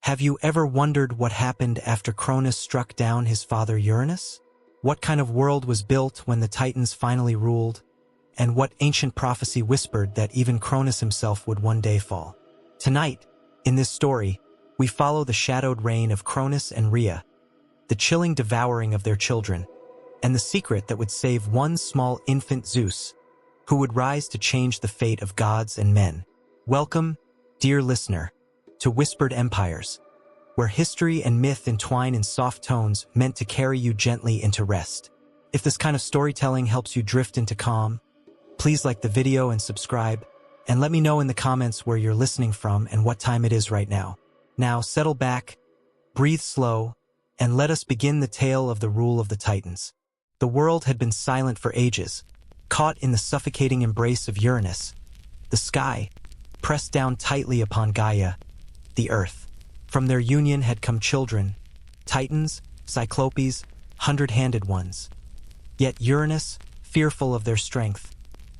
Have you ever wondered what happened after Cronus struck down his father Uranus? What kind of world was built when the Titans finally ruled? And what ancient prophecy whispered that even Cronus himself would one day fall? Tonight, in this story, we follow the shadowed reign of Cronus and Rhea, the chilling devouring of their children, and the secret that would save one small infant Zeus, who would rise to change the fate of gods and men. Welcome, dear listener, to Whispered Empires, where history and myth entwine in soft tones meant to carry you gently into rest. If this kind of storytelling helps you drift into calm, please like the video and subscribe, and let me know in the comments where you're listening from and what time it is right now. Now, settle back, breathe slow, and let us begin the tale of the rule of the Titans. The world had been silent for ages, caught in the suffocating embrace of Uranus. The sky, pressed down tightly upon Gaia, the earth. From their union had come children, Titans, Cyclopes, hundred-handed ones. Yet Uranus, fearful of their strength,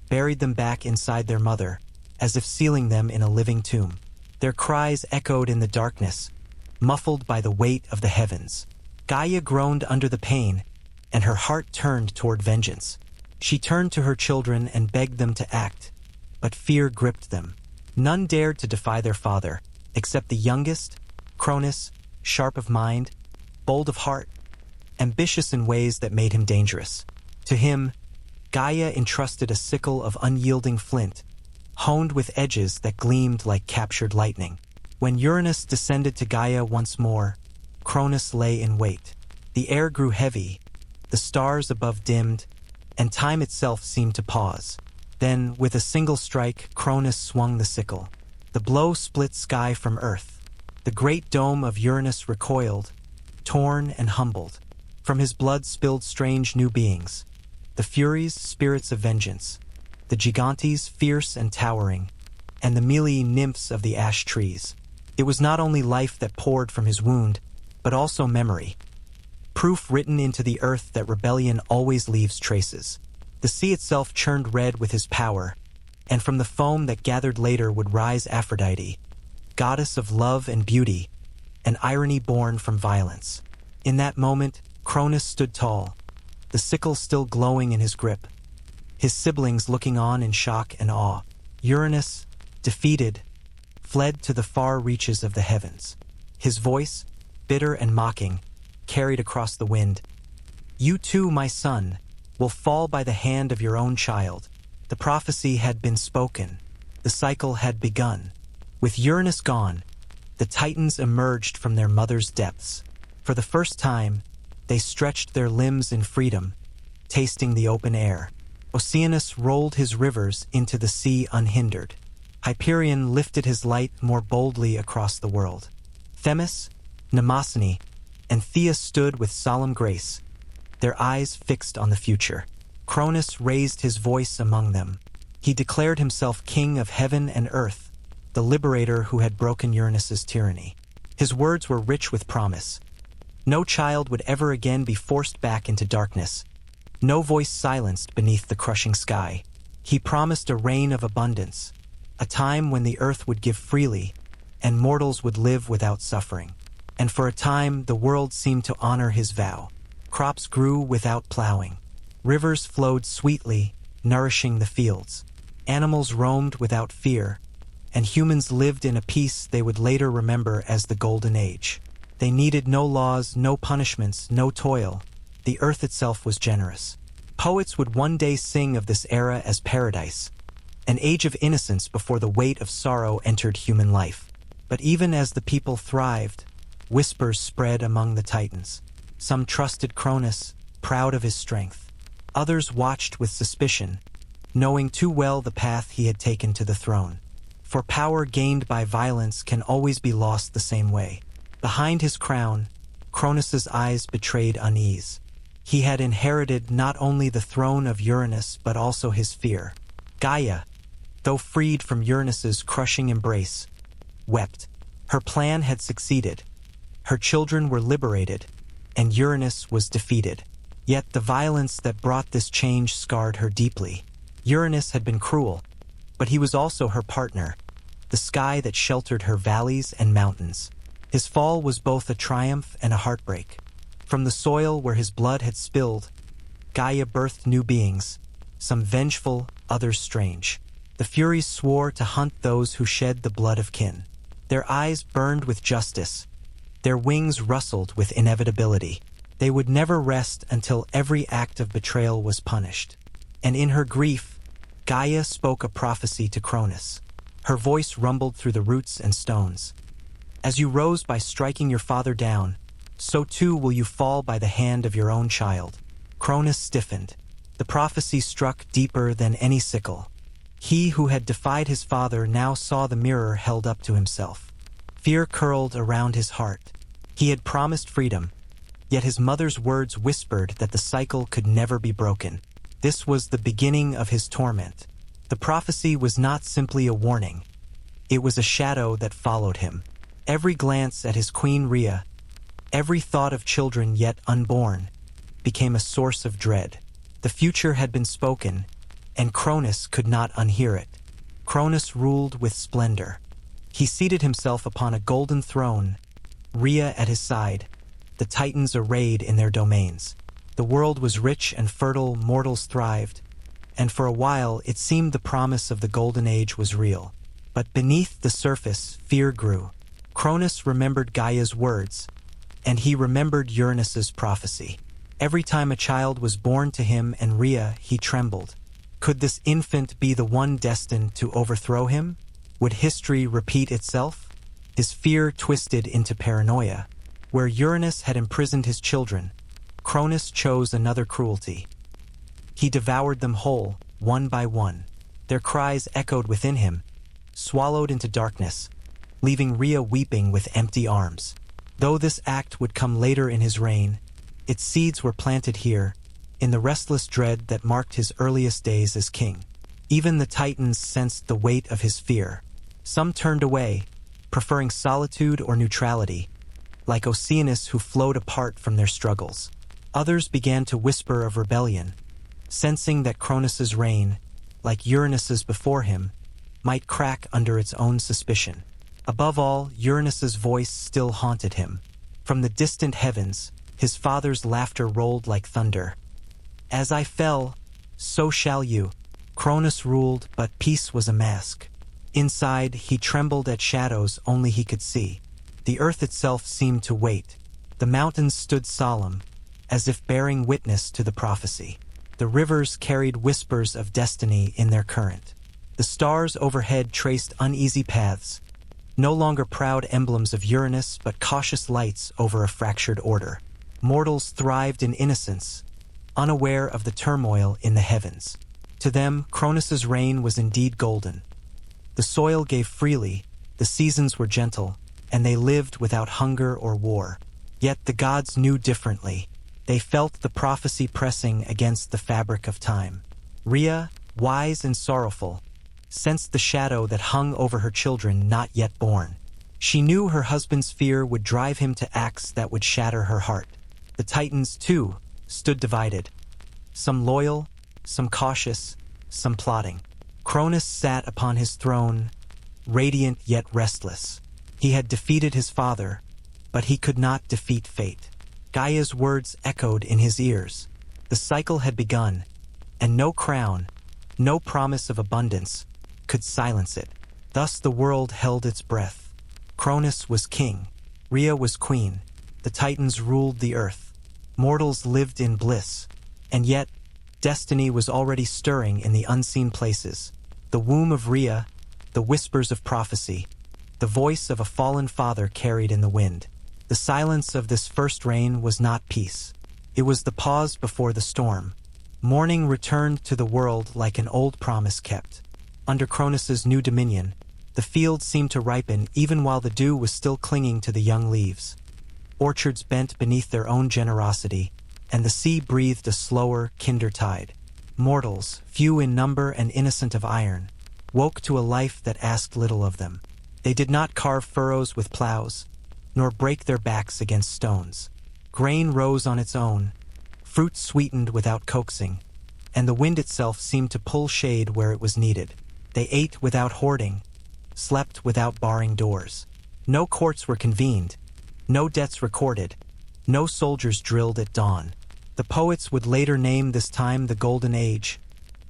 buried them back inside their mother, as if sealing them in a living tomb. Their cries echoed in the darkness, muffled by the weight of the heavens. Gaia groaned under the pain, and her heart turned toward vengeance. She turned to her children and begged them to act, but fear gripped them. None dared to defy their father, except the youngest, Cronus, sharp of mind, bold of heart, ambitious in ways that made him dangerous. To him, Gaia entrusted a sickle of unyielding flint, honed with edges that gleamed like captured lightning. When Uranus descended to Gaia once more, Cronus lay in wait. The air grew heavy, the stars above dimmed, and time itself seemed to pause. Then, with a single strike, Cronus swung the sickle. The blow split sky from earth. The great dome of Uranus recoiled, torn and humbled. From his blood spilled strange new beings. The Furies, spirits of vengeance. The Gigantes, fierce and towering. And the mealy nymphs of the ash trees. It was not only life that poured from his wound, but also memory. Proof written into the earth that rebellion always leaves traces. The sea itself churned red with his power, and from the foam that gathered later would rise Aphrodite, goddess of love and beauty, an irony born from violence. In that moment, Cronus stood tall, the sickle still glowing in his grip, his siblings looking on in shock and awe. Uranus, defeated, fled to the far reaches of the heavens. His voice, bitter and mocking, carried across the wind. "You too, my son, will fall by the hand of your own child." The prophecy had been spoken. The cycle had begun. With Uranus gone, the Titans emerged from their mother's depths. For the first time, they stretched their limbs in freedom, tasting the open air. Oceanus rolled his rivers into the sea unhindered. Hyperion lifted his light more boldly across the world. Themis, Mnemosyne, and Thea stood with solemn grace, their eyes fixed on the future. Cronus raised his voice among them. He declared himself king of heaven and earth, the liberator who had broken Uranus's tyranny. His words were rich with promise. No child would ever again be forced back into darkness, no voice silenced beneath the crushing sky. He promised a reign of abundance, a time when the earth would give freely, and mortals would live without suffering. And for a time, the world seemed to honor his vow. Crops grew without plowing. Rivers flowed sweetly, nourishing the fields. Animals roamed without fear, and humans lived in a peace they would later remember as the Golden Age. They needed no laws, no punishments, no toil. The earth itself was generous. Poets would one day sing of this era as paradise, an age of innocence before the weight of sorrow entered human life. But even as the people thrived, whispers spread among the Titans. Some trusted Cronus, proud of his strength. Others watched with suspicion, knowing too well the path he had taken to the throne. For power gained by violence can always be lost the same way. Behind his crown, Cronus's eyes betrayed unease. He had inherited not only the throne of Uranus but also his fear. Gaia, though freed from Uranus's crushing embrace, wept. Her plan had succeeded. Her children were liberated, and Uranus was defeated. Yet the violence that brought this change scarred her deeply. Uranus had been cruel, but he was also her partner, the sky that sheltered her valleys and mountains. His fall was both a triumph and a heartbreak. From the soil where his blood had spilled, Gaia birthed new beings, some vengeful, others strange. The Furies swore to hunt those who shed the blood of kin. Their eyes burned with justice. Their wings rustled with inevitability. They would never rest until every act of betrayal was punished. And in her grief, Gaia spoke a prophecy to Cronus. Her voice rumbled through the roots and stones. As you rose by striking your father down, so too will you fall by the hand of your own child. Cronus stiffened. The prophecy struck deeper than any sickle. He who had defied his father now saw the mirror held up to himself. Fear curled around his heart. He had promised freedom, yet his mother's words whispered that the cycle could never be broken. This was the beginning of his torment. The prophecy was not simply a warning. It was a shadow that followed him. Every glance at his queen Rhea, every thought of children yet unborn, became a source of dread. The future had been spoken, and Cronus could not unhear it. Cronus ruled with splendor. He seated himself upon a golden throne, Rhea at his side, the Titans arrayed in their domains. The world was rich and fertile, mortals thrived, and for a while it seemed the promise of the Golden Age was real. But beneath the surface, fear grew. Cronus remembered Gaia's words, and he remembered Uranus's prophecy. Every time a child was born to him and Rhea, he trembled. Could this infant be the one destined to overthrow him? Would history repeat itself? His fear twisted into paranoia. Where Uranus had imprisoned his children, Cronus chose another cruelty. He devoured them whole, one by one. Their cries echoed within him, swallowed into darkness, leaving Rhea weeping with empty arms. Though this act would come later in his reign, its seeds were planted here, in the restless dread that marked his earliest days as king. Even the Titans sensed the weight of his fear. Some turned away, preferring solitude or neutrality, like Oceanus who flowed apart from their struggles. Others began to whisper of rebellion, sensing that Cronus's reign, like Uranus's before him, might crack under its own suspicion. Above all, Uranus's voice still haunted him. From the distant heavens, his father's laughter rolled like thunder. As I fell, so shall you. Cronus ruled, but peace was a mask. Inside, he trembled at shadows only he could see. The earth itself seemed to wait. The mountains stood solemn, as if bearing witness to the prophecy. The rivers carried whispers of destiny in their current. The stars overhead traced uneasy paths, no longer proud emblems of Uranus, but cautious lights over a fractured order. Mortals thrived in innocence, unaware of the turmoil in the heavens. To them, Cronus's reign was indeed golden. The soil gave freely, the seasons were gentle, and they lived without hunger or war. Yet the gods knew differently. They felt the prophecy pressing against the fabric of time. Rhea, wise and sorrowful, sensed the shadow that hung over her children not yet born. She knew her husband's fear would drive him to acts that would shatter her heart. The Titans, too, stood divided. Some loyal, some cautious, some plotting. Cronus sat upon his throne, radiant yet restless. He had defeated his father, but he could not defeat fate. Gaia's words echoed in his ears. The cycle had begun, and no crown, no promise of abundance, could silence it. Thus the world held its breath. Cronus was king. Rhea was queen. The Titans ruled the earth. Mortals lived in bliss. And yet, destiny was already stirring in the unseen places. The womb of Rhea, the whispers of prophecy, the voice of a fallen father carried in the wind. The silence of this first reign was not peace. It was the pause before the storm. Morning returned to the world like an old promise kept. Under Cronus's new dominion, the field seemed to ripen even while the dew was still clinging to the young leaves. Orchards bent beneath their own generosity, and the sea breathed a slower, kinder tide. Mortals, few in number and innocent of iron, woke to a life that asked little of them. They did not carve furrows with plows, nor break their backs against stones. Grain rose on its own, fruit sweetened without coaxing, and the wind itself seemed to pull shade where it was needed. They ate without hoarding, slept without barring doors. No courts were convened, No debts recorded, no soldiers drilled at dawn. The poets would later name this time the Golden Age,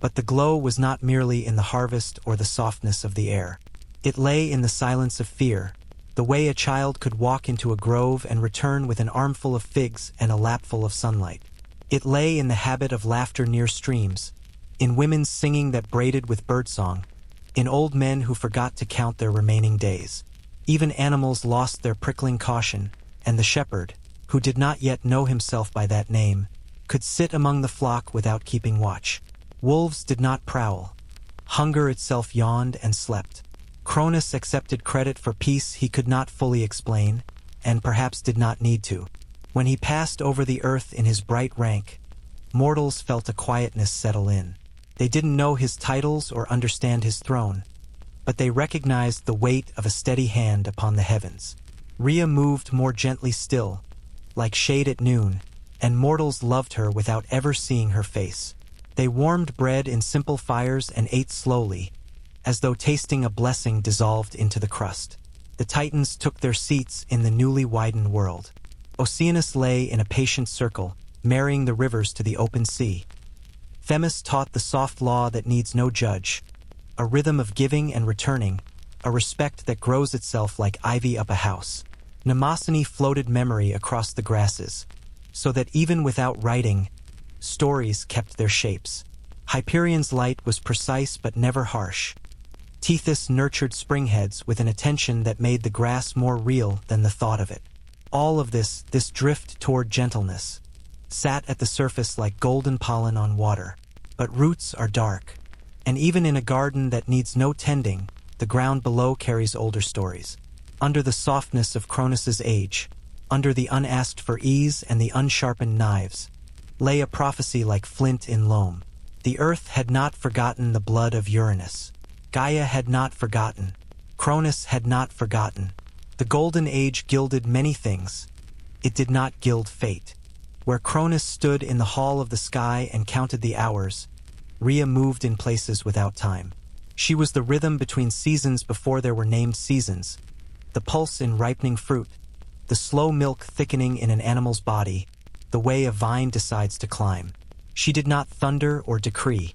but the glow was not merely in the harvest or the softness of the air. It lay in the silence of fear, the way a child could walk into a grove and return with an armful of figs and a lapful of sunlight. It lay in the habit of laughter near streams, in women's singing that braided with birdsong, in old men who forgot to count their remaining days. Even animals lost their prickling caution, and the shepherd, who did not yet know himself by that name, could sit among the flock without keeping watch. Wolves did not prowl. Hunger itself yawned and slept. Cronus accepted credit for peace he could not fully explain, and perhaps did not need to. When he passed over the earth in his bright rank, mortals felt a quietness settle in. They didn't know his titles or understand his throne, but they recognized the weight of a steady hand upon the heavens. Rhea moved more gently still, like shade at noon, and mortals loved her without ever seeing her face. They warmed bread in simple fires and ate slowly, as though tasting a blessing dissolved into the crust. The Titans took their seats in the newly widened world. Oceanus lay in a patient circle, marrying the rivers to the open sea. Themis taught the soft law that needs no judge, a rhythm of giving and returning, a respect that grows itself like ivy up a house. Mnemosyne floated memory across the grasses, so that even without writing, stories kept their shapes. Hyperion's light was precise but never harsh. Tethys nurtured springheads with an attention that made the grass more real than the thought of it. All of this drift toward gentleness, sat at the surface like golden pollen on water. But roots are dark, and even in a garden that needs no tending, the ground below carries older stories. Under the softness of Cronus's age, under the unasked-for ease and the unsharpened knives, lay a prophecy like flint in loam. The earth had not forgotten the blood of Uranus. Gaia had not forgotten. Cronus had not forgotten. The Golden Age gilded many things. It did not gild fate. Where Cronus stood in the hall of the sky and counted the hours, Rhea moved in places without time. She was the rhythm between seasons before there were named seasons, the pulse in ripening fruit, the slow milk thickening in an animal's body, the way a vine decides to climb. She did not thunder or decree.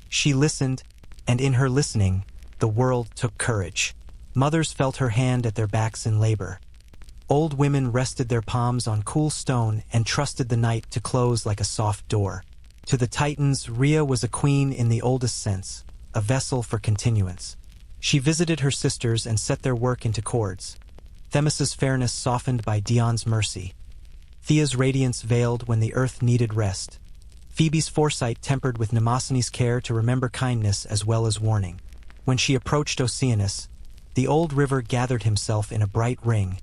She listened, and in her listening, the world took courage. Mothers felt her hand at their backs in labor. Old women rested their palms on cool stone and trusted the night to close like a soft door. To the Titans, Rhea was a queen in the oldest sense, a vessel for continuance. She visited her sisters and set their work into chords. Themis's fairness softened by Dion's mercy. Thea's radiance veiled when the earth needed rest. Phoebe's foresight tempered with Mnemosyne's care to remember kindness as well as warning. When she approached Oceanus, the old river gathered himself in a bright ring,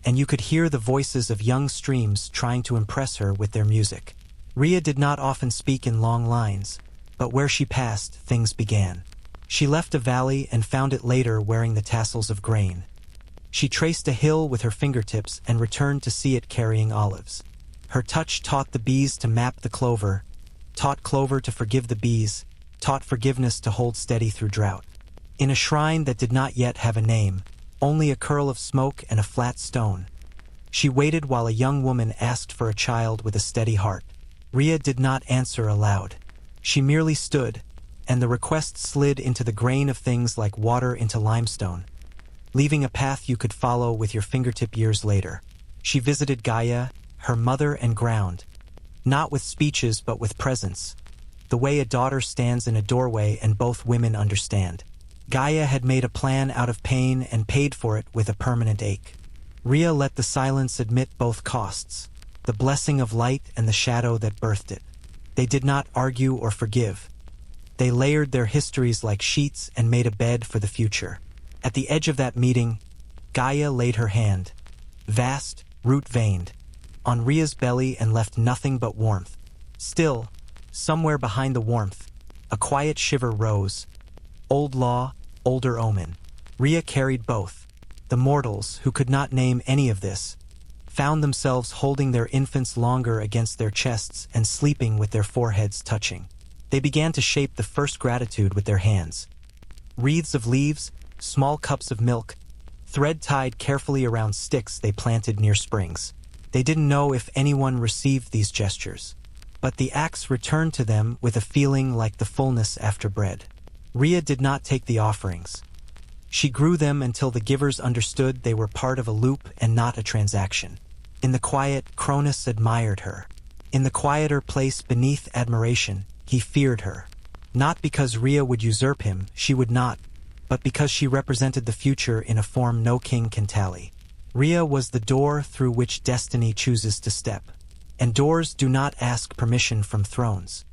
and you could hear the voices of young streams trying to impress her with their music. Rhea did not often speak in long lines, but where she passed, things began. She left a valley and found it later wearing the tassels of grain. She traced a hill with her fingertips and returned to see it carrying olives. Her touch taught the bees to map the clover, taught clover to forgive the bees, taught forgiveness to hold steady through drought. In a shrine that did not yet have a name, only a curl of smoke and a flat stone, she waited while a young woman asked for a child with a steady heart. Rhea did not answer aloud. She merely stood, and the request slid into the grain of things like water into limestone, leaving a path you could follow with your fingertip years later. She visited Gaia, her mother and ground, not with speeches but with presence, the way a daughter stands in a doorway and both women understand. Gaia had made a plan out of pain and paid for it with a permanent ache. Rhea let the silence admit both costs, the blessing of light and the shadow that birthed it. They did not argue or forgive. They layered their histories like sheets and made a bed for the future. At the edge of that meeting, Gaia laid her hand, vast, root-veined, on Rhea's belly and left nothing but warmth. Still, somewhere behind the warmth, a quiet shiver rose. Old law, older omen. Rhea carried both. The mortals, who could not name any of this, found themselves holding their infants longer against their chests and sleeping with their foreheads touching. They began to shape the first gratitude with their hands. Wreaths of leaves, small cups of milk, thread tied carefully around sticks they planted near springs. They didn't know if anyone received these gestures, but the axe returned to them with a feeling like the fullness after bread. Rhea did not take the offerings. She grew them until the givers understood they were part of a loop and not a transaction. In the quiet, Cronus admired her. In the quieter place beneath admiration, he feared her. Not because Rhea would usurp him, she would not, but because she represented the future in a form no king can tally. Rhea was the door through which destiny chooses to step. And doors do not ask permission from thrones.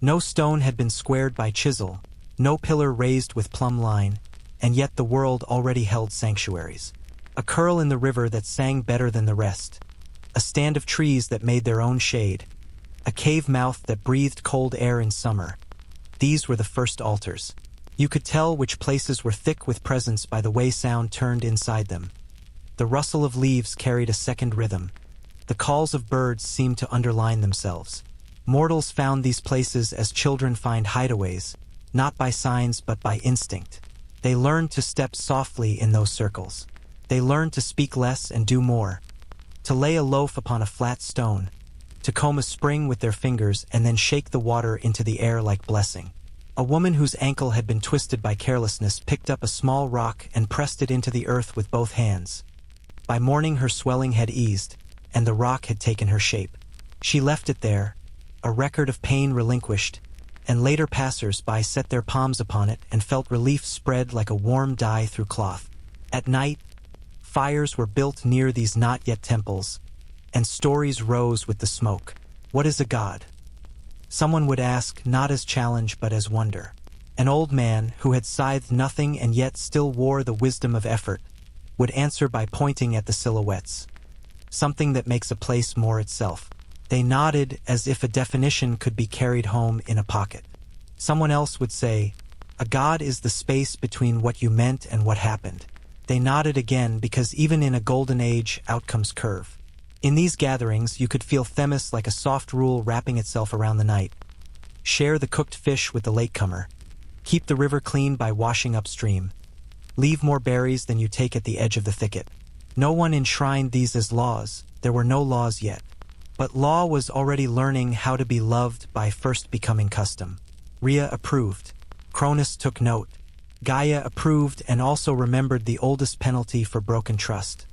No stone had been squared by chisel, no pillar raised with plumb line, and yet the world already held sanctuaries. A curl in the river that sang better than the rest. A stand of trees that made their own shade. A cave mouth that breathed cold air in summer. These were the first altars. You could tell which places were thick with presence by the way sound turned inside them. The rustle of leaves carried a second rhythm. The calls of birds seemed to underline themselves. Mortals found these places as children find hideaways, not by signs but by instinct. They learned to step softly in those circles. They learned to speak less and do more. To lay a loaf upon a flat stone. To comb a spring with their fingers and then shake the water into the air like blessing. A woman whose ankle had been twisted by carelessness picked up a small rock and pressed it into the earth with both hands. By morning her swelling had eased, and the rock had taken her shape. She left it there, a record of pain relinquished, and later passers-by set their palms upon it and felt relief spread like a warm dye through cloth. At night, fires were built near these not-yet temples, and stories rose with the smoke. What is a god? Someone would ask, not as challenge but as wonder. An old man, who had scythed nothing and yet still wore the wisdom of effort, would answer by pointing at the silhouettes. Something that makes a place more itself. They nodded as if a definition could be carried home in a pocket. Someone else would say, a god is the space between what you meant and what happened. They nodded again because even in a golden age, outcomes curve. In these gatherings, you could feel Themis like a soft rule wrapping itself around the night. Share the cooked fish with the latecomer. Keep the river clean by washing upstream. Leave more berries than you take at the edge of the thicket. No one enshrined these as laws. There were no laws yet. But law was already learning how to be loved by first becoming custom. Rhea approved. Cronus took note. Gaia approved and also remembered the oldest penalty for broken trust.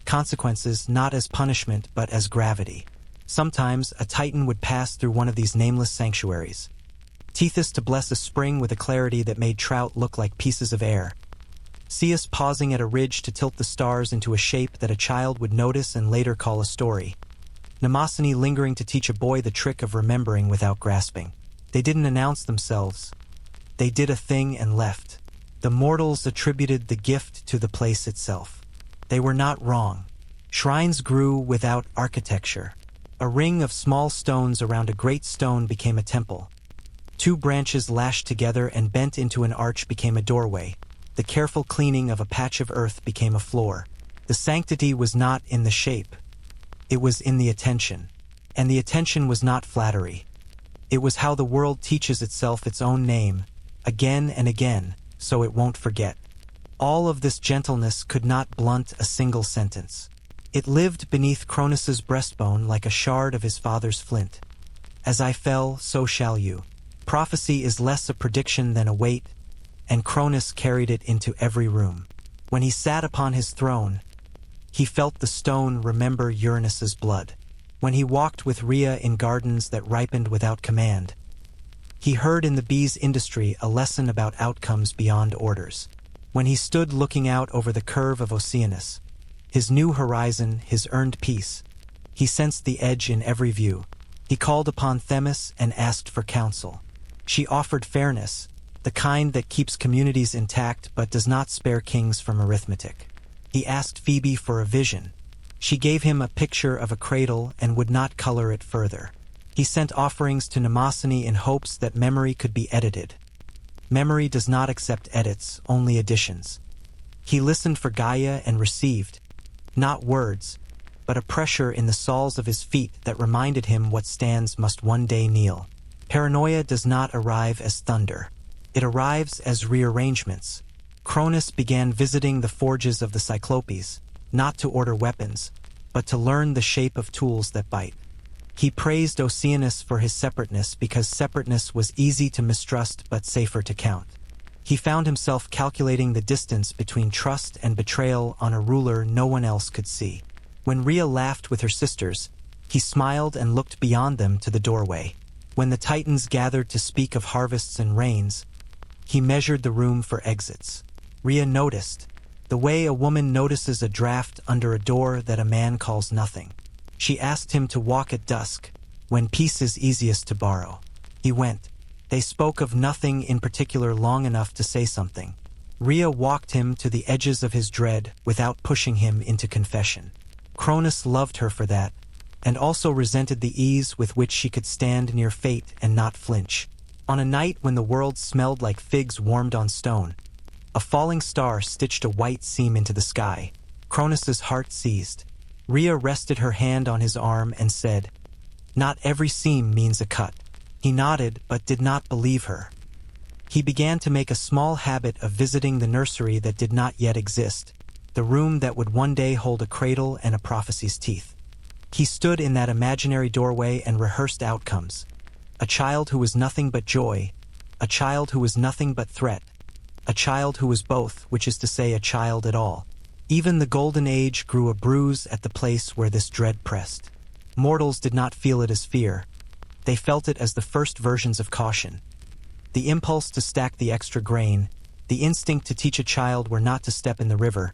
Consequences not as punishment but as gravity. Sometimes a Titan would pass through one of these nameless sanctuaries. Tethys to bless a spring with a clarity that made trout look like pieces of air. Zeus pausing at a ridge to tilt the stars into a shape that a child would notice and later call a story. Mnemosyne lingering to teach a boy the trick of remembering without grasping. They didn't announce themselves. They did a thing and left. The mortals attributed the gift to the place itself. They were not wrong. Shrines grew without architecture. A ring of small stones around a great stone became a temple. Two branches lashed together and bent into an arch became a doorway. The careful cleaning of a patch of earth became a floor. The sanctity was not in the shape. It was in the attention. And the attention was not flattery. It was how the world teaches itself its own name, again and again, so it won't forget. All of this gentleness could not blunt a single sentence. It lived beneath Cronus's breastbone like a shard of his father's flint. As I fell, so shall you. Prophecy is less a prediction than a weight, and Cronus carried it into every room. When he sat upon his throne, he felt the stone remember Uranus's blood. When he walked with Rhea in gardens that ripened without command, he heard in the bees' industry a lesson about outcomes beyond orders. When he stood looking out over the curve of Oceanus, his new horizon, his earned peace, he sensed the edge in every view. He called upon Themis and asked for counsel. She offered fairness, the kind that keeps communities intact but does not spare kings from arithmetic. He asked Phoebe for a vision. She gave him a picture of a cradle and would not color it further. He sent offerings to Mnemosyne in hopes that memory could be edited. Memory does not accept edits, only additions. He listened for Gaia and received, not words, but a pressure in the soles of his feet that reminded him what stands must one day kneel. Paranoia does not arrive as thunder. It arrives as rearrangements. Cronus began visiting the forges of the Cyclopes, not to order weapons, but to learn the shape of tools that bite. He praised Oceanus for his separateness because separateness was easy to mistrust but safer to count. He found himself calculating the distance between trust and betrayal on a ruler no one else could see. When Rhea laughed with her sisters, he smiled and looked beyond them to the doorway. When the Titans gathered to speak of harvests and rains, he measured the room for exits. Rhea noticed, the way a woman notices a draft under a door that a man calls nothing. She asked him to walk at dusk, when peace is easiest to borrow. He went. They spoke of nothing in particular long enough to say something. Rhea walked him to the edges of his dread without pushing him into confession. Cronus loved her for that, and also resented the ease with which she could stand near fate and not flinch. On a night when the world smelled like figs warmed on stone, a falling star stitched a white seam into the sky. Cronus's heart seized. Rhea rested her hand on his arm and said, "Not every seam means a cut." He nodded but did not believe her. He began to make a small habit of visiting the nursery that did not yet exist, the room that would one day hold a cradle and a prophecy's teeth. He stood in that imaginary doorway and rehearsed outcomes. A child who was nothing but joy, a child who was nothing but threat, a child who was both, which is to say a child at all. Even the Golden Age grew a bruise at the place where this dread pressed. Mortals did not feel it as fear. They felt it as the first versions of caution. The impulse to stack the extra grain, the instinct to teach a child where not to step in the river,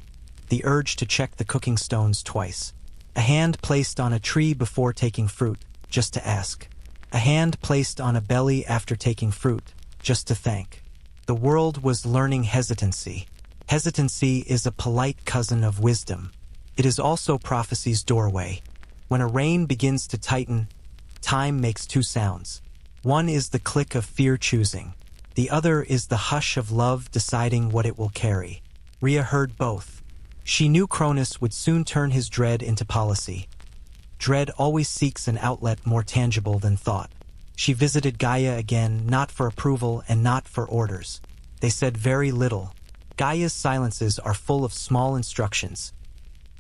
the urge to check the cooking stones twice. A hand placed on a tree before taking fruit, just to ask. A hand placed on a belly after taking fruit, just to thank. The world was learning hesitancy. Hesitancy is a polite cousin of wisdom. It is also prophecy's doorway. When a rein begins to tighten, time makes two sounds. One is the click of fear choosing. The other is the hush of love deciding what it will carry. Rhea heard both. She knew Cronus would soon turn his dread into policy. Dread always seeks an outlet more tangible than thought. She visited Gaia again, not for approval and not for orders. They said very little. Gaia's silences are full of small instructions.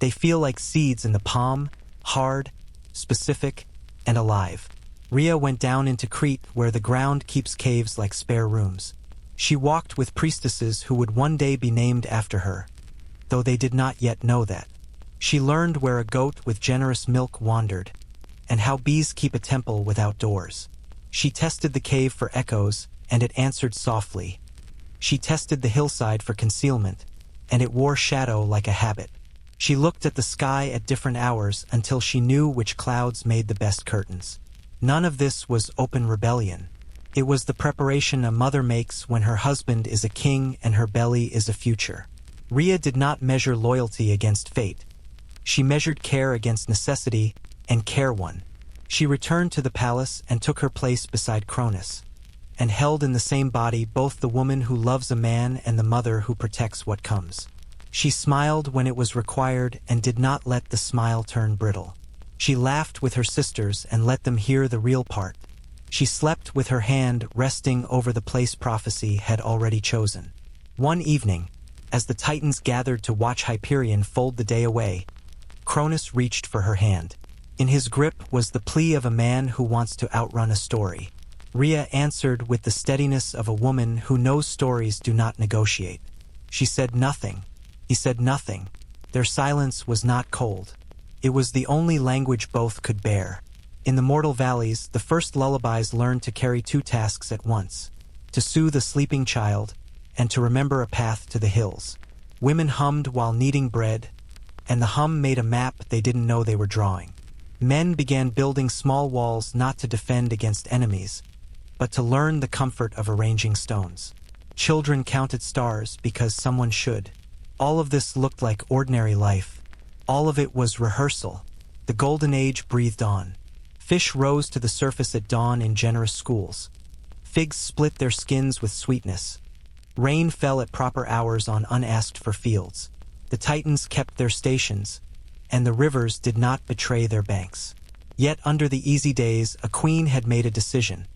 They feel like seeds in the palm, hard, specific, and alive. Rhea went down into Crete where the ground keeps caves like spare rooms. She walked with priestesses who would one day be named after her, though they did not yet know that. She learned where a goat with generous milk wandered, and how bees keep a temple without doors. She tested the cave for echoes, and it answered softly. She tested the hillside for concealment, and it wore shadow like a habit. She looked at the sky at different hours until she knew which clouds made the best curtains. None of this was open rebellion. It was the preparation a mother makes when her husband is a king and her belly is a future. Rhea did not measure loyalty against fate. She measured care against necessity, and care won. She returned to the palace and took her place beside Cronus, and held in the same body both the woman who loves a man and the mother who protects what comes. She smiled when it was required and did not let the smile turn brittle. She laughed with her sisters and let them hear the real part. She slept with her hand resting over the place prophecy had already chosen. One evening, as the Titans gathered to watch Hyperion fold the day away, Cronus reached for her hand. In his grip was the plea of a man who wants to outrun a story. Rhea answered with the steadiness of a woman who knows stories do not negotiate. She said nothing. He said nothing. Their silence was not cold. It was the only language both could bear. In the mortal valleys, the first lullabies learned to carry two tasks at once: to soothe a sleeping child, and to remember a path to the hills. Women hummed while kneading bread, and the hum made a map they didn't know they were drawing. Men began building small walls not to defend against enemies, but to learn the comfort of arranging stones. Children counted stars because someone should. All of this looked like ordinary life. All of it was rehearsal. The Golden Age breathed on. Fish rose to the surface at dawn in generous schools. Figs split their skins with sweetness. Rain fell at proper hours on unasked-for fields. The Titans kept their stations, and the rivers did not betray their banks. Yet under the easy days, a queen had made a decision: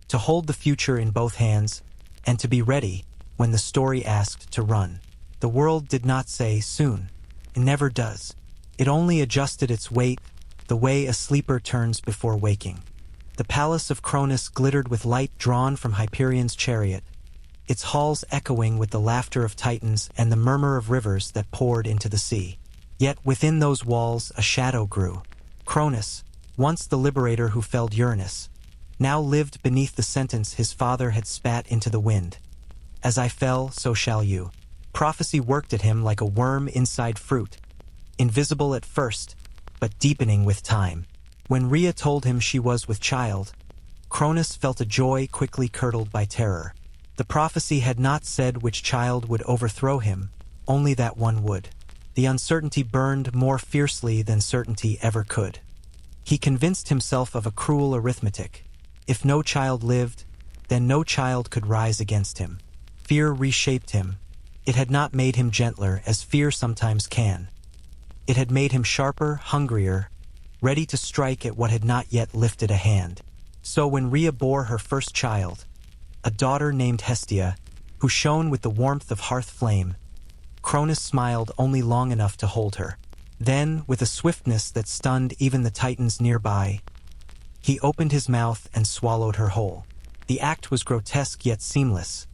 to hold the future in both hands, and to be ready, when the story asked to run. The world did not say soon. It never does. It only adjusted its weight, the way a sleeper turns before waking. The palace of Cronus glittered with light drawn from Hyperion's chariot, its halls echoing with the laughter of Titans and the murmur of rivers that poured into the sea. Yet within those walls a shadow grew. Cronus, once the liberator who felled Uranus, now lived beneath the sentence his father had spat into the wind. As I fell, so shall you. Prophecy worked at him like a worm inside fruit, invisible at first, but deepening with time. When Rhea told him she was with child, Cronus felt a joy quickly curdled by terror. The prophecy had not said which child would overthrow him, only that one would. The uncertainty burned more fiercely than certainty ever could. He convinced himself of a cruel arithmetic. If no child lived, then no child could rise against him. Fear reshaped him. It had not made him gentler, as fear sometimes can. It had made him sharper, hungrier, ready to strike at what had not yet lifted a hand. So when Rhea bore her first child, a daughter named Hestia, who shone with the warmth of hearth flame, Cronus smiled only long enough to hold her. Then, with a swiftness that stunned even the Titans nearby, he opened his mouth and swallowed her whole. The act was grotesque yet seamless.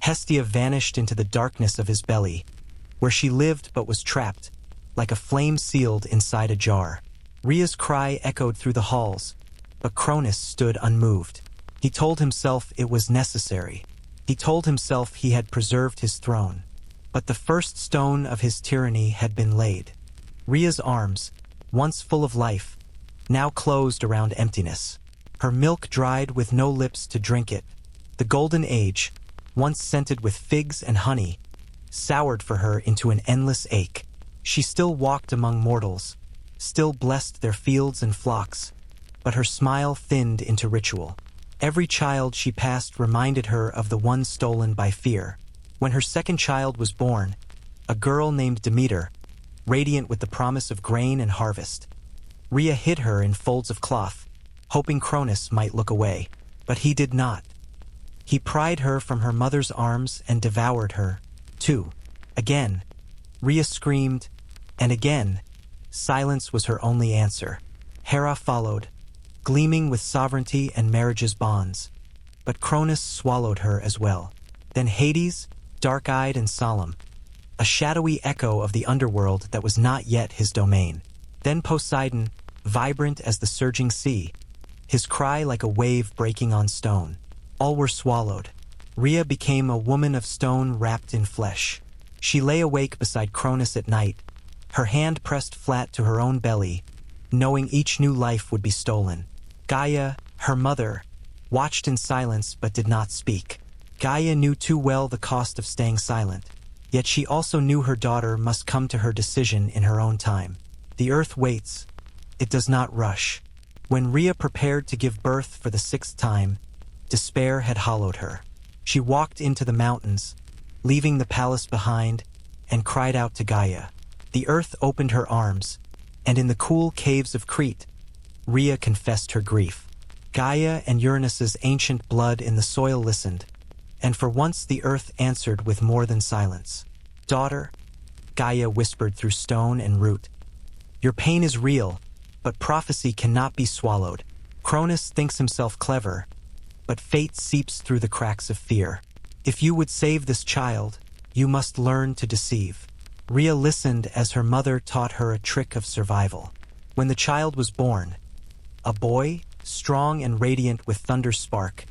Hestia vanished into the darkness of his belly, where she lived but was trapped, like a flame sealed inside a jar. Rhea's cry echoed through the halls, but Cronus stood unmoved. He told himself it was necessary. He told himself he had preserved his throne. But the first stone of his tyranny had been laid. Rhea's arms, once full of life, now closed around emptiness. Her milk dried with no lips to drink it. The golden age, once scented with figs and honey, soured for her into an endless ache. She still walked among mortals, still blessed their fields and flocks, but her smile thinned into ritual. Every child she passed reminded her of the one stolen by fear. When her second child was born, a girl named Demeter, radiant with the promise of grain and harvest, Rhea hid her in folds of cloth, hoping Cronus might look away. But he did not. He pried her from her mother's arms and devoured her, too. Again, Rhea screamed, and again, silence was her only answer. Hera followed, gleaming with sovereignty and marriage's bonds. But Cronus swallowed her as well. Then Hades, dark-eyed and solemn, a shadowy echo of the underworld that was not yet his domain. Then Poseidon, vibrant as the surging sea, his cry like a wave breaking on stone. All were swallowed. Rhea became a woman of stone wrapped in flesh. She lay awake beside Cronus at night, her hand pressed flat to her own belly, knowing each new life would be stolen. Gaia, her mother, watched in silence but did not speak. Gaia knew too well the cost of staying silent, yet she also knew her daughter must come to her decision in her own time. The earth waits. It does not rush. When Rhea prepared to give birth for the 6th time, despair had hollowed her. She walked into the mountains, leaving the palace behind, and cried out to Gaia. The earth opened her arms, and in the cool caves of Crete, Rhea confessed her grief. Gaia and Uranus's ancient blood in the soil listened, and for once the earth answered with more than silence. "Daughter," Gaia whispered through stone and root, "your pain is real, but prophecy cannot be swallowed. Cronus thinks himself clever, but fate seeps through the cracks of fear. If you would save this child, you must learn to deceive." Rhea listened as her mother taught her a trick of survival. When the child was born, a boy, strong and radiant with thunder's spark,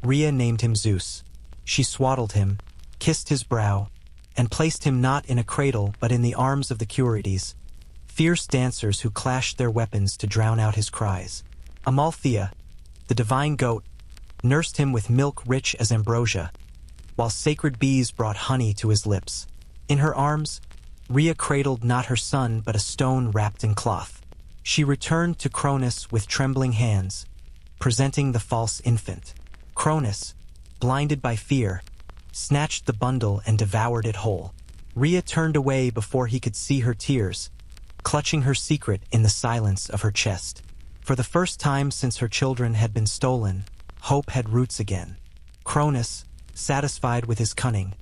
Rhea named him Zeus. She swaddled him, kissed his brow, and placed him not in a cradle but in the arms of the Curetes, fierce dancers who clashed their weapons to drown out his cries. Amalthea, the divine goat, nursed him with milk rich as ambrosia, while sacred bees brought honey to his lips. In her arms, Rhea cradled not her son but a stone wrapped in cloth. She returned to Cronus with trembling hands, presenting the false infant. Cronus, blinded by fear, snatched the bundle and devoured it whole. Rhea turned away before he could see her tears, clutching her secret in the silence of her chest. For the first time since her children had been stolen, hope had roots again. Cronus, satisfied with his cunning,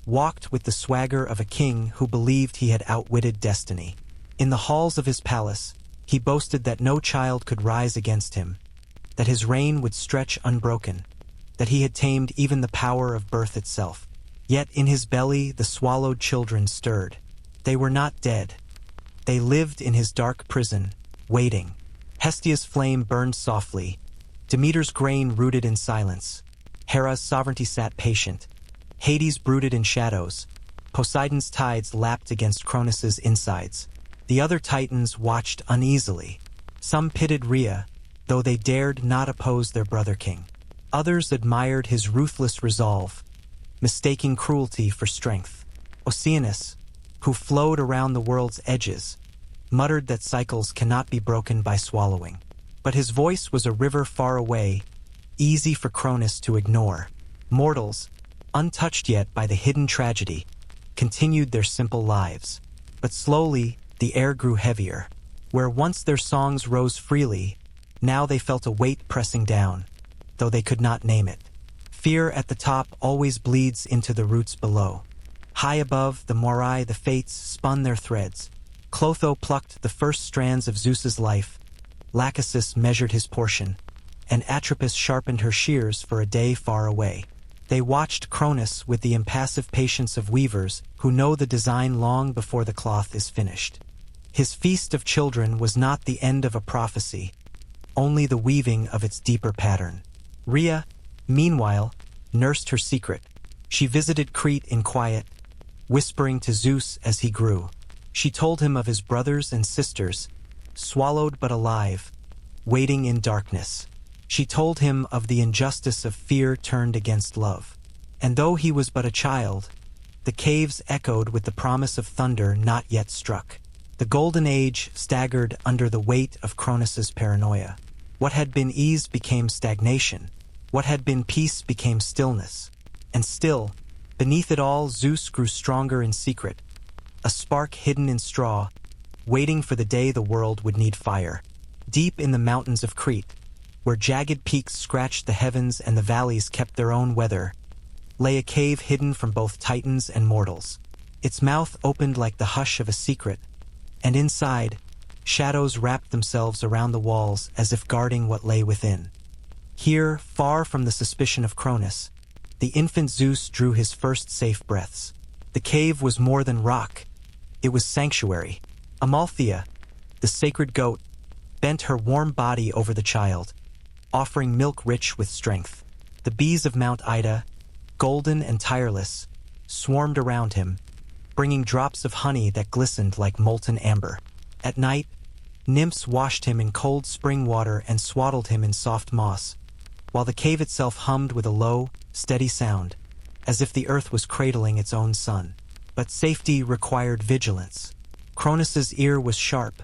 walked with the swagger of a king who believed he had outwitted destiny. In the halls of his palace, he boasted that no child could rise against him, that his reign would stretch unbroken, that he had tamed even the power of birth itself. Yet in his belly the swallowed children stirred. They were not dead. They lived in his dark prison, waiting. Hestia's flame burned softly. Demeter's grain rooted in silence. Hera's sovereignty sat patient. Hades brooded in shadows. Poseidon's tides lapped against Cronus's insides. The other titans watched uneasily. Some pitied Rhea, though they dared not oppose their brother king. Others admired his ruthless resolve, mistaking cruelty for strength. Oceanus, who flowed around the world's edges, muttered that cycles cannot be broken by swallowing. But his voice was a river far away, easy for Cronus to ignore. Mortals, untouched yet by the hidden tragedy, continued their simple lives. But slowly, the air grew heavier. Where once their songs rose freely, now they felt a weight pressing down, though they could not name it. Fear at the top always bleeds into the roots below. High above, the Moirai, the Fates, spun their threads. Clotho plucked the first strands of Zeus's life. Lachesis measured his portion, and Atropos sharpened her shears for a day far away. They watched Cronus with the impassive patience of weavers who know the design long before the cloth is finished. His feast of children was not the end of a prophecy, only the weaving of its deeper pattern. Rhea, meanwhile, nursed her secret. She visited Crete in quiet, whispering to Zeus as he grew. She told him of his brothers and sisters, swallowed but alive, waiting in darkness. She told him of the injustice of fear turned against love. And though he was but a child, the caves echoed with the promise of thunder not yet struck. The Golden Age staggered under the weight of Cronus's paranoia. What had been ease became stagnation. What had been peace became stillness. And still, beneath it all, Zeus grew stronger in secret, a spark hidden in straw, waiting for the day the world would need fire. Deep in the mountains of Crete, where jagged peaks scratched the heavens and the valleys kept their own weather, lay a cave hidden from both titans and mortals. Its mouth opened like the hush of a secret, and inside, shadows wrapped themselves around the walls as if guarding what lay within. Here, far from the suspicion of Cronus, the infant Zeus drew his first safe breaths. The cave was more than rock. It was sanctuary. Amalthea, the sacred goat, bent her warm body over the child, offering milk rich with strength. The bees of Mount Ida, golden and tireless, swarmed around him, bringing drops of honey that glistened like molten amber. At night, nymphs washed him in cold spring water and swaddled him in soft moss, while the cave itself hummed with a low, steady sound, as if the earth was cradling its own sun. But safety required vigilance. Cronus's ear was sharp,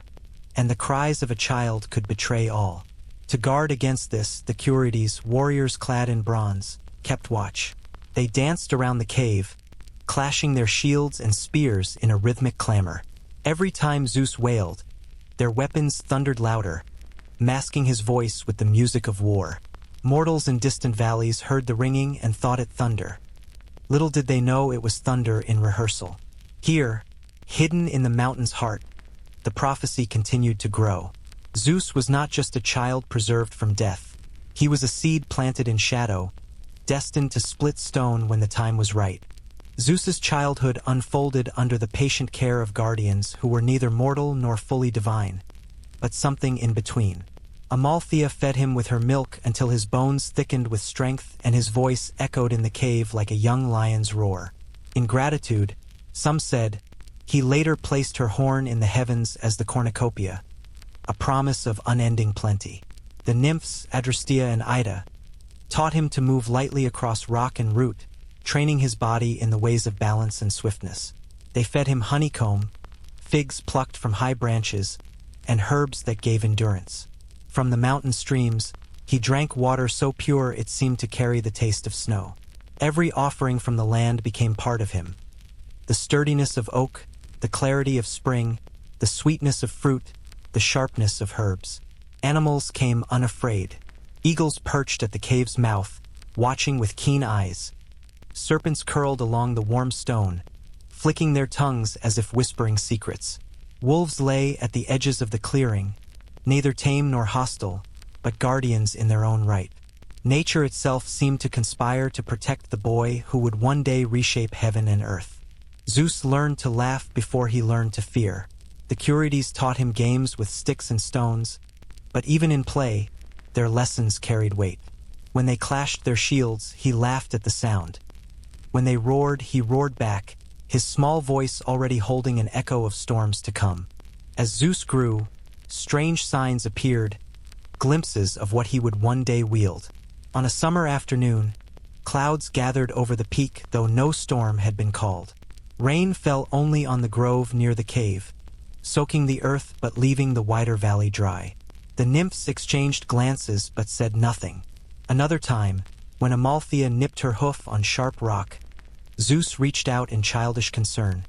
and the cries of a child could betray all. To guard against this, the Curetes, warriors clad in bronze, kept watch. They danced around the cave, clashing their shields and spears in a rhythmic clamor. Every time Zeus wailed, their weapons thundered louder, masking his voice with the music of war. Mortals in distant valleys heard the ringing and thought it thunder. Little did they know it was thunder in rehearsal. Here, hidden in the mountain's heart, the prophecy continued to grow. Zeus was not just a child preserved from death. He was a seed planted in shadow, destined to split stone when the time was right. Zeus's childhood unfolded under the patient care of guardians who were neither mortal nor fully divine, but something in between. Amalthea fed him with her milk until his bones thickened with strength and his voice echoed in the cave like a young lion's roar. In gratitude, some said, he later placed her horn in the heavens as the cornucopia, a promise of unending plenty. The nymphs, Adrastea and Ida, taught him to move lightly across rock and root, training his body in the ways of balance and swiftness. They fed him honeycomb, figs plucked from high branches, and herbs that gave endurance. From the mountain streams, he drank water so pure it seemed to carry the taste of snow. Every offering from the land became part of him. The sturdiness of oak, the clarity of spring, the sweetness of fruit, the sharpness of herbs. Animals came unafraid. Eagles perched at the cave's mouth, watching with keen eyes. Serpents curled along the warm stone, flicking their tongues as if whispering secrets. Wolves lay at the edges of the clearing, neither tame nor hostile, but guardians in their own right. Nature itself seemed to conspire to protect the boy who would one day reshape heaven and earth. Zeus learned to laugh before he learned to fear. The Curetes taught him games with sticks and stones, but even in play, their lessons carried weight. When they clashed their shields, he laughed at the sound. When they roared, he roared back, his small voice already holding an echo of storms to come. As Zeus grew, strange signs appeared, glimpses of what he would one day wield. On a summer afternoon, clouds gathered over the peak, though no storm had been called. Rain fell only on the grove near the cave, soaking the earth but leaving the wider valley dry. The nymphs exchanged glances but said nothing. Another time, when Amalthea nipped her hoof on sharp rock, Zeus reached out in childish concern,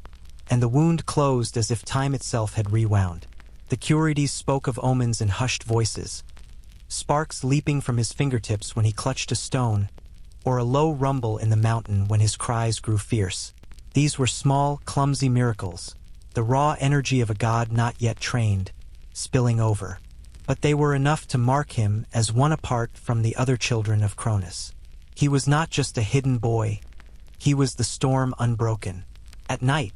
and the wound closed as if time itself had rewound. The Curetes spoke of omens in hushed voices, sparks leaping from his fingertips when he clutched a stone, or a low rumble in the mountain when his cries grew fierce. These were small, clumsy miracles, the raw energy of a god not yet trained, spilling over. But they were enough to mark him as one apart from the other children of Cronus. He was not just a hidden boy, he was the storm unbroken. At night,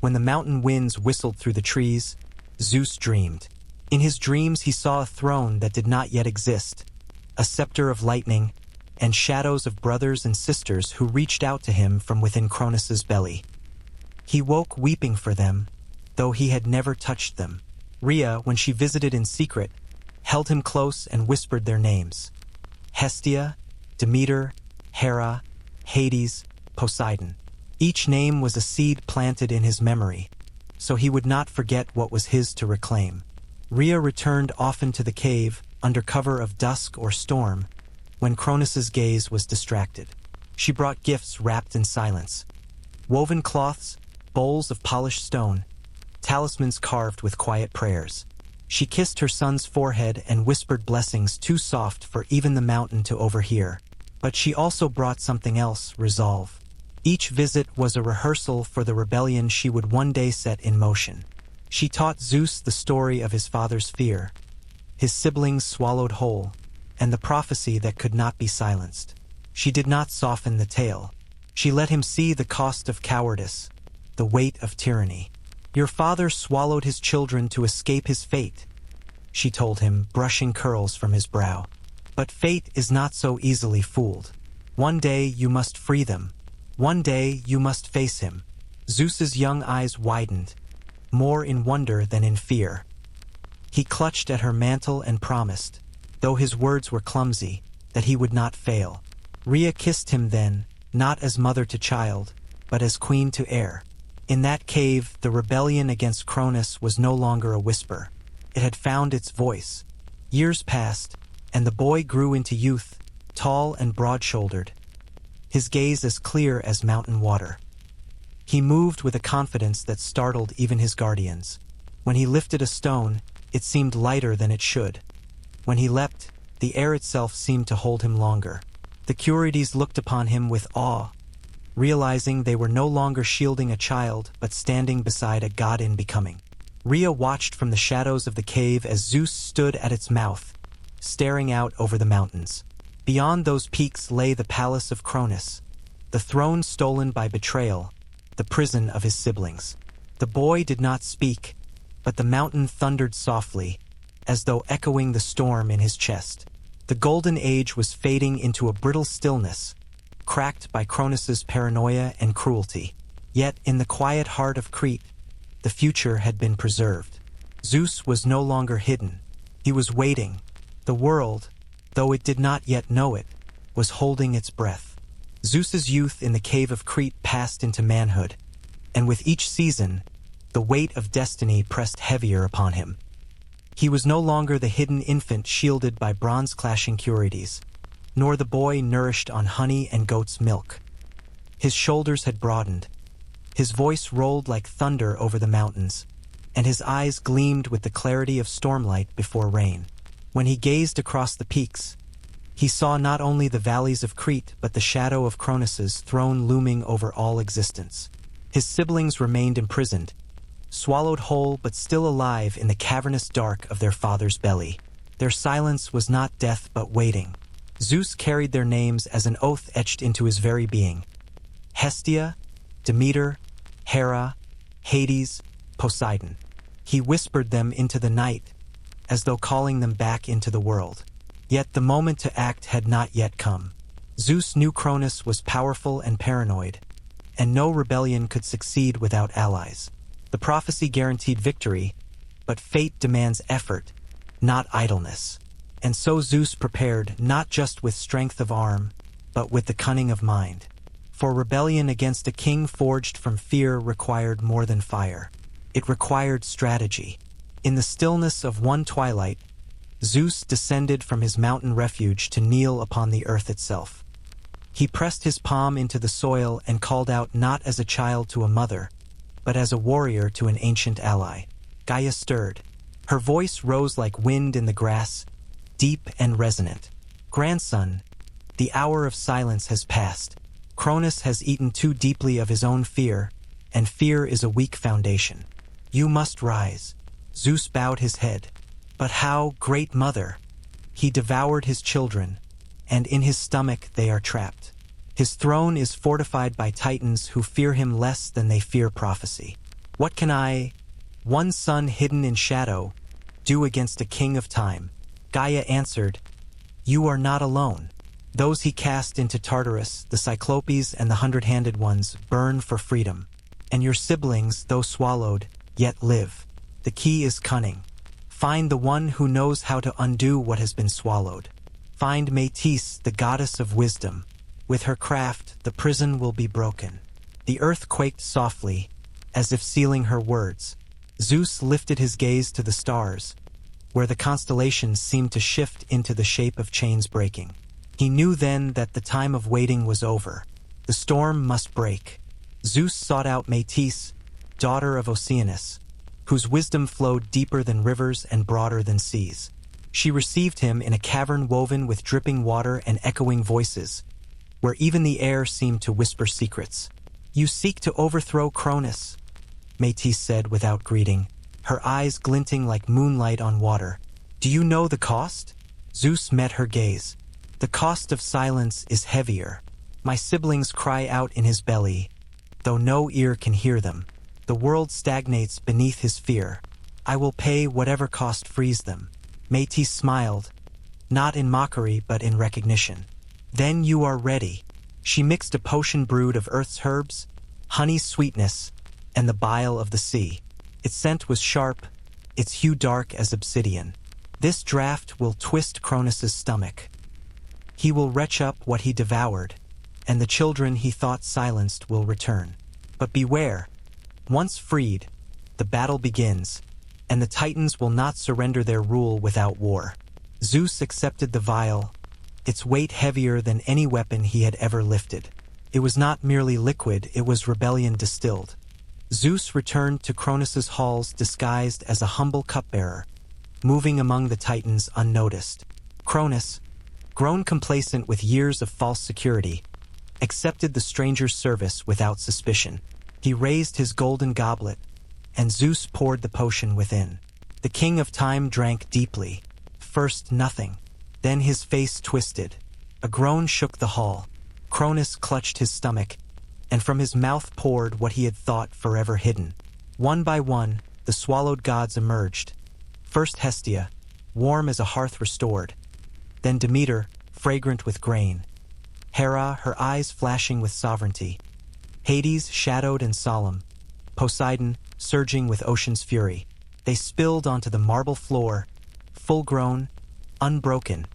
when the mountain winds whistled through the trees, Zeus dreamed. In his dreams he saw a throne that did not yet exist, a scepter of lightning, and shadows of brothers and sisters who reached out to him from within Cronus's belly. He woke weeping for them, though he had never touched them. Rhea, when she visited in secret, held him close and whispered their names: Hestia, Demeter, Hera, Hades, Poseidon. Each name was a seed planted in his memory, so he would not forget what was his to reclaim. Rhea returned often to the cave, under cover of dusk or storm, when Cronus's gaze was distracted. She brought gifts wrapped in silence: woven cloths, bowls of polished stone, talismans carved with quiet prayers. She kissed her son's forehead and whispered blessings too soft for even the mountain to overhear. But she also brought something else: resolve. Each visit was a rehearsal for the rebellion she would one day set in motion. She taught Zeus the story of his father's fear, his siblings swallowed whole, and the prophecy that could not be silenced. She did not soften the tale. She let him see the cost of cowardice, the weight of tyranny. Your father swallowed his children to escape his fate, she told him, brushing curls from his brow. But fate is not so easily fooled. One day you must free them. One day you must face him. Zeus's young eyes widened, more in wonder than in fear. He clutched at her mantle and promised, though his words were clumsy, that he would not fail. Rhea kissed him then, not as mother to child, but as queen to heir. In that cave, the rebellion against Cronus was no longer a whisper. It had found its voice. Years passed, and the boy grew into youth, tall and broad-shouldered, his gaze as clear as mountain water. He moved with a confidence that startled even his guardians. When he lifted a stone, it seemed lighter than it should. When he leapt, the air itself seemed to hold him longer. The Curetes looked upon him with awe, realizing they were no longer shielding a child but standing beside a god in becoming. Rhea watched from the shadows of the cave as Zeus stood at its mouth, staring out over the mountains. Beyond those peaks lay the palace of Cronus, the throne stolen by betrayal, the prison of his siblings. The boy did not speak, but the mountain thundered softly, as though echoing the storm in his chest. The golden age was fading into a brittle stillness, cracked by Cronus's paranoia and cruelty. Yet in the quiet heart of Crete, the future had been preserved. Zeus was no longer hidden. He was waiting. The world, though it did not yet know it, was holding its breath. Zeus's youth in the cave of Crete passed into manhood, and with each season, the weight of destiny pressed heavier upon him. He was no longer the hidden infant shielded by bronze-clashing Curetes, nor the boy nourished on honey and goat's milk. His shoulders had broadened, his voice rolled like thunder over the mountains, and his eyes gleamed with the clarity of stormlight before rain. When he gazed across the peaks, He saw not only the valleys of Crete but the shadow of Cronus's throne looming over all existence. His siblings remained imprisoned, swallowed whole but still alive in the cavernous dark of their father's belly. Their silence was not death but waiting. Zeus carried their names as an oath etched into his very being. Hestia, Demeter, Hera, Hades, Poseidon. He whispered them into the night, as though calling them back into the world. Yet the moment to act had not yet come. Zeus knew Cronus was powerful and paranoid, and no rebellion could succeed without allies. The prophecy guaranteed victory, but fate demands effort, not idleness. And so Zeus prepared not just with strength of arm, but with the cunning of mind. For rebellion against a king forged from fear required more than fire. It required strategy. In the stillness of one twilight, Zeus descended from his mountain refuge to kneel upon the earth itself. He pressed his palm into the soil and called out not as a child to a mother, but as a warrior to an ancient ally. Gaia stirred. Her voice rose like wind in the grass, deep and resonant. "Grandson, the hour of silence has passed. Cronus has eaten too deeply of his own fear, and fear is a weak foundation. You must rise." Zeus bowed his head. "But how, great mother? He devoured his children, and in his stomach they are trapped. His throne is fortified by Titans who fear him less than they fear prophecy. What can I, one son hidden in shadow, do against a king of time?" Gaia answered, "You are not alone. Those he cast into Tartarus, the Cyclopes and the hundred-handed ones, burn for freedom. And your siblings, though swallowed, yet live. The key is cunning. Find the one who knows how to undo what has been swallowed. Find Metis, the goddess of wisdom. With her craft, the prison will be broken." The earth quaked softly, as if sealing her words. Zeus lifted his gaze to the stars, where the constellations seemed to shift into the shape of chains breaking. He knew then that the time of waiting was over. The storm must break. Zeus sought out Metis, daughter of Oceanus, whose wisdom flowed deeper than rivers and broader than seas. She received him in a cavern woven with dripping water and echoing voices, where even the air seemed to whisper secrets. "You seek to overthrow Cronus," Metis said without greeting, her eyes glinting like moonlight on water. "Do you know the cost?" Zeus met her gaze. "The cost of silence is heavier. My siblings cry out in his belly, though no ear can hear them. The world stagnates beneath his fear. I will pay whatever cost frees them." Metis smiled, not in mockery but in recognition. "Then you are ready." She mixed a potion brewed of earth's herbs, honey's sweetness, and the bile of the sea. Its scent was sharp, its hue dark as obsidian. "This draught will twist Cronus's stomach. He will retch up what he devoured, and the children he thought silenced will return. But beware, once freed, the battle begins, and the Titans will not surrender their rule without war." Zeus accepted the vial, its weight heavier than any weapon he had ever lifted. It was not merely liquid, it was rebellion distilled. Zeus returned to Cronus's halls disguised as a humble cupbearer, moving among the Titans unnoticed. Cronus, grown complacent with years of false security, accepted the stranger's service without suspicion. He raised his golden goblet, and Zeus poured the potion within. The king of time drank deeply. First nothing, then his face twisted. A groan shook the hall. Cronus clutched his stomach, and from his mouth poured what he had thought forever hidden. One by one, the swallowed gods emerged. First Hestia, warm as a hearth restored. Then Demeter, fragrant with grain. Hera, her eyes flashing with sovereignty. Hades, shadowed and solemn. Poseidon, surging with ocean's fury. They spilled onto the marble floor, full-grown, unbroken,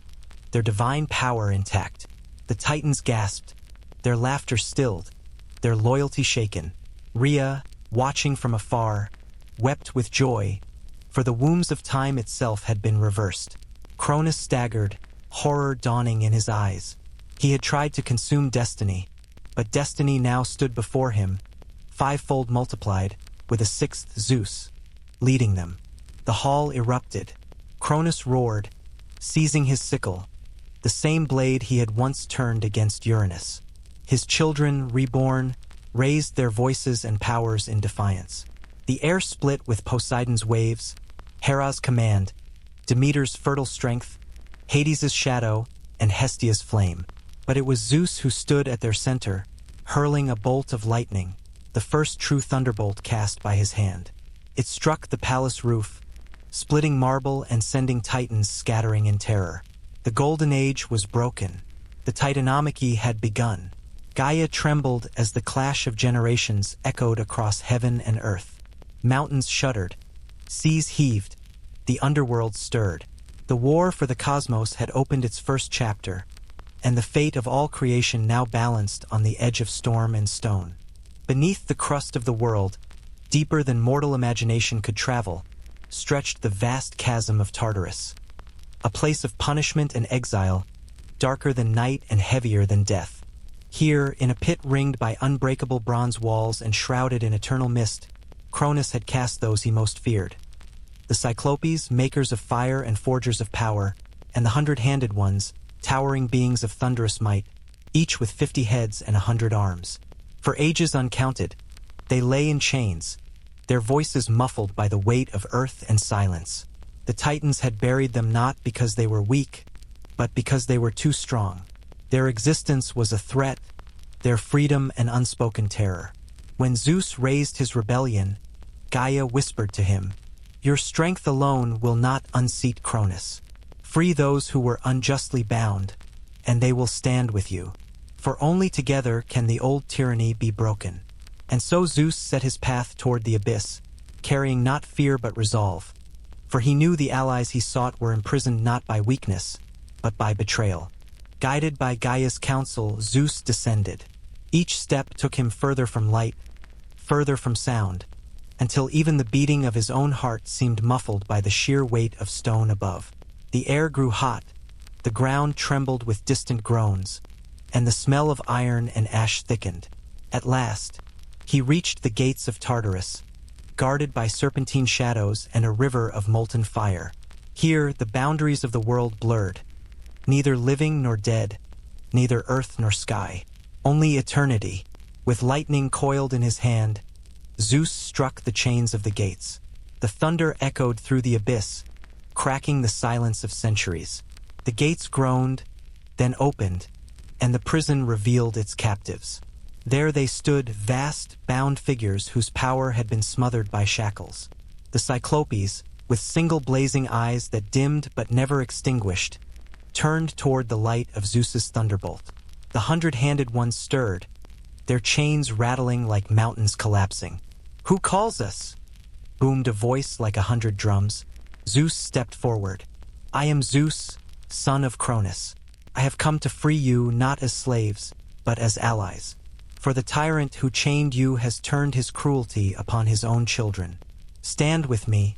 their divine power intact. The Titans gasped, their laughter stilled, their loyalty shaken. Rhea, watching from afar, wept with joy, for the wombs of time itself had been reversed. Cronus staggered, horror dawning in his eyes. He had tried to consume destiny, but destiny now stood before him, fivefold multiplied, with a sixth Zeus, leading them. The hall erupted. Cronus roared, seizing his sickle, the same blade he had once turned against Uranus. His children, reborn, raised their voices and powers in defiance. The air split with Poseidon's waves, Hera's command, Demeter's fertile strength, Hades' shadow, and Hestia's flame. But it was Zeus who stood at their center, hurling a bolt of lightning, the first true thunderbolt cast by his hand. It struck the palace roof, splitting marble and sending titans scattering in terror. The golden age was broken. The Titanomachy had begun. Gaia trembled as the clash of generations echoed across heaven and earth. Mountains shuddered, seas heaved, the underworld stirred. The war for the cosmos had opened its first chapter, and the fate of all creation now balanced on the edge of storm and stone. Beneath the crust of the world, deeper than mortal imagination could travel, stretched the vast chasm of Tartarus, a place of punishment and exile, darker than night and heavier than death. Here, in a pit ringed by unbreakable bronze walls and shrouded in eternal mist, Cronus had cast those he most feared. The Cyclopes, makers of fire and forgers of power, and the 100-handed ones, towering beings of thunderous might, each with 50 heads and 100 arms. For ages uncounted, they lay in chains, their voices muffled by the weight of earth and silence. The Titans had buried them not because they were weak, but because they were too strong. Their existence was a threat, their freedom an unspoken terror. When Zeus raised his rebellion, Gaia whispered to him, "Your strength alone will not unseat Cronus. Free those who were unjustly bound, and they will stand with you. For only together can the old tyranny be broken." And so Zeus set his path toward the abyss, carrying not fear but resolve. For he knew the allies he sought were imprisoned not by weakness, but by betrayal. Guided by Gaia's counsel, Zeus descended. Each step took him further from light, further from sound, until even the beating of his own heart seemed muffled by the sheer weight of stone above. The air grew hot, the ground trembled with distant groans, and the smell of iron and ash thickened. At last, he reached the gates of Tartarus, guarded by serpentine shadows and a river of molten fire. Here, the boundaries of the world blurred, neither living nor dead, neither earth nor sky, only eternity. With lightning coiled in his hand, Zeus struck the chains of the gates. The thunder echoed through the abyss, cracking the silence of centuries. The gates groaned, then opened, and the prison revealed its captives. There they stood, vast, bound figures whose power had been smothered by shackles. The Cyclopes, with single blazing eyes that dimmed but never extinguished, turned toward the light of Zeus's thunderbolt. The 100-handed ones stirred, their chains rattling like mountains collapsing. "Who calls us?" boomed a voice like 100 drums. Zeus stepped forward. "I am Zeus, son of Cronus. I have come to free you not as slaves, but as allies. For the tyrant who chained you has turned his cruelty upon his own children. Stand with me,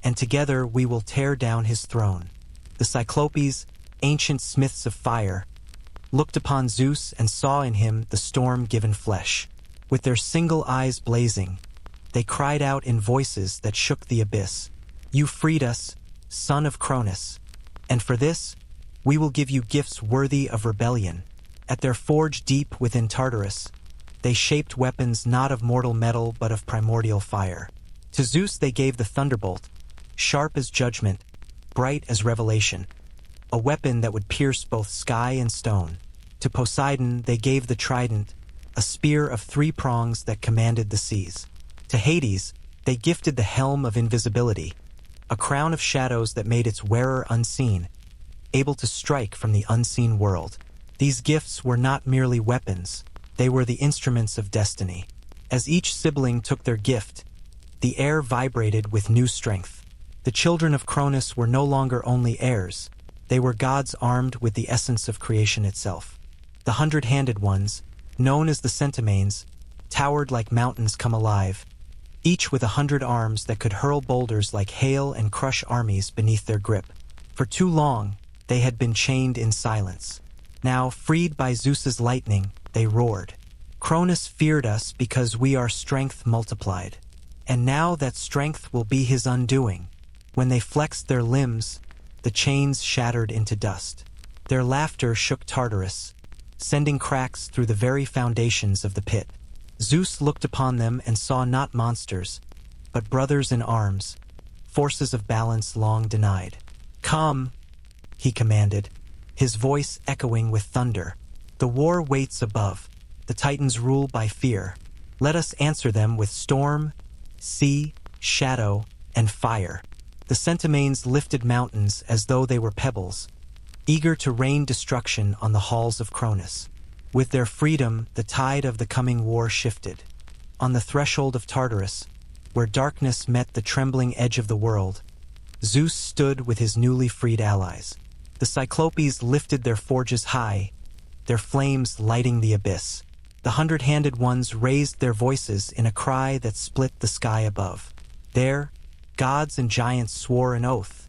and together we will tear down his throne." The Cyclopes, ancient smiths of fire, looked upon Zeus and saw in him the storm-given flesh. With their single eyes blazing, they cried out in voices that shook the abyss, "You freed us, son of Cronus, and for this, we will give you gifts worthy of rebellion." At their forge deep within Tartarus, they shaped weapons not of mortal metal but of primordial fire. To Zeus they gave the thunderbolt, sharp as judgment, bright as revelation, a weapon that would pierce both sky and stone. To Poseidon they gave the trident, a spear of 3 prongs that commanded the seas. To Hades they gifted the helm of invisibility, a crown of shadows that made its wearer unseen, able to strike from the unseen world. These gifts were not merely weapons, they were the instruments of destiny. As each sibling took their gift, the air vibrated with new strength. The children of Cronus were no longer only heirs, they were gods armed with the essence of creation itself. The 100-handed ones, known as the Centimanes, towered like mountains come alive, each with 100 arms that could hurl boulders like hail and crush armies beneath their grip. For too long, they had been chained in silence. Now, freed by Zeus's lightning, they roared. "Cronus feared us because we are strength multiplied. And now that strength will be his undoing." When they flexed their limbs, the chains shattered into dust. Their laughter shook Tartarus, sending cracks through the very foundations of the pit. Zeus looked upon them and saw not monsters, but brothers in arms, forces of balance long denied. "Come," he commanded, his voice echoing with thunder. "The war waits above. The Titans rule by fear. Let us answer them with storm, sea, shadow, and fire." The Centimanes lifted mountains as though they were pebbles, eager to rain destruction on the halls of Cronus. With their freedom, the tide of the coming war shifted. On the threshold of Tartarus, where darkness met the trembling edge of the world, Zeus stood with his newly freed allies. The Cyclopes lifted their forges high, their flames lighting the abyss. The 100-handed ones raised their voices in a cry that split the sky above. There, gods and giants swore an oath,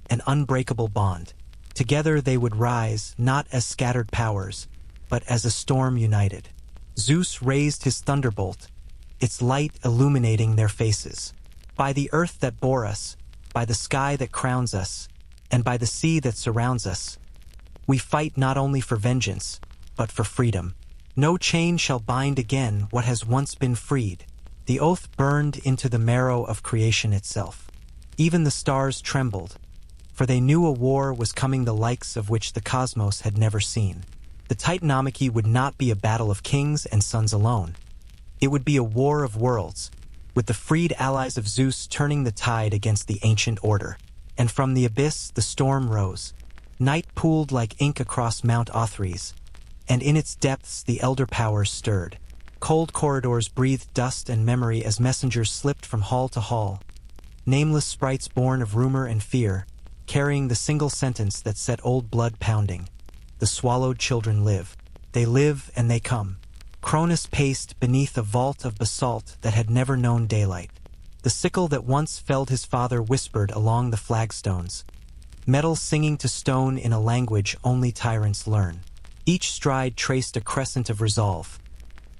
an unbreakable bond. Together they would rise, not as scattered powers, but as a storm united. Zeus raised his thunderbolt, its light illuminating their faces. "By the earth that bore us, by the sky that crowns us, and by the sea that surrounds us, we fight not only for vengeance, but for freedom. No chain shall bind again what has once been freed." The oath burned into the marrow of creation itself. Even the stars trembled, for they knew a war was coming the likes of which the cosmos had never seen. The Titanomachy would not be a battle of kings and sons alone. It would be a war of worlds, with the freed allies of Zeus turning the tide against the ancient order. And from the abyss the storm rose. Night pooled like ink across Mount Othrys, and in its depths the elder powers stirred. Cold corridors breathed dust and memory as messengers slipped from hall to hall. Nameless sprites born of rumor and fear, carrying the single sentence that set old blood pounding. The swallowed children live. They live and they come. Cronus paced beneath a vault of basalt that had never known daylight. The sickle that once felled his father whispered along the flagstones, metal singing to stone in a language only tyrants learn. Each stride traced a crescent of resolve.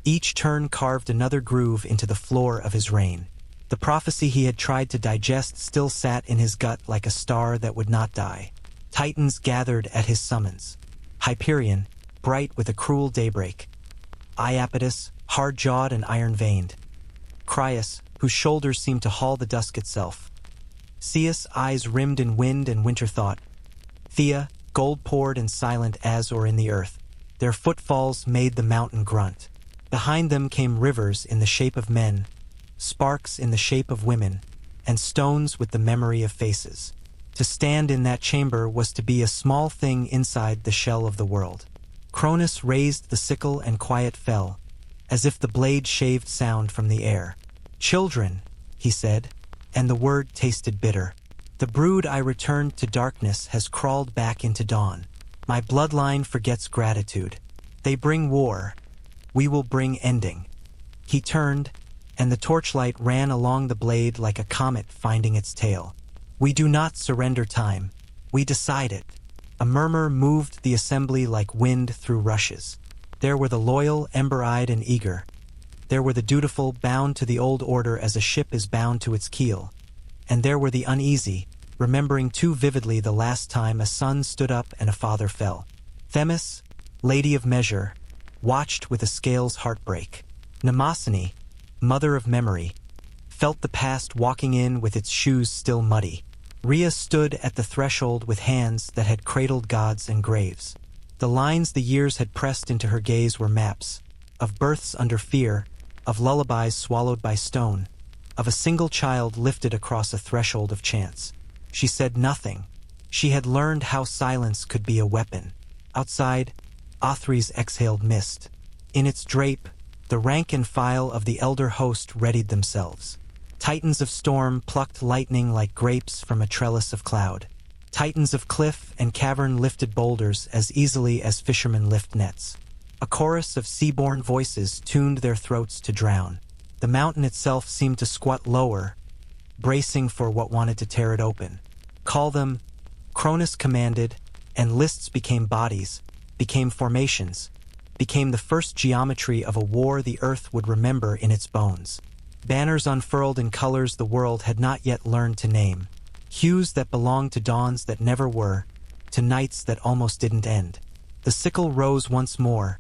Each turn carved another groove into the floor of his reign. The prophecy he had tried to digest still sat in his gut like a star that would not die. Titans gathered at his summons. Hyperion, bright with a cruel daybreak. Iapetus, hard-jawed and iron-veined. Crius, whose shoulders seemed to haul the dusk itself. Ceus, eyes rimmed in wind and winter thought. Thea, gold-poured and silent as or in the earth. Their footfalls made the mountain grunt. Behind them came rivers in the shape of men, sparks in the shape of women, and stones with the memory of faces. To stand in that chamber was to be a small thing inside the shell of the world. Cronus raised the sickle and quiet fell, as if the blade shaved sound from the air. "Children," he said, and the word tasted bitter. "The brood I returned to darkness has crawled back into dawn. My bloodline forgets gratitude. They bring war. We will bring ending." He turned, and the torchlight ran along the blade like a comet finding its tail. "We do not surrender time. We decide it." A murmur moved the assembly like wind through rushes. There were the loyal, ember-eyed, and eager. There were the dutiful, bound to the old order as a ship is bound to its keel. And there were the uneasy, remembering too vividly the last time a son stood up and a father fell. Themis, lady of measure, watched with a scale's heartbreak. Mnemosyne, mother of memory, felt the past walking in with its shoes still muddy. Rhea stood at the threshold with hands that had cradled gods and graves. The lines the years had pressed into her gaze were maps, of births under fear, of lullabies swallowed by stone, of a single child lifted across a threshold of chance. She said nothing. She had learned how silence could be a weapon. Outside, Othrys exhaled mist. In its drape, the rank and file of the elder host readied themselves. Titans of storm plucked lightning like grapes from a trellis of cloud. Titans of cliff and cavern lifted boulders as easily as fishermen lift nets. A chorus of sea-born voices tuned their throats to drown. The mountain itself seemed to squat lower, bracing for what wanted to tear it open. "Call them," Cronus commanded, and lists became bodies, became formations, became the first geometry of a war the earth would remember in its bones. Banners unfurled in colors the world had not yet learned to name. Hues that belonged to dawns that never were, to nights that almost didn't end. The sickle rose once more,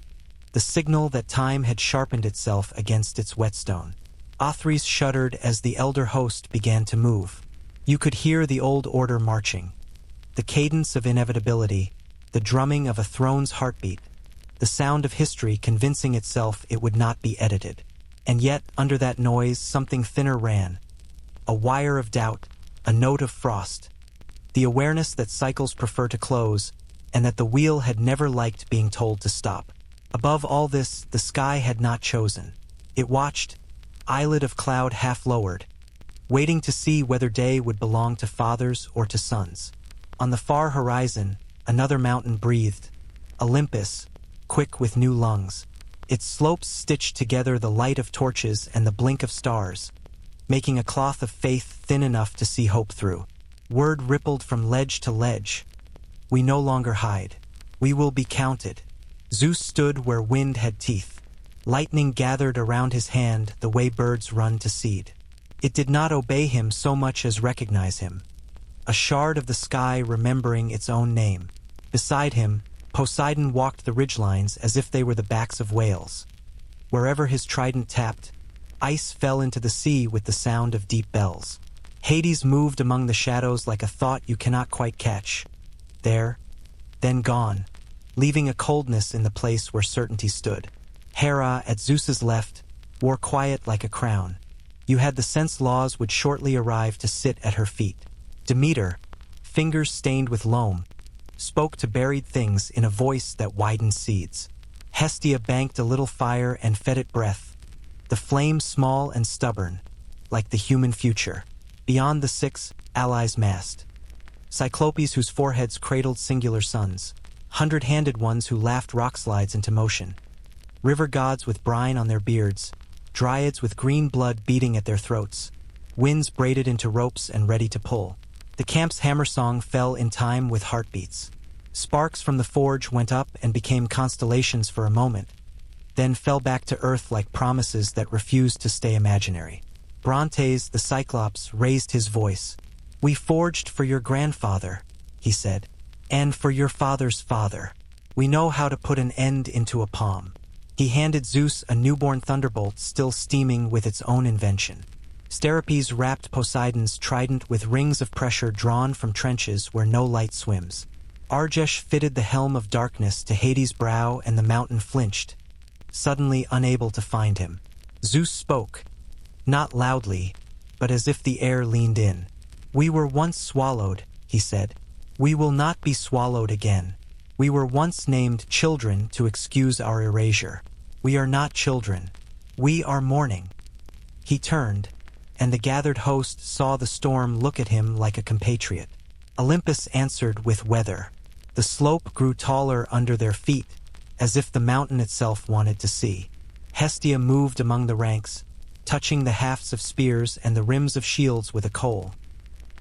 the signal that time had sharpened itself against its whetstone. Othries shuddered as the elder host began to move. You could hear the old order marching, the cadence of inevitability, the drumming of a throne's heartbeat, the sound of history convincing itself it would not be edited. And yet, under that noise, something thinner ran. A wire of doubt, a note of frost. The awareness that cycles prefer to close, and that the wheel had never liked being told to stop. Above all this, the sky had not chosen. It watched, eyelid of cloud half lowered, waiting to see whether day would belong to fathers or to sons. On the far horizon, another mountain breathed, Olympus, quick with new lungs. Its slopes stitched together the light of torches and the blink of stars, making a cloth of faith thin enough to see hope through. Word rippled from ledge to ledge. We no longer hide. We will be counted. Zeus stood where wind had teeth. Lightning gathered around his hand the way birds run to seed. It did not obey him so much as recognize him. A shard of the sky remembering its own name. Beside him, Poseidon walked the ridgelines as if they were the backs of whales. Wherever his trident tapped, ice fell into the sea with the sound of deep bells. Hades moved among the shadows like a thought you cannot quite catch. There, then gone, leaving a coldness in the place where certainty stood. Hera, at Zeus's left, wore quiet like a crown. You had the sense laws would shortly arrive to sit at her feet. Demeter, fingers stained with loam, spoke to buried things in a voice that widened seeds. Hestia banked a little fire and fed it breath, the flame small and stubborn, like the human future. Beyond the six, allies massed. Cyclopes whose foreheads cradled singular suns, hundred-handed ones who laughed rock slides into motion. River gods with brine on their beards, dryads with green blood beating at their throats, winds braided into ropes and ready to pull. The camp's hammer song fell in time with heartbeats. Sparks from the forge went up and became constellations for a moment, then fell back to earth like promises that refused to stay imaginary. Brontes, the Cyclops, raised his voice. "We forged for your grandfather," he said, "and for your father's father. We know how to put an end into a palm." He handed Zeus a newborn thunderbolt still steaming with its own invention. Steropes wrapped Poseidon's trident with rings of pressure drawn from trenches where no light swims. Argesh fitted the helm of darkness to Hades' brow and the mountain flinched, suddenly unable to find him. Zeus spoke, not loudly, but as if the air leaned in. "We were once swallowed," he said. "We will not be swallowed again. We were once named children to excuse our erasure. We are not children. We are mourning." He turned, and the gathered host saw the storm look at him like a compatriot. Olympus answered with weather. The slope grew taller under their feet, as if the mountain itself wanted to see. Hestia moved among the ranks, touching the hafts of spears and the rims of shields with a coal.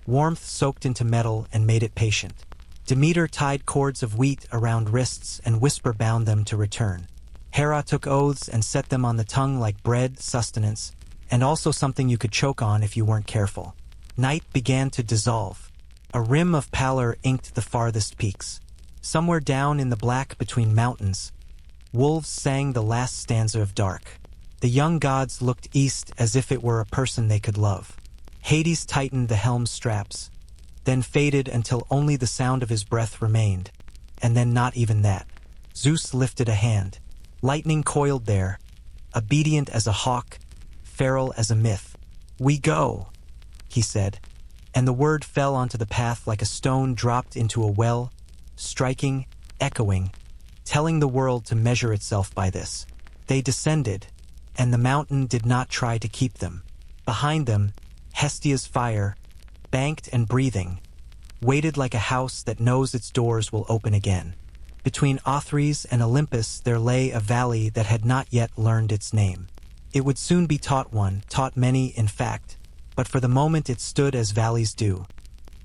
Warmth soaked into metal and made it patient. Demeter tied cords of wheat around wrists and whisper bound them to return. Hera took oaths and set them on the tongue like bread, sustenance, and also something you could choke on if you weren't careful. Night began to dissolve. A rim of pallor inked the farthest peaks. Somewhere down in the black between mountains, wolves sang the last stanza of dark. The young gods looked east as if it were a person they could love. Hades tightened the helm straps, then faded until only the sound of his breath remained, and then not even that. Zeus lifted a hand. Lightning coiled there, obedient as a hawk, feral as a myth. "We go," he said, and the word fell onto the path like a stone dropped into a well, striking, echoing, telling the world to measure itself by this. They descended, and the mountain did not try to keep them. Behind them, Hestia's fire, banked and breathing, waited like a house that knows its doors will open again. Between Othries and Olympus there lay a valley that had not yet learned its name. It would soon be taught one, taught many in fact, but for the moment it stood as valleys do,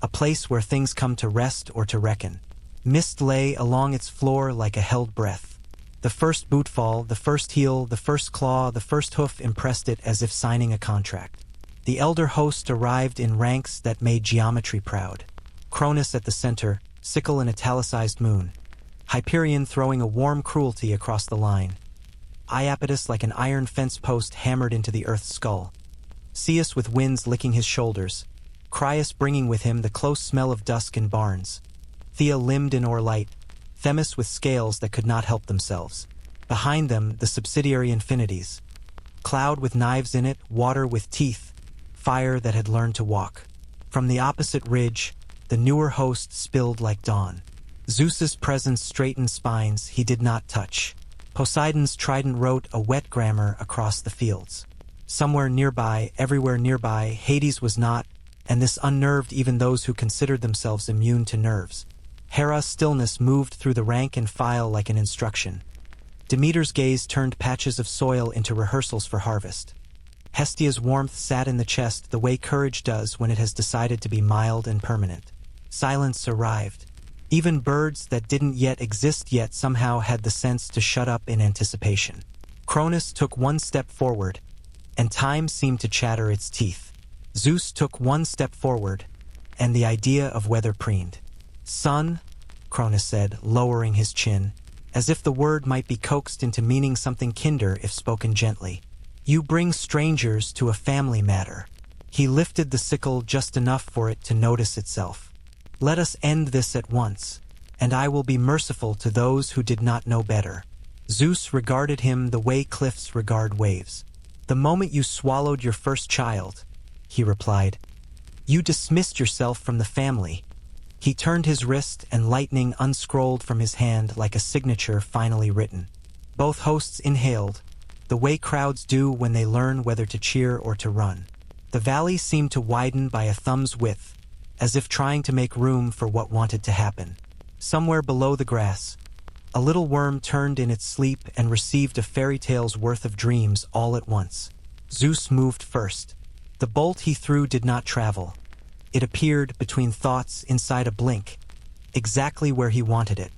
a place where things come to rest or to reckon. Mist lay along its floor like a held breath. The first bootfall, the first heel, the first claw, the first hoof impressed it as if signing a contract. The elder host arrived in ranks that made geometry proud. Cronus at the center, sickle an italicized moon. Hyperion throwing a warm cruelty across the line. Iapetus like an iron fence post hammered into the earth's skull. Zeus with winds licking his shoulders. Crius bringing with him the close smell of dusk in barns. Thea limbed in light. Themis with scales that could not help themselves. Behind them, the subsidiary infinities. Cloud with knives in it, water with teeth, fire that had learned to walk. From the opposite ridge, the newer host spilled like dawn. Zeus's presence straightened spines he did not touch. Poseidon's trident wrote a wet grammar across the fields. Somewhere nearby, everywhere nearby, Hades was not, and this unnerved even those who considered themselves immune to nerves. Hera's stillness moved through the rank and file like an instruction. Demeter's gaze turned patches of soil into rehearsals for harvest. Hestia's warmth sat in the chest the way courage does when it has decided to be mild and permanent. Silence arrived. Even birds that didn't yet exist yet somehow had the sense to shut up in anticipation. Cronus took one step forward, and time seemed to chatter its teeth. Zeus took one step forward, and the idea of weather preened. "Son," Cronus said, lowering his chin, as if the word might be coaxed into meaning something kinder if spoken gently. "You bring strangers to a family matter." He lifted the sickle just enough for it to notice itself. "Let us end this at once, and I will be merciful to those who did not know better." Zeus regarded him the way cliffs regard waves. "The moment you swallowed your first child," he replied, "you dismissed yourself from the family." He turned his wrist and lightning unscrolled from his hand like a signature finally written. Both hosts inhaled, the way crowds do when they learn whether to cheer or to run. The valley seemed to widen by a thumb's width, as if trying to make room for what wanted to happen. Somewhere below the grass, a little worm turned in its sleep and received a fairy tale's worth of dreams all at once. Zeus moved first. The bolt he threw did not travel. It appeared between thoughts inside a blink, exactly where he wanted it,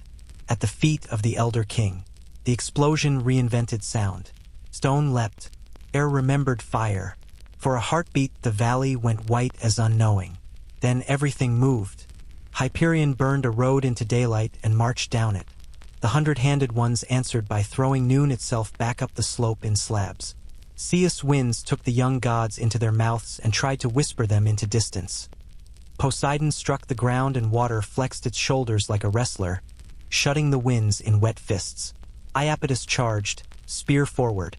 at the feet of the elder king. The explosion reinvented sound. Stone leapt. Air remembered fire. For a heartbeat, the valley went white as unknowing. Then everything moved. Hyperion burned a road into daylight and marched down it. The 100-handed ones answered by throwing noon itself back up the slope in slabs. Zeus' winds took the young gods into their mouths and tried to whisper them into distance. Poseidon struck the ground and water flexed its shoulders like a wrestler, shutting the winds in wet fists. Iapetus charged, spear forward.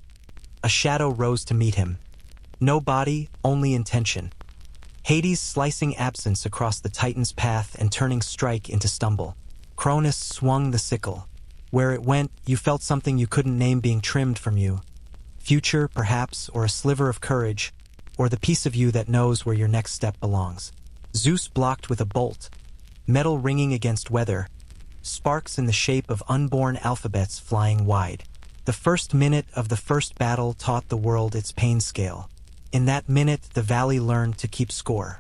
A shadow rose to meet him. No body, only intention. Hades slicing absence across the Titan's path and turning strike into stumble. Cronus swung the sickle. Where it went, you felt something you couldn't name being trimmed from you. Future, perhaps, or a sliver of courage, or the piece of you that knows where your next step belongs. Zeus blocked with a bolt, metal ringing against weather, sparks in the shape of unborn alphabets flying wide. The first minute of the first battle taught the world its pain scale. In that minute, the valley learned to keep score.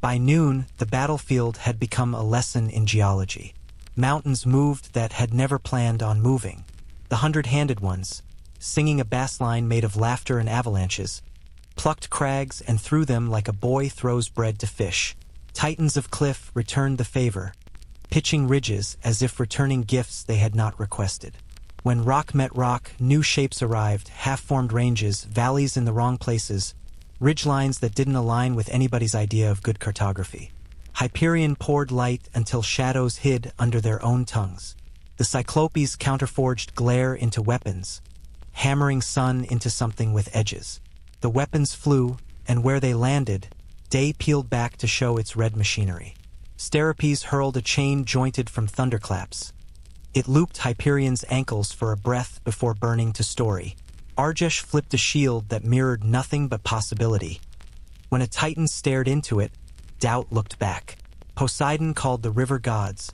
By noon, the battlefield had become a lesson in geology. Mountains moved that had never planned on moving. The 100-handed ones, singing a bass line made of laughter and avalanches, plucked crags and threw them like a boy throws bread to fish. Titans of cliff returned the favor, pitching ridges as if returning gifts they had not requested. When rock met rock, new shapes arrived, half-formed ranges, valleys in the wrong places, ridgelines that didn't align with anybody's idea of good cartography. Hyperion poured light until shadows hid under their own tongues. The Cyclopes counterforged glare into weapons, hammering sun into something with edges. The weapons flew, and where they landed, day peeled back to show its red machinery. Steropes hurled a chain jointed from thunderclaps. It looped Hyperion's ankles for a breath before burning to story. Argesh flipped a shield that mirrored nothing but possibility. When a titan stared into it, doubt looked back. Poseidon called the river gods,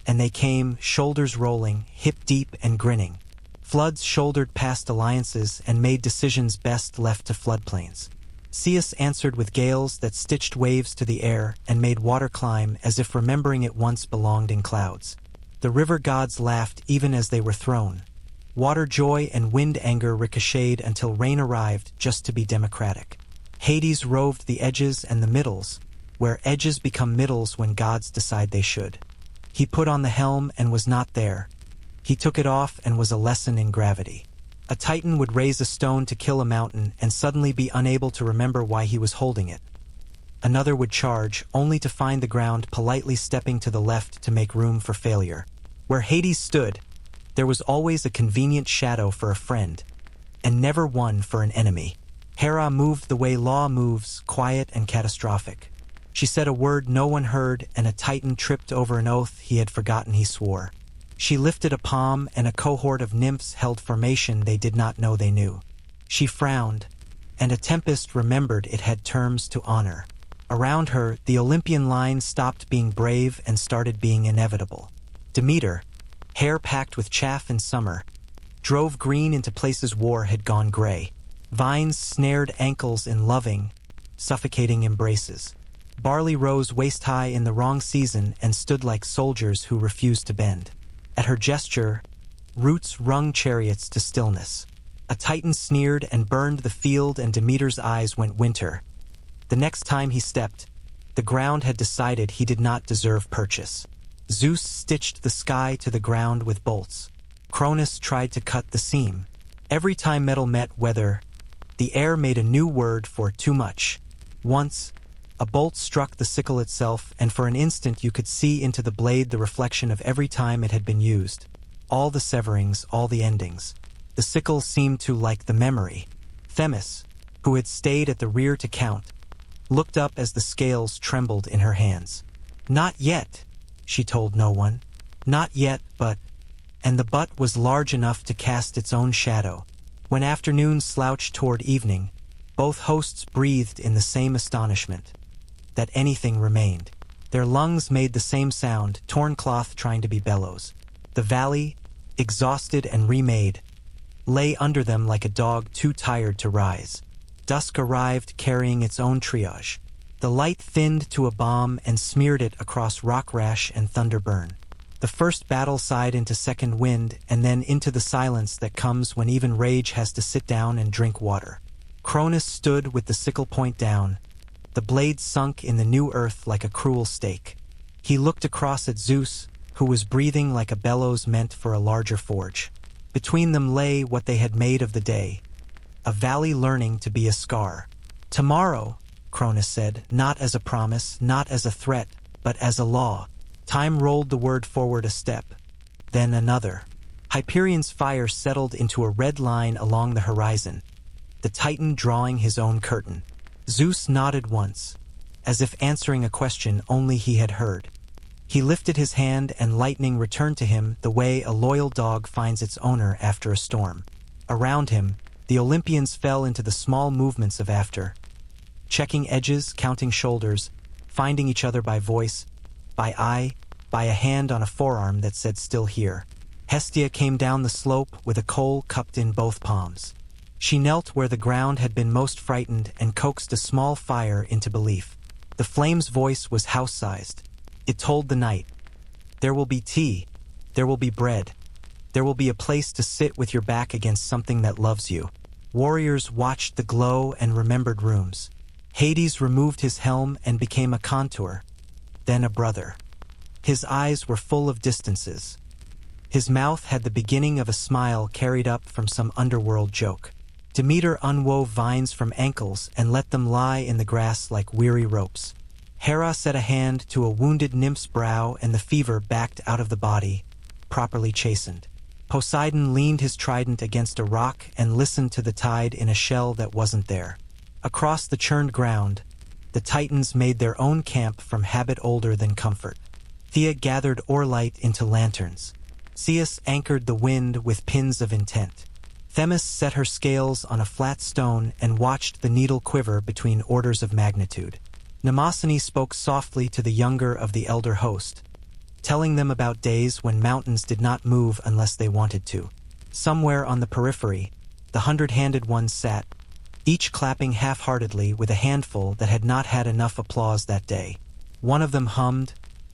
and they came, shoulders rolling, hip deep and grinning. Floods shouldered past alliances and made decisions best left to floodplains. Zeus answered with gales that stitched waves to the air and made water climb as if remembering it once belonged in clouds. The river gods laughed even as they were thrown. Water joy and wind anger ricocheted until rain arrived just to be democratic. Hades roved the edges and the middles, where edges become middles when gods decide they should. He put on the helm and was not there. He took it off and was a lesson in gravity. A Titan would raise a stone to kill a mountain and suddenly be unable to remember why he was holding it. Another would charge, only to find the ground politely stepping to the left to make room for failure. Where Hades stood, there was always a convenient shadow for a friend, and never one for an enemy. Hera moved the way law moves, quiet and catastrophic. She said a word no one heard, and a Titan tripped over an oath he had forgotten he swore. She lifted a palm, and a cohort of nymphs held formation they did not know they knew. She frowned, and a tempest remembered it had terms to honor. Around her, the Olympian line stopped being brave and started being inevitable. Demeter, hair packed with chaff in summer, drove green into places war had gone gray. Vines snared ankles in loving, suffocating embraces. Barley rose waist-high in the wrong season and stood like soldiers who refused to bend. At her gesture, roots wrung chariots to stillness. A Titan sneered and burned the field, and Demeter's eyes went winter. The next time he stepped, the ground had decided he did not deserve purchase. Zeus stitched the sky to the ground with bolts. Cronus tried to cut the seam. Every time metal met weather, the air made a new word for too much. Once, a bolt struck the sickle itself, and for an instant you could see into the blade the reflection of every time it had been used. All the severings, all the endings. The sickle seemed to like the memory. Themis, who had stayed at the rear to count, looked up as the scales trembled in her hands. "Not yet," she told no one. "Not yet, but—" And the but was large enough to cast its own shadow. When afternoon slouched toward evening, both hosts breathed in the same astonishment. That anything remained. Their lungs made the same sound, torn cloth trying to be bellows. The valley, exhausted and remade, lay under them like a dog too tired to rise. Dusk arrived carrying its own triage. The light thinned to a bomb and smeared it across rock rash and thunder burn. The first battle sighed into second wind, and then into the silence that comes when even rage has to sit down and drink water. Cronus stood with the sickle point down. The blade sunk in the new earth like a cruel stake. He looked across at Zeus, who was breathing like a bellows meant for a larger forge. Between them lay what they had made of the day, a valley learning to be a scar. "Tomorrow," Cronus said, not as a promise, not as a threat, but as a law. Time rolled the word forward a step, then another. Hyperion's fire settled into a red line along the horizon, the Titan drawing his own curtain. Zeus nodded once, as if answering a question only he had heard. He lifted his hand, and lightning returned to him the way a loyal dog finds its owner after a storm. Around him, the Olympians fell into the small movements of after, checking edges, counting shoulders, finding each other by voice, by eye, by a hand on a forearm that said "still here." Hestia came down the slope with a coal cupped in both palms. She knelt where the ground had been most frightened and coaxed a small fire into belief. The flame's voice was house-sized. It told the night, "There will be tea, there will be bread, there will be a place to sit with your back against something that loves you." Warriors watched the glow and remembered rooms. Hades removed his helm and became a contour, then a brother. His eyes were full of distances. His mouth had the beginning of a smile carried up from some underworld joke. Demeter unwove vines from ankles and let them lie in the grass like weary ropes. Hera set a hand to a wounded nymph's brow, and the fever backed out of the body, properly chastened. Poseidon leaned his trident against a rock and listened to the tide in a shell that wasn't there. Across the churned ground, the Titans made their own camp from habit older than comfort. Rhea gathered oarlight into lanterns. Zeus anchored the wind with pins of intent. Themis set her scales on a flat stone and watched the needle quiver between orders of magnitude. Mnemosyne spoke softly to the younger of the elder host, telling them about days when mountains did not move unless they wanted to. Somewhere on the periphery, the hundred-handed ones sat, each clapping half-heartedly with a handful that had not had enough applause that day. One of them hummed,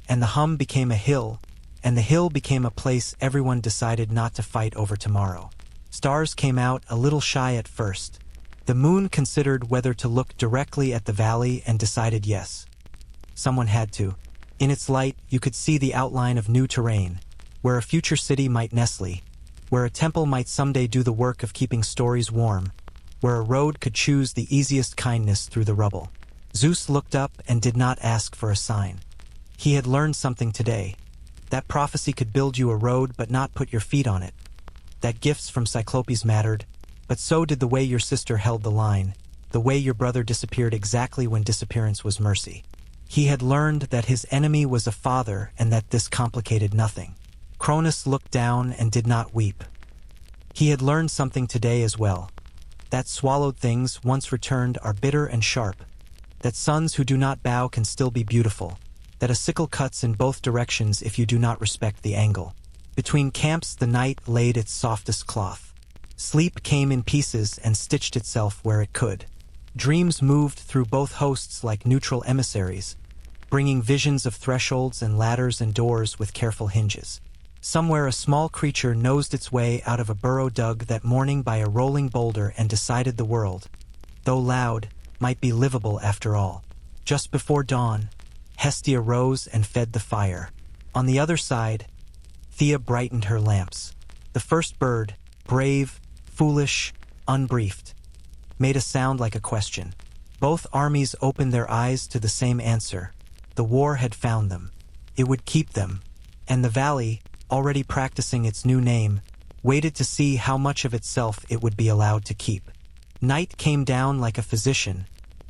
and the hum became a hill, and the hill became a place everyone decided not to fight over tomorrow. Stars came out a little shy at first. The moon considered whether to look directly at the valley and decided yes. Someone had to. In its light, you could see the outline of new terrain, where a future city might nestle, where a temple might someday do the work of keeping stories warm, where a road could choose the easiest kindness through the rubble. Zeus looked up and did not ask for a sign. He had learned something today. That prophecy could build you a road but not put your feet on it. That gifts from Cyclopes mattered, but so did the way your sister held the line, the way your brother disappeared exactly when disappearance was mercy. He had learned that his enemy was a father and that this complicated nothing. Cronus looked down and did not weep. He had learned something today as well. That swallowed things, once returned, are bitter and sharp. That sons who do not bow can still be beautiful. That a sickle cuts in both directions if you do not respect the angle. Between camps the night laid its softest cloth. Sleep came in pieces and stitched itself where it could. Dreams moved through both hosts like neutral emissaries, bringing visions of thresholds and ladders and doors with careful hinges. Somewhere a small creature nosed its way out of a burrow dug that morning by a rolling boulder and decided the world, though loud, might be livable after all. Just before dawn, Hestia rose and fed the fire. On the other side, Rhea brightened her lamps. The first bird, brave, foolish, unbriefed, made a sound like a question. Both armies opened their eyes to the same answer. The war had found them. It would keep them. And the valley, already practicing its new name, waited to see how much of itself it would be allowed to keep. Night came down like a physician,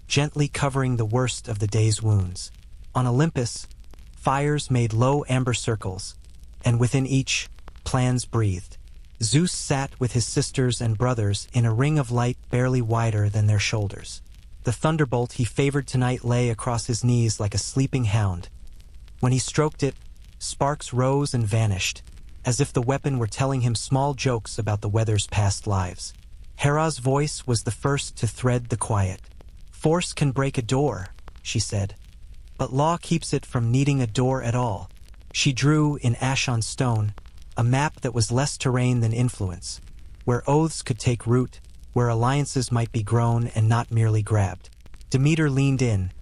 gently covering the worst of the day's wounds. On Olympus, fires made low amber circles, and within each, plans breathed. Zeus sat with his sisters and brothers in a ring of light barely wider than their shoulders. The thunderbolt he favored tonight lay across his knees like a sleeping hound. When he stroked it, sparks rose and vanished, as if the weapon were telling him small jokes about the weather's past lives. Hera's voice was the first to thread the quiet. "Force can break a door," she said, "but law keeps it from needing a door at all." She drew, in ash on stone, a map that was less terrain than influence, where oaths could take root, where alliances might be grown and not merely grabbed. Demeter leaned in,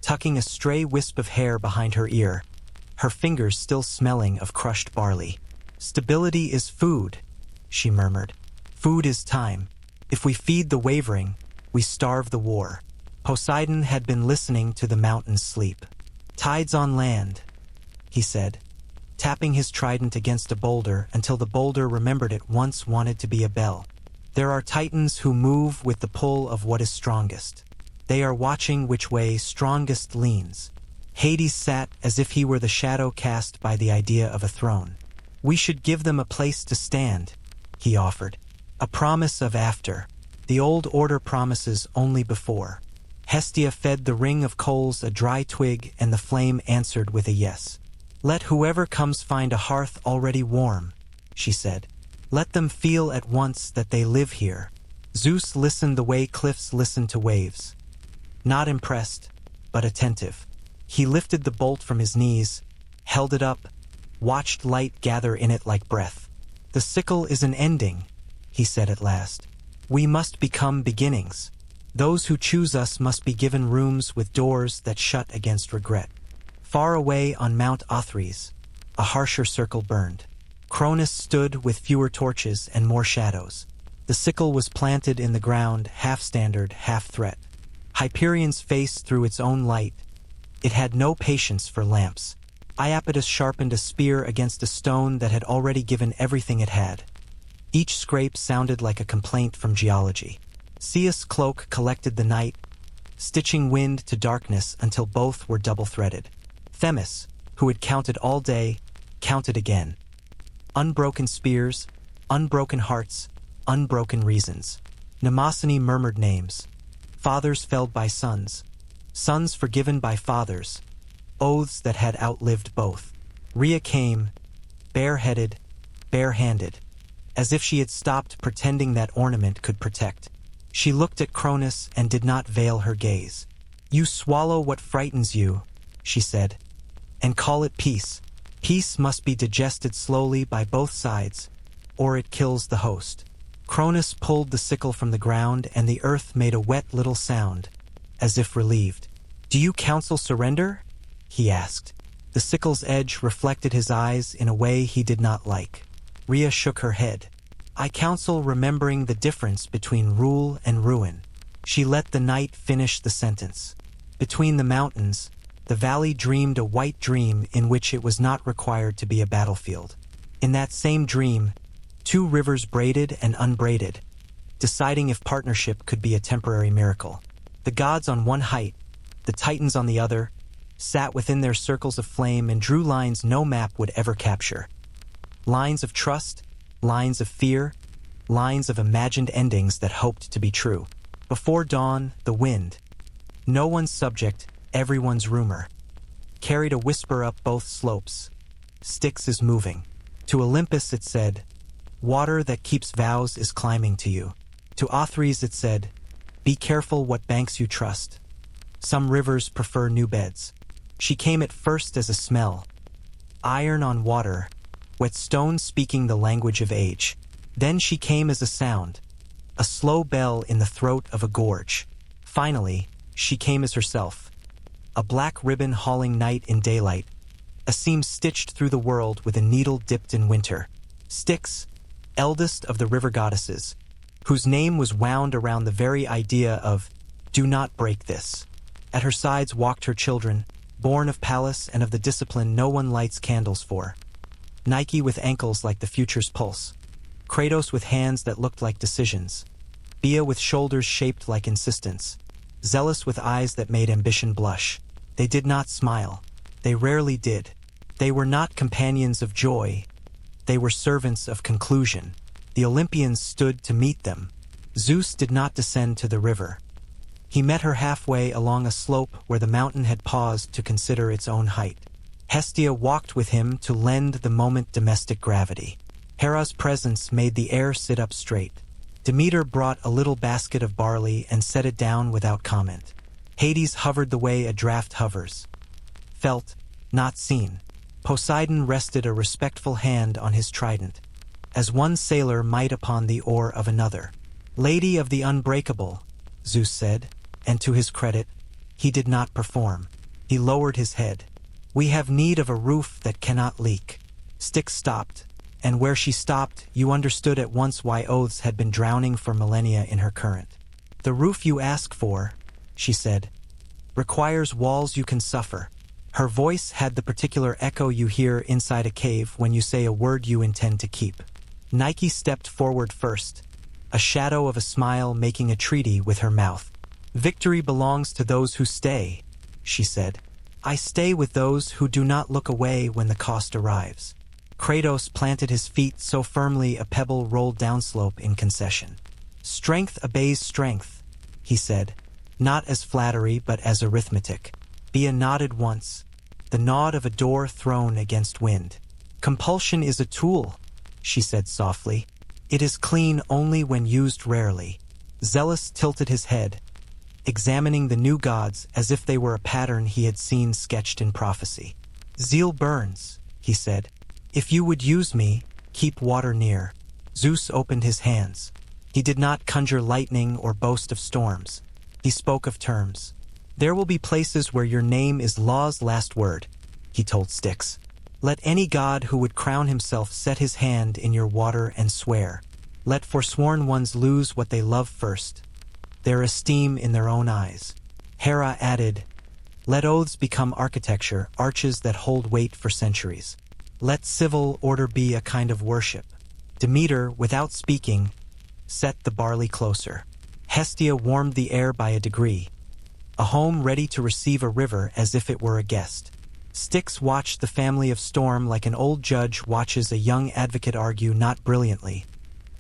tucking a stray wisp of hair behind her ear, her fingers still smelling of crushed barley. "Stability is food," she murmured. "Food is time. If we feed the wavering, we starve the war." Poseidon had been listening to the mountains sleep. "Tides on land," he said, tapping his trident against a boulder until the boulder remembered it once wanted to be a bell. "There are titans who move with the pull of what is strongest. They are watching which way strongest leans." Hades sat as if he were the shadow cast by the idea of a throne. "We should give them a place to stand," he offered. "A promise of after. The old order promises only before." Hestia fed the ring of coals a dry twig and the flame answered with a yes. "Let whoever comes find a hearth already warm," she said. "Let them feel at once that they live here." Zeus listened the way cliffs listen to waves. Not impressed, but attentive. He lifted the bolt from his knees, held it up, watched light gather in it like breath. "The sickle is an ending," he said at last. "We must become beginnings. Those who choose us must be given rooms with doors that shut against regret." Far away on Mount Othries, a harsher circle burned. Cronus stood with fewer torches and more shadows. The sickle was planted in the ground, half standard, half threat. Hyperion's face threw its own light. It had no patience for lamps. Iapetus sharpened a spear against a stone that had already given everything it had. Each scrape sounded like a complaint from geology. Ceus' cloak collected the night, stitching wind to darkness until both were double-threaded. Themis, who had counted all day, counted again. Unbroken spears, unbroken hearts, unbroken reasons. Mnemosyne murmured names. Fathers felled by sons. Sons forgiven by fathers. Oaths that had outlived both. Rhea came, bare-headed, bare-handed, as if she had stopped pretending that ornament could protect. She looked at Cronus and did not veil her gaze. "You swallow what frightens you," she said, "and call it peace. Peace must be digested slowly by both sides, or it kills the host." Cronus pulled the sickle from the ground and the earth made a wet little sound, as if relieved. "Do you counsel surrender?" he asked. The sickle's edge reflected his eyes in a way he did not like. Rhea shook her head. "I counsel remembering the difference between rule and ruin." She let the knight finish the sentence. Between the mountains, the valley dreamed a white dream in which it was not required to be a battlefield. In that same dream, two rivers braided and unbraided, deciding if partnership could be a temporary miracle. The gods on one height, the Titans on the other, sat within their circles of flame and drew lines no map would ever capture. Lines of trust, lines of fear, lines of imagined endings that hoped to be true. Before dawn, the wind, no one's subject, everyone's rumor, carried a whisper up both slopes. "Styx is moving." To Olympus it said, "Water that keeps vows is climbing to you." To Othries it said, "Be careful what banks you trust. Some rivers prefer new beds." She came at first as a smell, iron on water, wet stone speaking the language of age. Then she came as a sound, a slow bell in the throat of a gorge. Finally, she came as herself, a black ribbon hauling night in daylight, a seam stitched through the world with a needle dipped in winter. Styx, eldest of the river goddesses, whose name was wound around the very idea of, "Do not break this." At her sides walked her children, born of Pallas and of the discipline no one lights candles for. Nike with ankles like the future's pulse, Kratos with hands that looked like decisions, Rhea with shoulders shaped like insistence, Zealous with eyes that made ambition blush. They did not smile. They rarely did. They were not companions of joy. They were servants of conclusion. The Olympians stood to meet them. Zeus did not descend to the river. He met her halfway along a slope where the mountain had paused to consider its own height. Hestia walked with him to lend the moment domestic gravity. Hera's presence made the air sit up straight. Demeter brought a little basket of barley and set it down without comment. Hades hovered the way a draft hovers. Felt, not seen. Poseidon rested a respectful hand on his trident, as one sailor might upon the oar of another. "Lady of the Unbreakable," Zeus said, and to his credit, he did not perform. He lowered his head. "We have need of a roof that cannot leak." Styx stopped, and where she stopped, you understood at once why oaths had been drowning for millennia in her current. "The roof you ask for," she said, "requires walls you can suffer." Her voice had the particular echo you hear inside a cave when you say a word you intend to keep. Nike stepped forward first, a shadow of a smile making a treaty with her mouth. "Victory belongs to those who stay," she said. "I stay with those who do not look away when the cost arrives." Kratos planted his feet so firmly a pebble rolled downslope in concession. "Strength obeys strength," he said, not as flattery but as arithmetic. Rhea nodded once, the nod of a door thrown against wind. "Compulsion is a tool," she said softly. "It is clean only when used rarely." Zealous tilted his head, examining the new gods as if they were a pattern he had seen sketched in prophecy. "Zeal burns," he said. "If you would use me, keep water near." Zeus opened his hands. He did not conjure lightning or boast of storms. He spoke of terms. "There will be places where your name is law's last word," he told Styx. "Let any god who would crown himself set his hand in your water and swear. Let forsworn ones lose what they love first, their esteem in their own eyes." Hera added, "Let oaths become architecture, arches that hold weight for centuries. Let civil order be a kind of worship." Demeter, without speaking, set the barley closer. Hestia warmed the air by a degree, a home ready to receive a river as if it were a guest. Styx watched the family of Storm like an old judge watches a young advocate argue, not brilliantly,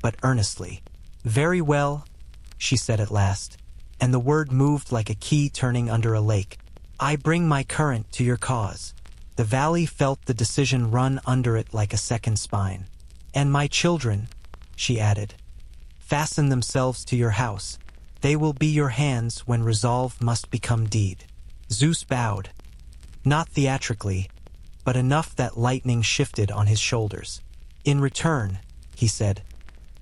but earnestly. "Very well," she said at last, and the word moved like a key turning under a lake. "I bring my current to your cause." The valley felt the decision run under it like a second spine. "And my children," she added, "fasten themselves to your house. They will be your hands when resolve must become deed." Zeus bowed, not theatrically, but enough that lightning shifted on his shoulders. "In return," he said,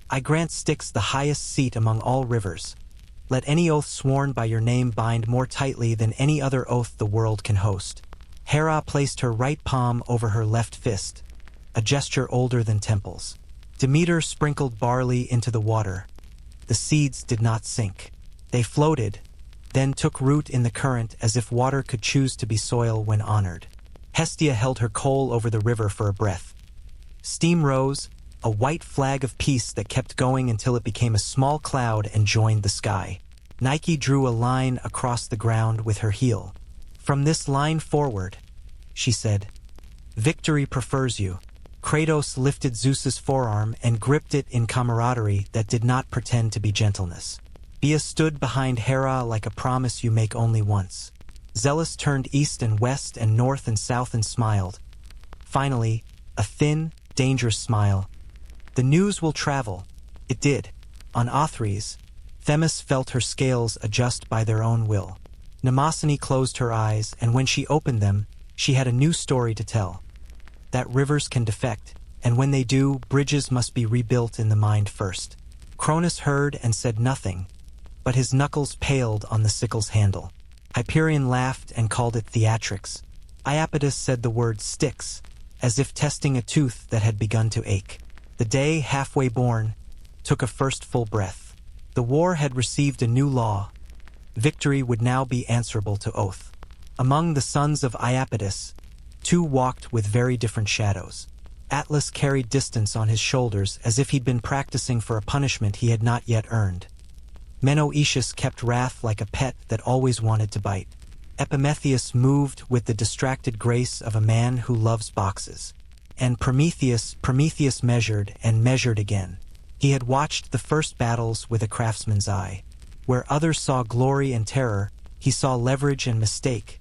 "I grant Styx the highest seat among all rivers. Let any oath sworn by your name bind more tightly than any other oath the world can host." Hera placed her right palm over her left fist, a gesture older than temples. Demeter sprinkled barley into the water. The seeds did not sink. They floated, then took root in the current as if water could choose to be soil when honored. Hestia held her coal over the river for a breath. Steam rose, a white flag of peace that kept going until it became a small cloud and joined the sky. Nike drew a line across the ground with her heel. "From this line forward," she said, "victory prefers you." Kratos lifted Zeus's forearm and gripped it in camaraderie that did not pretend to be gentleness. Rhea stood behind Hera like a promise you make only once. Zeus turned east and west and north and south and smiled. Finally, a thin, dangerous smile. "The news will travel." It did. On Othries, Themis felt her scales adjust by their own will. Mnemosyne closed her eyes, and when she opened them, she had a new story to tell. That rivers can defect, and when they do, bridges must be rebuilt in the mind first. Cronus heard and said nothing, but his knuckles paled on the sickle's handle. Hyperion laughed and called it theatrics. Iapetus said the word sticks, as if testing a tooth that had begun to ache. The day, halfway born, took a first full breath. The war had received a new law. Victory would now be answerable to oath. Among the sons of Iapetus, two walked with very different shadows. Atlas carried distance on his shoulders as if he'd been practicing for a punishment he had not yet earned. Menoetius kept wrath like a pet that always wanted to bite. Epimetheus moved with the distracted grace of a man who loves boxes. And Prometheus measured and measured again. He had watched the first battles with a craftsman's eye. Where others saw glory and terror, he saw leverage and mistake,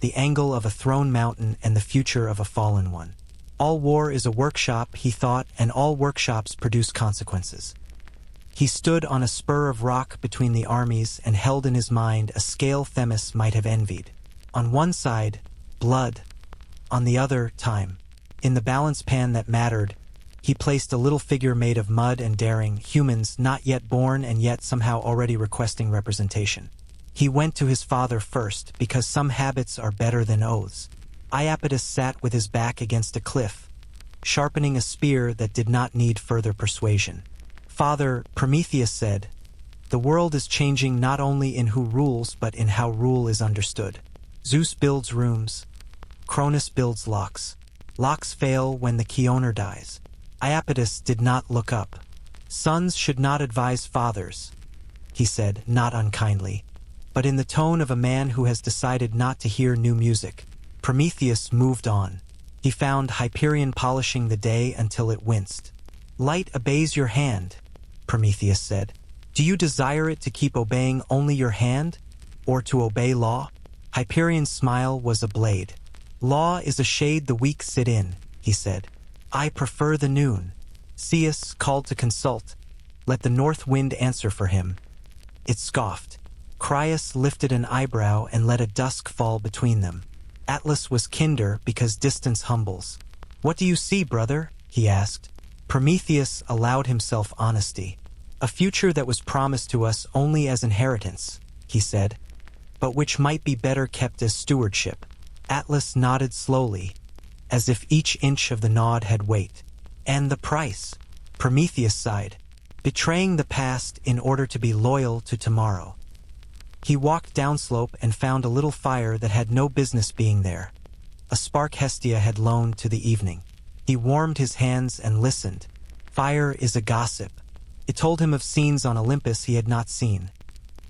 the angle of a thrown mountain and the future of a fallen one. All war is a workshop, he thought, and all workshops produce consequences. He stood on a spur of rock between the armies and held in his mind a scale Themis might have envied. On one side, blood. On the other, time. In the balance pan that mattered, he placed a little figure made of mud and daring, humans not yet born and yet somehow already requesting representation. He went to his father first, because some habits are better than oaths. Iapetus sat with his back against a cliff, sharpening a spear that did not need further persuasion. "Father," Prometheus said, "the world is changing not only in who rules but in how rule is understood. Zeus builds rooms. Cronus builds locks. Locks fail when the key owner dies." Iapetus did not look up. "Sons should not advise fathers," he said, not unkindly, but in the tone of a man who has decided not to hear new music. Prometheus moved on. He found Hyperion polishing the day until it winced. "Light obeys your hand," Prometheus said. "Do you desire it to keep obeying only your hand, or to obey law?" Hyperion's smile was a blade. "Law is a shade the weak sit in," he said. "I prefer the noon." Zeus called to consult. Let the north wind answer for him. It scoffed. Crius lifted an eyebrow and let a dusk fall between them. Atlas was kinder because distance humbles. "What do you see, brother?" he asked. Prometheus allowed himself honesty. "A future that was promised to us only as inheritance," he said, "but which might be better kept as stewardship." Atlas nodded slowly, as if each inch of the nod had weight. "And the price?" Prometheus sighed. "Betraying the past in order to be loyal to tomorrow." He walked downslope and found a little fire that had no business being there. A spark Hestia had loaned to the evening. He warmed his hands and listened. Fire is a gossip. It told him of scenes on Olympus he had not seen.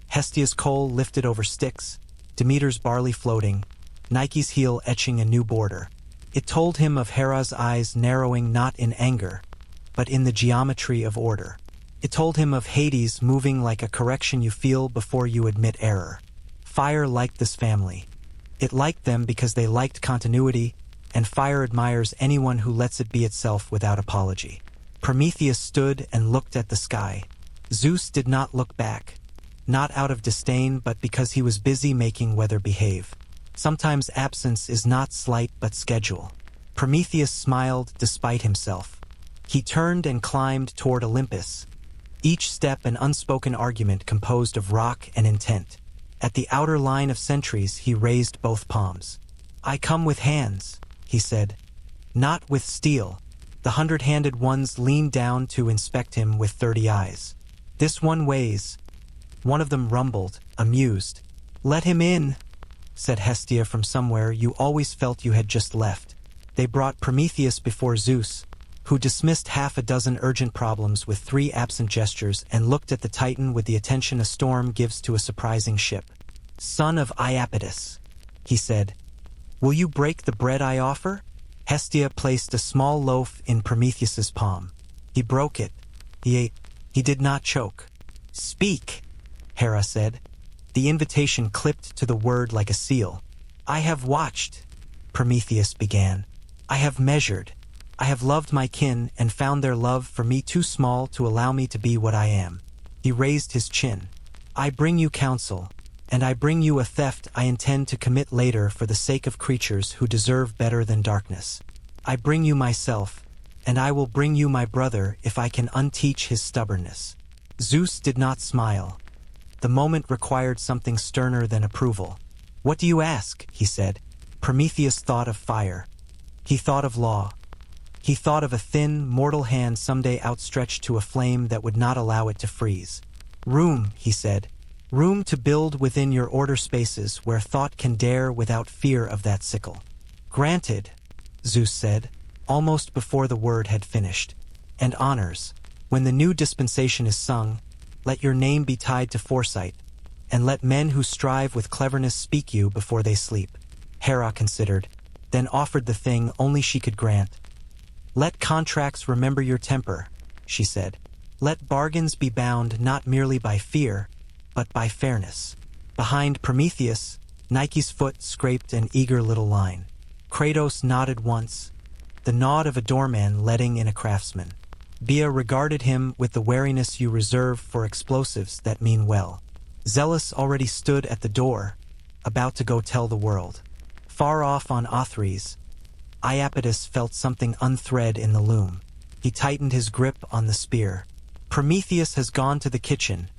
Hestia's coal lifted over sticks, Demeter's barley floating, Nike's heel etching a new border. It told him of Hera's eyes narrowing not in anger, but in the geometry of order. It told him of Hades moving like a correction you feel before you admit error. Fire liked this family. It liked them because they liked continuity, and fire admires anyone who lets it be itself without apology. Prometheus stood and looked at the sky. Zeus did not look back, not out of disdain but because he was busy making weather behave. Sometimes absence is not slight but schedule. Prometheus smiled despite himself. He turned and climbed toward Olympus, each step an unspoken argument composed of rock and intent. At the outer line of sentries he raised both palms. I come with hands, he said. Not with steel. The 100-handed ones leaned down to inspect him with 30 eyes. This one weighs. One of them rumbled, amused. Let him in, said Hestia from somewhere you always felt you had just left. They brought Prometheus before Zeus, who dismissed half a dozen urgent problems with 3 absent gestures and looked at the Titan with the attention a storm gives to a surprising ship. Son of Iapetus, he said, will you break the bread I offer? Hestia placed a small loaf in Prometheus's palm. He broke it. He ate. He did not choke. Speak, Hera said. The invitation clipped to the word like a seal. I have watched, Prometheus began. I have measured. I have loved my kin and found their love for me too small to allow me to be what I am. He raised his chin. I bring you counsel, and I bring you a theft I intend to commit later for the sake of creatures who deserve better than darkness. I bring you myself, and I will bring you my brother if I can unteach his stubbornness. Zeus did not smile. The moment required something sterner than approval. What do you ask? He said. Prometheus thought of fire. He thought of law. He thought of a thin, mortal hand someday outstretched to a flame that would not allow it to freeze. Room, he said. Room to build within your order spaces where thought can dare without fear of that sickle. Granted, Zeus said, almost before the word had finished. And honors. When the new dispensation is sung, let your name be tied to foresight, and let men who strive with cleverness speak you before they sleep. Hera considered, then offered the thing only she could grant. Let contracts remember your temper, she said. Let bargains be bound not merely by fear, but by fairness. Behind Prometheus, Nike's foot scraped an eager little line. Kratos nodded once, the nod of a doorman letting in a craftsman. Rhea regarded him with the wariness you reserve for explosives that mean well. Zeus already stood at the door, about to go tell the world. Far off on Othries, Iapetus felt something unthread in the loom. He tightened his grip on the spear. Prometheus has gone to the kitchen.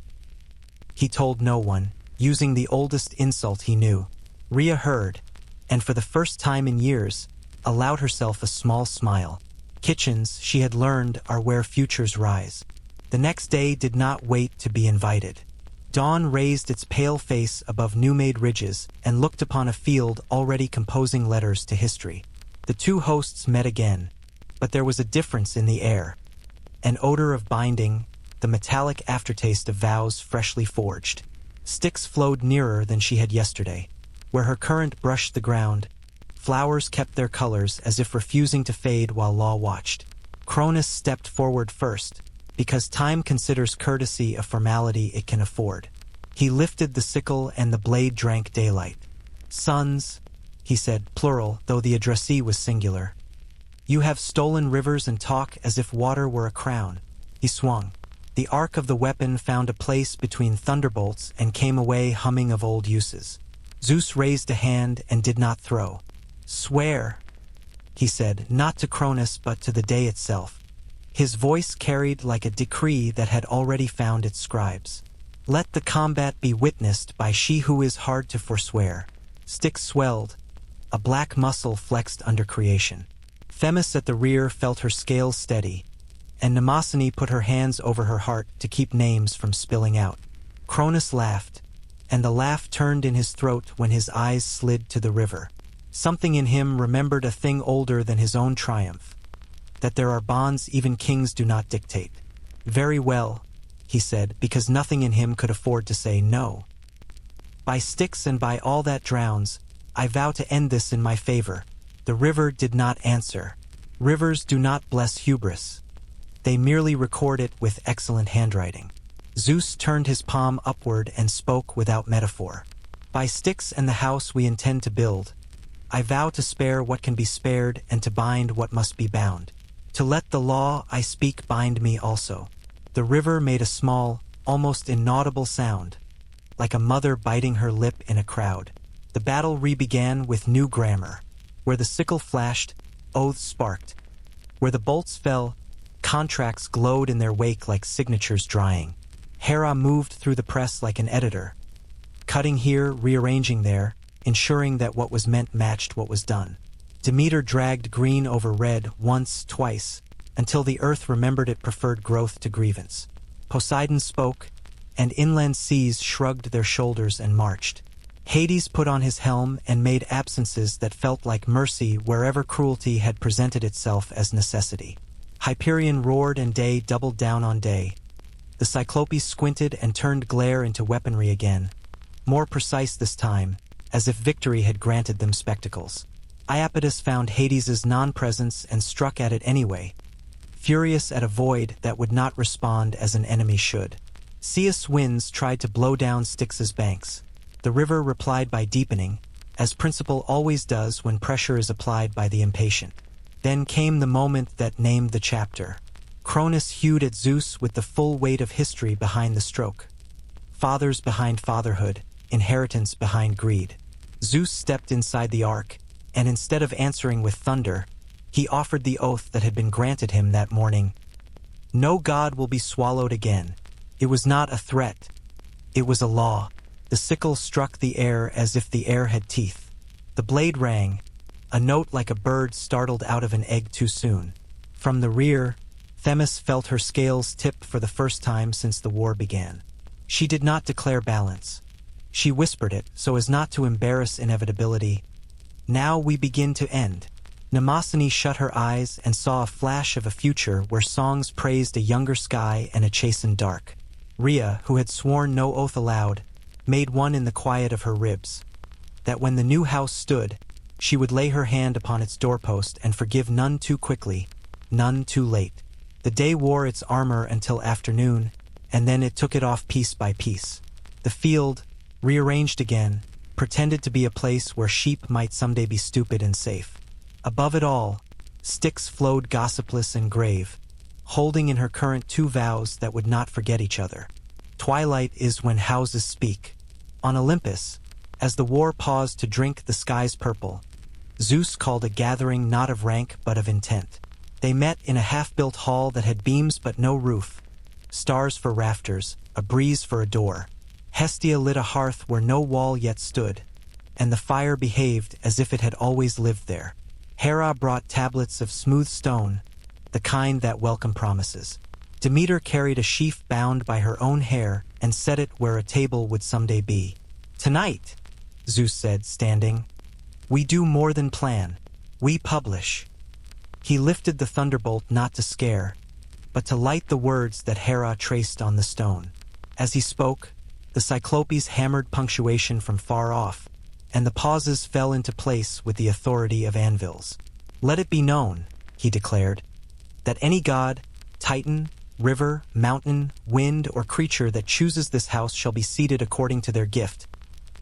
He told no one, using the oldest insult he knew. Rhea heard, and for the first time in years, allowed herself a small smile. Kitchens, she had learned, are where futures rise. The next day did not wait to be invited. Dawn raised its pale face above new-made ridges and looked upon a field already composing letters to history. The two hosts met again, but there was a difference in the air. An odor of binding, the metallic aftertaste of vows freshly forged. Sticks flowed nearer than she had yesterday. Where her current brushed the ground, flowers kept their colors as if refusing to fade while law watched. Cronus stepped forward first, because time considers courtesy a formality it can afford. He lifted the sickle and the blade drank daylight. Sons, he said, plural, though the addressee was singular. You have stolen rivers and talk as if water were a crown. He swung. The arc of the weapon found a place between thunderbolts and came away humming of old uses. Zeus raised a hand and did not throw. Swear, he said, not to Cronus but to the day itself. His voice carried like a decree that had already found its scribes. Let the combat be witnessed by she who is hard to forswear. Sticks swelled. A black muscle flexed under creation. Themis at the rear felt her scales steady, and Mnemosyne put her hands over her heart to keep names from spilling out. Cronus laughed, and the laugh turned in his throat when his eyes slid to the river. Something in him remembered a thing older than his own triumph, that there are bonds even kings do not dictate. Very well, he said, because nothing in him could afford to say no. By Styx and by all that drowns, I vow to end this in my favor. The river did not answer. Rivers do not bless hubris. They merely record it with excellent handwriting. Zeus turned his palm upward and spoke without metaphor. By Styx and the house we intend to build, I vow to spare what can be spared and to bind what must be bound. To let the law I speak bind me also. The river made a small, almost inaudible sound, like a mother biting her lip in a crowd. The battle re-began with new grammar. Where the sickle flashed, oaths sparked. Where the bolts fell, contracts glowed in their wake like signatures drying. Hera moved through the press like an editor, cutting here, rearranging there, ensuring that what was meant matched what was done. Demeter dragged green over red once, twice, until the earth remembered it preferred growth to grievance. Poseidon spoke, and inland seas shrugged their shoulders and marched. Hades put on his helm and made absences that felt like mercy wherever cruelty had presented itself as necessity. Hyperion roared and day doubled down on day. The Cyclopes squinted and turned glare into weaponry again, more precise this time, as if victory had granted them spectacles. Iapetus found Hades's non-presence and struck at it anyway, furious at a void that would not respond as an enemy should. Zeus winds tried to blow down Styx's banks. The river replied by deepening, as principle always does when pressure is applied by the impatient. Then came the moment that named the chapter. Cronus hewed at Zeus with the full weight of history behind the stroke. Fathers behind fatherhood, inheritance behind greed. Zeus stepped inside the ark, and instead of answering with thunder, he offered the oath that had been granted him that morning. No god will be swallowed again. It was not a threat. It was a law. The sickle struck the air as if the air had teeth. The blade rang, a note like a bird startled out of an egg too soon. From the rear, Themis felt her scales tip for the first time since the war began. She did not declare balance. She whispered it so as not to embarrass inevitability. Now we begin to end. Mnemosyne shut her eyes and saw a flash of a future where songs praised a younger sky and a chastened dark. Rhea, who had sworn no oath aloud, made one in the quiet of her ribs, that when the new house stood, she would lay her hand upon its doorpost and forgive none too quickly, none too late. The day wore its armor until afternoon, and then it took it off piece by piece. The field, rearranged again, pretended to be a place where sheep might someday be stupid and safe. Above it all, Styx flowed gossipless and grave, holding in her current two vows that would not forget each other. Twilight is when houses speak. On Olympus, as the war paused to drink the sky's purple, Zeus called a gathering not of rank but of intent. They met in a half-built hall that had beams but no roof, stars for rafters, a breeze for a door. Hestia lit a hearth where no wall yet stood, and the fire behaved as if it had always lived there. Hera brought tablets of smooth stone, the kind that welcome promises. Demeter carried a sheaf bound by her own hair and set it where a table would someday be. Tonight, Zeus said, standing, we do more than plan. We publish. He lifted the thunderbolt not to scare, but to light the words that Hera traced on the stone. As he spoke, the Cyclopes hammered punctuation from far off, and the pauses fell into place with the authority of anvils. Let it be known, he declared, that any god, Titan, river, mountain, wind, or creature that chooses this house shall be seated according to their gift,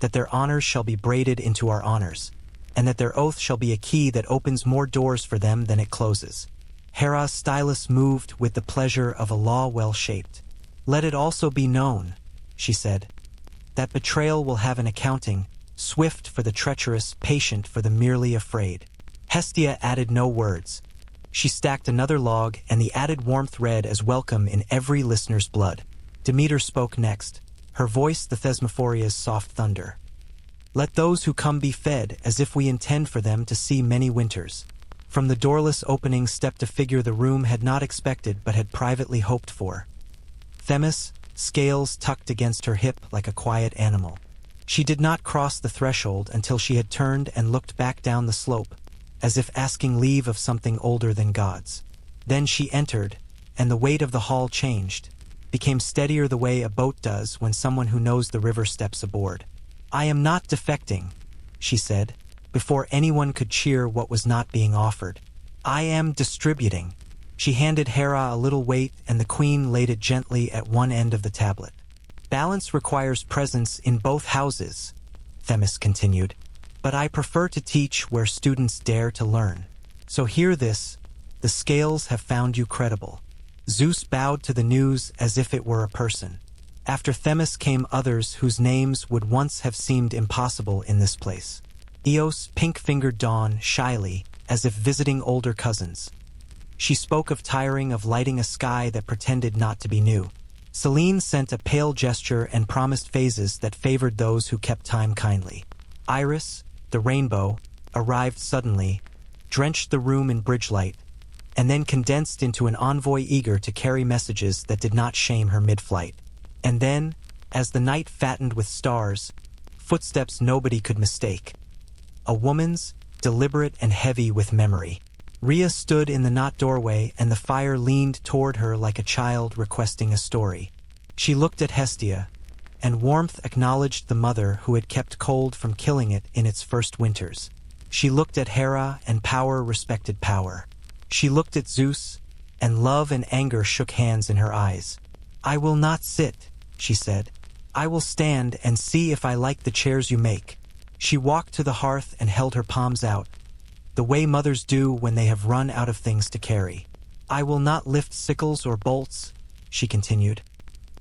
that their honors shall be braided into our honors, and that their oath shall be a key that opens more doors for them than it closes. Hera's stylus moved with the pleasure of a law well-shaped. Let it also be known, she said, that betrayal will have an accounting, swift for the treacherous, patient for the merely afraid. Hestia added no words. She stacked another log, and the added warmth read as welcome in every listener's blood. Demeter spoke next, her voice the Thesmophoria's soft thunder. Let those who come be fed as if we intend for them to see many winters. From the doorless opening stepped a figure the room had not expected but had privately hoped for. Themis, scales tucked against her hip like a quiet animal. She did not cross the threshold until she had turned and looked back down the slope, as if asking leave of something older than gods. Then she entered, and the weight of the hall changed, became steadier the way a boat does when someone who knows the river steps aboard. I am not defecting, she said, before anyone could cheer what was not being offered. I am distributing. She handed Hera a little weight, and the queen laid it gently at one end of the tablet. Balance requires presence in both houses, Themis continued, but I prefer to teach where students dare to learn. So hear this, the scales have found you credible. Zeus bowed to the news as if it were a person. After Themis came others whose names would once have seemed impossible in this place. Eos pink-fingered Dawn shyly, as if visiting older cousins. She spoke of tiring of lighting a sky that pretended not to be new. Selene sent a pale gesture and promised phases that favored those who kept time kindly. Iris, the rainbow, arrived suddenly, drenched the room in bridge light, and then condensed into an envoy eager to carry messages that did not shame her mid-flight. And then, as the night fattened with stars, footsteps nobody could mistake. A woman's, deliberate and heavy with memory. Rhea stood in the knot doorway, and the fire leaned toward her like a child requesting a story. She looked at Hestia, and warmth acknowledged the mother who had kept cold from killing it in its first winters. She looked at Hera, and power respected power. She looked at Zeus, and love and anger shook hands in her eyes. "I will not sit," she said. "I will stand and see if I like the chairs you make." She walked to the hearth and held her palms out, the way mothers do when they have run out of things to carry. "I will not lift sickles or bolts," she continued,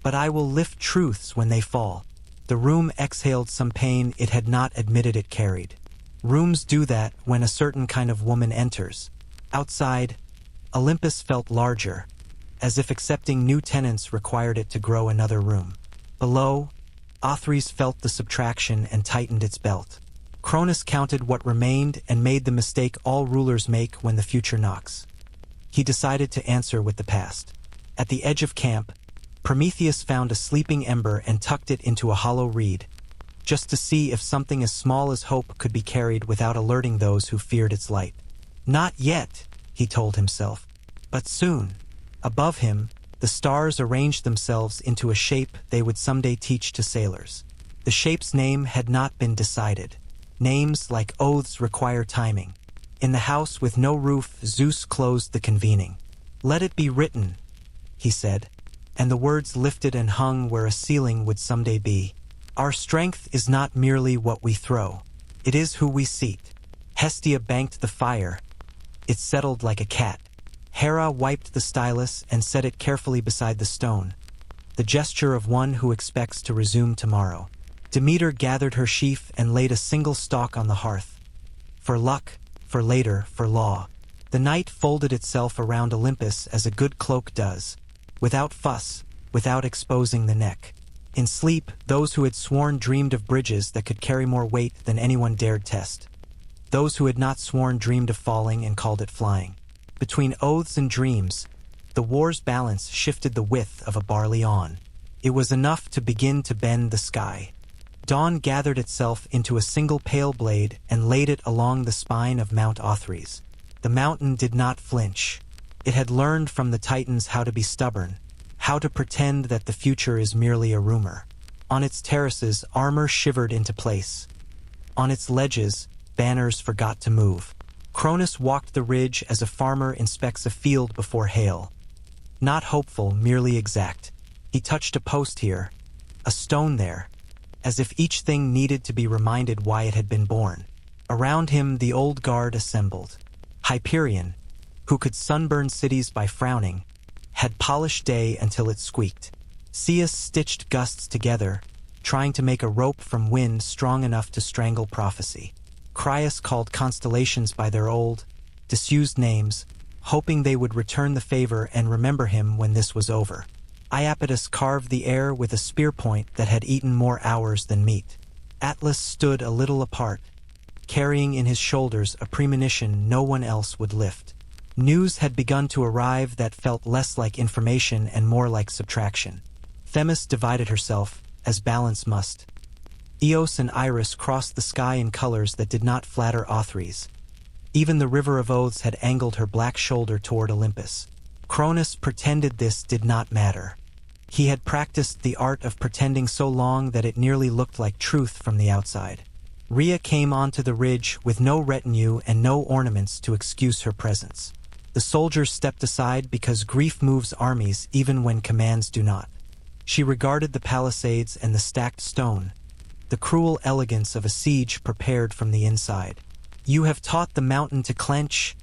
"but I will lift truths when they fall." The room exhaled some pain it had not admitted it carried. Rooms do that when a certain kind of woman enters. Outside, Olympus felt larger, as if accepting new tenants required it to grow another room. Below, Othries felt the subtraction and tightened its belt. Cronus counted what remained and made the mistake all rulers make when the future knocks. He decided to answer with the past. At the edge of camp, Prometheus found a sleeping ember and tucked it into a hollow reed, just to see if something as small as hope could be carried without alerting those who feared its light. "Not yet," he told himself, "but soon." Above him, the stars arranged themselves into a shape they would someday teach to sailors. The shape's name had not been decided. Names, like oaths, require timing. In the house with no roof, Zeus closed the convening. "Let it be written," he said, and the words lifted and hung where a ceiling would someday be. "Our strength is not merely what we throw. It is who we seat." Hestia banked the fire. It settled like a cat. Hera wiped the stylus and set it carefully beside the stone, the gesture of one who expects to resume tomorrow. Demeter gathered her sheaf and laid a single stalk on the hearth. For luck, for later, for law. The night folded itself around Olympus as a good cloak does, without fuss, without exposing the neck. In sleep, those who had sworn dreamed of bridges that could carry more weight than anyone dared test. Those who had not sworn dreamed of falling and called it flying. Between oaths and dreams, the war's balance shifted the width of a barley awn. It was enough to begin to bend the sky. Dawn gathered itself into a single pale blade and laid it along the spine of Mount Othries. The mountain did not flinch. It had learned from the Titans how to be stubborn, how to pretend that the future is merely a rumor. On its terraces, armor shivered into place. On its ledges, banners forgot to move. Cronus walked the ridge as a farmer inspects a field before hail. Not hopeful, merely exact. He touched a post here, a stone there, as if each thing needed to be reminded why it had been born. Around him, the old guard assembled. Hyperion, who could sunburn cities by frowning, had polished day until it squeaked. Zeus stitched gusts together, trying to make a rope from wind strong enough to strangle prophecy. Cronus called constellations by their old, disused names, hoping they would return the favor and remember him when this was over. Iapetus carved the air with a spear point that had eaten more hours than meat. Atlas stood a little apart, carrying in his shoulders a premonition no one else would lift. News had begun to arrive that felt less like information and more like subtraction. Themis divided herself, as balance must. Eos and Iris crossed the sky in colors that did not flatter Othries. Even the River of Oaths had angled her black shoulder toward Olympus. Cronus pretended this did not matter. He had practiced the art of pretending so long that it nearly looked like truth from the outside. Rhea came onto the ridge with no retinue and no ornaments to excuse her presence. The soldiers stepped aside because grief moves armies even when commands do not. She regarded the palisades and the stacked stone, the cruel elegance of a siege prepared from the inside. "You have taught the mountain to clench,"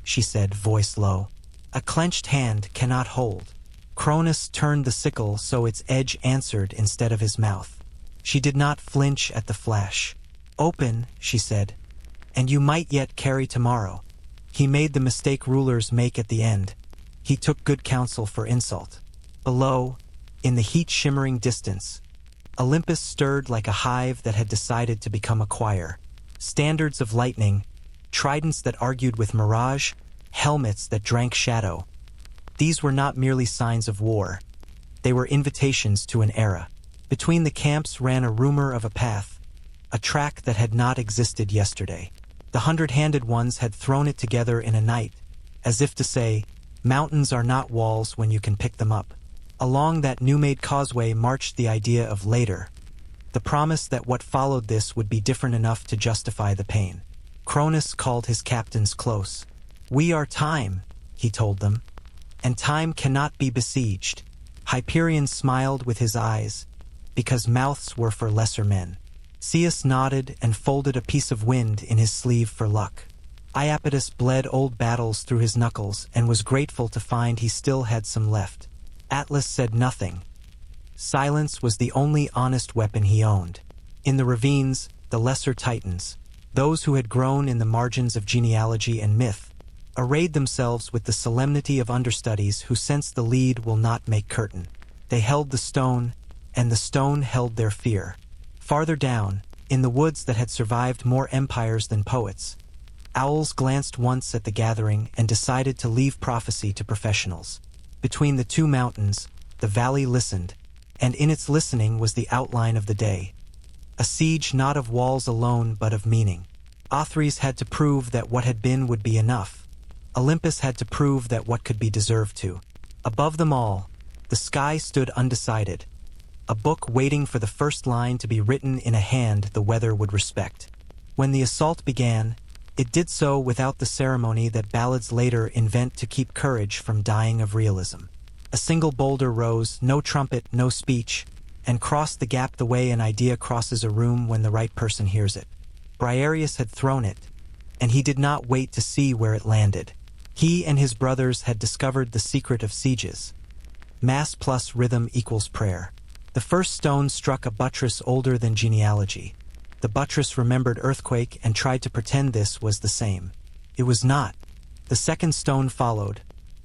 she said, voice low. "A clenched hand cannot hold." Cronus turned the sickle so its edge answered instead of his mouth. She did not flinch at the flash. "Open," she said, "and you might yet carry tomorrow." He made the mistake rulers make at the end. He took good counsel for insult. Below, in the heat-shimmering distance, Olympus stirred like a hive that had decided to become a choir. Standards of lightning, tridents that argued with mirage, helmets that drank shadow. These were not merely signs of war. They were invitations to an era. Between the camps ran a rumor of a path, a track that had not existed yesterday. The 100-handed ones had thrown it together in a night, as if to say, mountains are not walls when you can pick them up. Along that new-made causeway marched the idea of later, the promise that what followed this would be different enough to justify the pain. Cronus called his captains close. "We are time," he told them, "and time cannot be besieged." Hyperion smiled with his eyes, because mouths were for lesser men. Zeus nodded and folded a piece of wind in his sleeve for luck. Iapetus bled old battles through his knuckles and was grateful to find he still had some left. Atlas said nothing. Silence was the only honest weapon he owned. In the ravines, the lesser Titans, those who had grown in the margins of genealogy and myth, arrayed themselves with the solemnity of understudies who sense the lead will not make curtain. They held the stone, and the stone held their fear. Farther down, in the woods that had survived more empires than poets, owls glanced once at the gathering and decided to leave prophecy to professionals. Between the two mountains, the valley listened, and in its listening was the outline of the day. A siege not of walls alone but of meaning. Othries had to prove that what had been would be enough. Olympus had to prove that what could be deserved to. Above them all, the sky stood undecided, a book waiting for the first line to be written in a hand the weather would respect. When the assault began, it did so without the ceremony that ballads later invent to keep courage from dying of realism. A single boulder rose, no trumpet, no speech, and crossed the gap the way an idea crosses a room when the right person hears it. Briareus had thrown it, and he did not wait to see where it landed. He and his brothers had discovered the secret of sieges. Mass plus rhythm equals prayer. The first stone struck a buttress older than genealogy. The buttress remembered earthquake and tried to pretend this was the same. It was not. The second stone followed,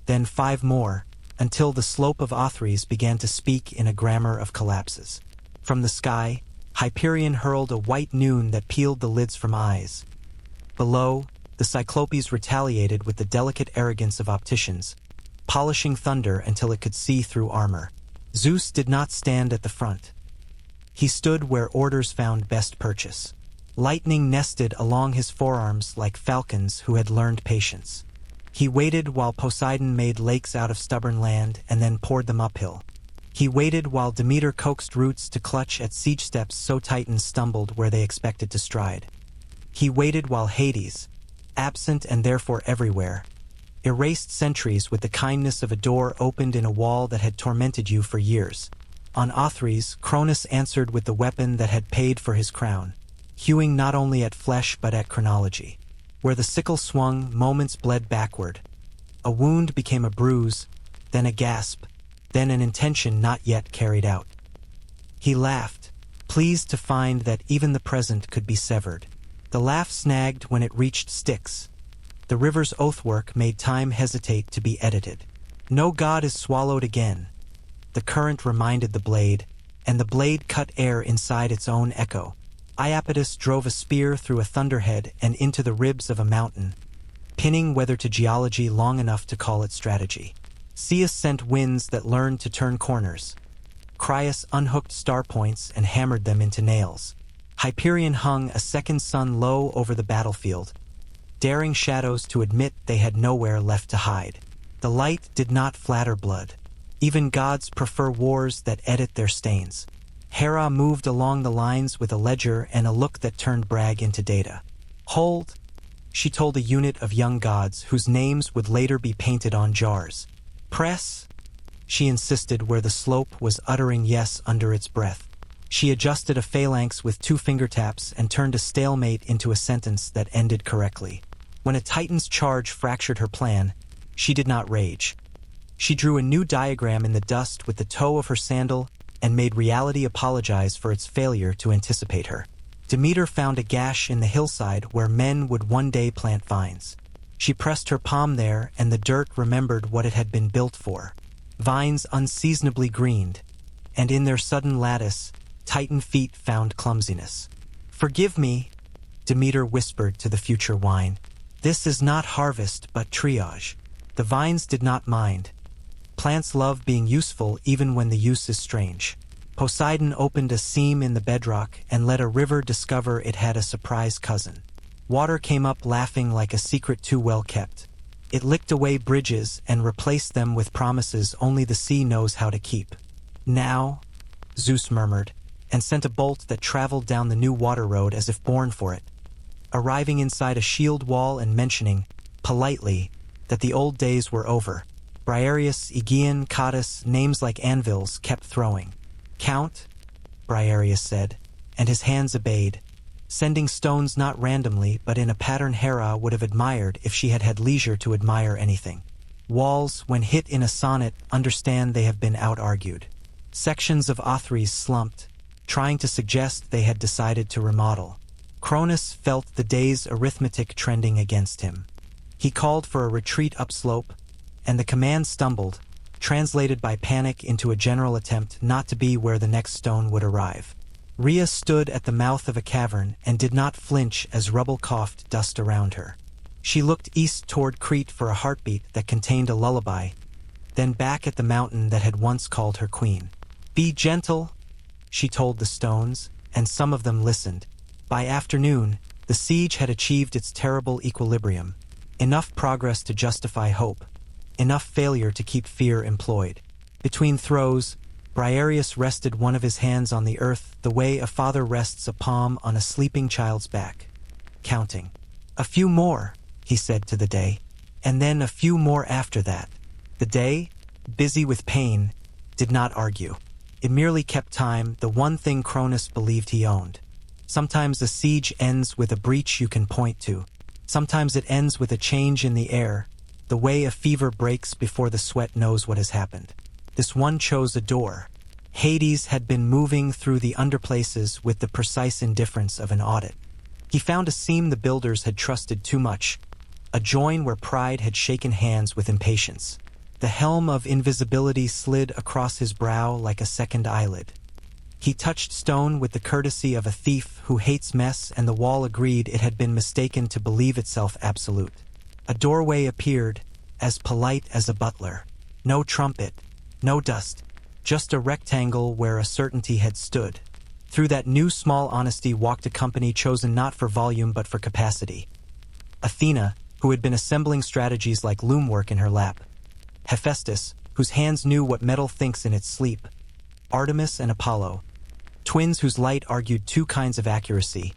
then 5 more, until the slope of Othries began to speak in a grammar of collapses. From the sky, Hyperion hurled a white noon that peeled the lids from eyes. Below, the Cyclopes retaliated with the delicate arrogance of opticians, polishing thunder until it could see through armor. Zeus did not stand at the front. He stood where orders found best purchase. Lightning nested along his forearms like falcons who had learned patience. He waited while Poseidon made lakes out of stubborn land and then poured them uphill. He waited while Demeter coaxed roots to clutch at siege steps so Titans stumbled where they expected to stride. He waited while Hades, absent and therefore everywhere, erased centuries with the kindness of a door opened in a wall that had tormented you for years. On Othries, Cronus answered with the weapon that had paid for his crown, hewing not only at flesh but at chronology. Where the sickle swung, moments bled backward. A wound became a bruise, then a gasp, then an intention not yet carried out. He laughed, pleased to find that even the present could be severed. The laugh snagged when it reached Styx. The river's oathwork made time hesitate to be edited. No god is swallowed again. The current reminded the blade, and the blade cut air inside its own echo. Iapetus drove a spear through a thunderhead and into the ribs of a mountain, pinning weather to geology long enough to call it strategy. Zeus sent winds that learned to turn corners. Crius unhooked star points and hammered them into nails. Hyperion hung a second sun low over the battlefield, daring shadows to admit they had nowhere left to hide. The light did not flatter blood. Even gods prefer wars that edit their stains. Hera moved along the lines with a ledger and a look that turned brag into data. Hold, she told a unit of young gods whose names would later be painted on jars. Press, she insisted where the slope was uttering yes under its breath. She adjusted a phalanx with 2 fingertaps and turned a stalemate into a sentence that ended correctly. When a Titan's charge fractured her plan, she did not rage. She drew a new diagram in the dust with the toe of her sandal and made reality apologize for its failure to anticipate her. Demeter found a gash in the hillside where men would one day plant vines. She pressed her palm there and the dirt remembered what it had been built for. Vines unseasonably greened, and in their sudden lattice, Titan feet found clumsiness. "Forgive me," Demeter whispered to the future wine. "This is not harvest but triage." The vines did not mind. Plants love being useful even when the use is strange. Poseidon opened a seam in the bedrock and let a river discover it had a surprise cousin. Water came up laughing like a secret too well kept. It licked away bridges and replaced them with promises only the sea knows how to keep. "Now," Zeus murmured, and sent a bolt that traveled down the new water road as if born for it, arriving inside a shield wall and mentioning, politely, that the old days were over. Briareus, Aegean, Cottus, names like anvils, kept throwing. "Count," Briareus said, and his hands obeyed, sending stones not randomly but in a pattern Hera would have admired if she had had leisure to admire anything. Walls, when hit in a sonnet, understand they have been out-argued. Sections of Othries slumped, trying to suggest they had decided to remodel. Cronus felt the day's arithmetic trending against him. He called for a retreat upslope, and the command stumbled, translated by panic into a general attempt not to be where the next stone would arrive. Rhea stood at the mouth of a cavern and did not flinch as rubble coughed dust around her. She looked east toward Crete for a heartbeat that contained a lullaby, then back at the mountain that had once called her queen. "Be gentle," she told the stones, and some of them listened. By afternoon, the siege had achieved its terrible equilibrium. Enough progress to justify hope, enough failure to keep fear employed. Between throws, Briareus rested one of his hands on the earth the way a father rests a palm on a sleeping child's back, counting. "A few more," he said to the day, and then a few more after that. The day, busy with pain, did not argue. It merely kept time, the one thing Cronus believed he owned. Sometimes a siege ends with a breach you can point to. Sometimes it ends with a change in the air, the way a fever breaks before the sweat knows what has happened. This one chose a door. Hades had been moving through the underplaces with the precise indifference of an audit. He found a seam the builders had trusted too much, a join where pride had shaken hands with impatience. The helm of invisibility slid across his brow like a second eyelid. He touched stone with the courtesy of a thief who hates mess, and the wall agreed it had been mistaken to believe itself absolute. A doorway appeared, as polite as a butler. No trumpet, no dust, just a rectangle where a certainty had stood. Through that new small honesty walked a company chosen not for volume but for capacity. Athena, who had been assembling strategies like loom work in her lap. Hephaestus, whose hands knew what metal thinks in its sleep. Artemis and Apollo, twins whose light argued two kinds of accuracy.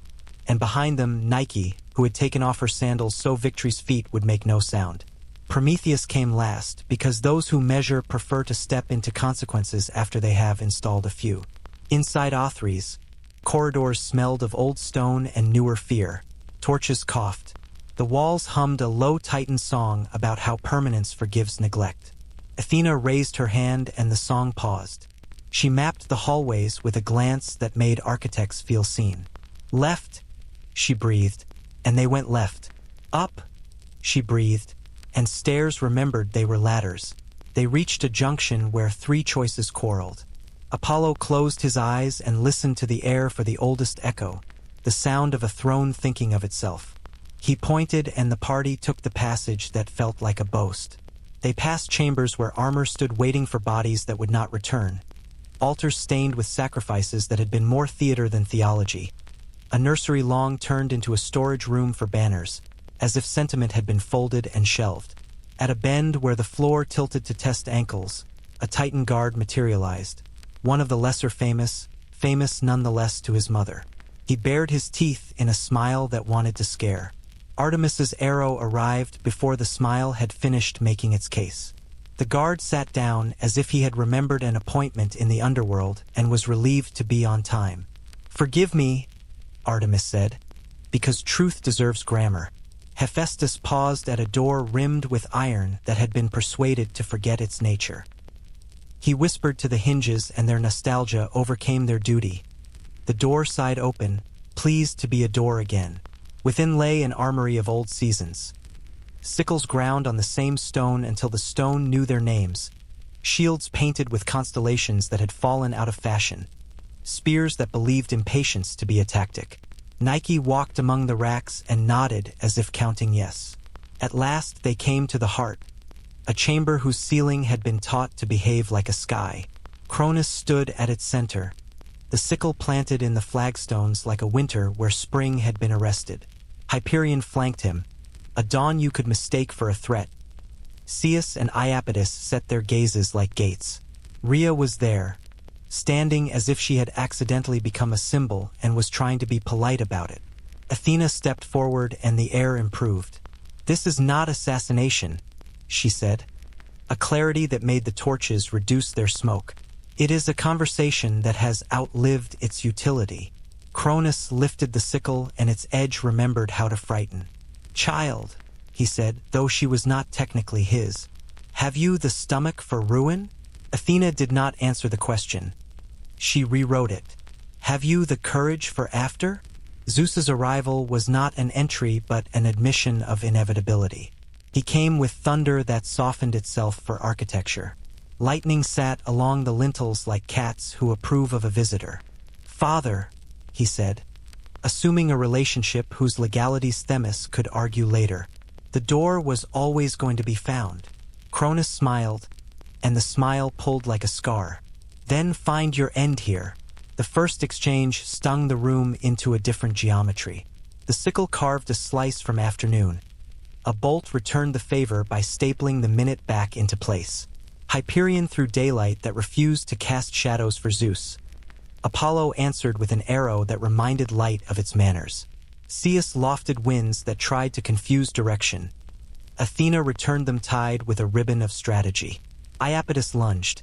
And behind them, Nike, who had taken off her sandals so victory's feet would make no sound. Prometheus came last, because those who measure prefer to step into consequences after they have installed a few. Inside Othries, corridors smelled of old stone and newer fear. Torches coughed. The walls hummed a low Titan song about how permanence forgives neglect. Athena raised her hand and the song paused. She mapped the hallways with a glance that made architects feel seen. "Left," she breathed, and they went left. "Up," she breathed, and stairs remembered they were ladders. They reached a junction where three choices quarreled. Apollo closed his eyes and listened to the air for the oldest echo, the sound of a throne thinking of itself. He pointed and the party took the passage that felt like a boast. They passed chambers where armor stood waiting for bodies that would not return. Altars stained with sacrifices that had been more theater than theology. A nursery long turned into a storage room for banners, as if sentiment had been folded and shelved. At a bend where the floor tilted to test ankles, a Titan guard materialized, one of the lesser famous, famous nonetheless to his mother. He bared his teeth in a smile that wanted to scare. Artemis's arrow arrived before the smile had finished making its case. The guard sat down as if he had remembered an appointment in the underworld and was relieved to be on time. "Forgive me," Artemis said, "because truth deserves grammar." Hephaestus paused at a door rimmed with iron that had been persuaded to forget its nature. He whispered to the hinges and their nostalgia overcame their duty. The door sighed open, pleased to be a door again. Within lay an armory of old seasons. Sickles ground on the same stone until the stone knew their names. Shields painted with constellations that had fallen out of fashion. spears that believed impatience to be a tactic. Nike walked among the racks and nodded as if counting yes. At last they came to the heart, a chamber whose ceiling had been taught to behave like a sky. Cronus stood at its center, the sickle planted in the flagstones like a winter where spring had been arrested. Hyperion flanked him, a dawn you could mistake for a threat. Zeus and Iapetus set their gazes like gates. Rhea was there, standing as if she had accidentally become a symbol and was trying to be polite about it. Athena stepped forward and the air improved. "This is not assassination," she said, a clarity that made the torches reduce their smoke. "It is a conversation that has outlived its utility." Cronus lifted the sickle and its edge remembered how to frighten. "Child," he said, though she was not technically his, "have you the stomach for ruin?" Athena did not answer the question. She rewrote it. "Have you the courage for after?" Zeus's arrival was not an entry but an admission of inevitability. He came with thunder that softened itself for architecture. Lightning sat along the lintels like cats who approve of a visitor. "Father," he said, assuming a relationship whose legalities Themis could argue later. The door was always going to be found. Cronus smiled, and the smile pulled like a scar. "Then find your end here." The first exchange stung the room into a different geometry. The sickle carved a slice from afternoon. A bolt returned the favor by stapling the minute back into place. Hyperion threw daylight that refused to cast shadows for Zeus. Apollo answered with an arrow that reminded light of its manners. Zeus lofted winds that tried to confuse direction. Athena returned them tied with a ribbon of strategy. Iapetus lunged.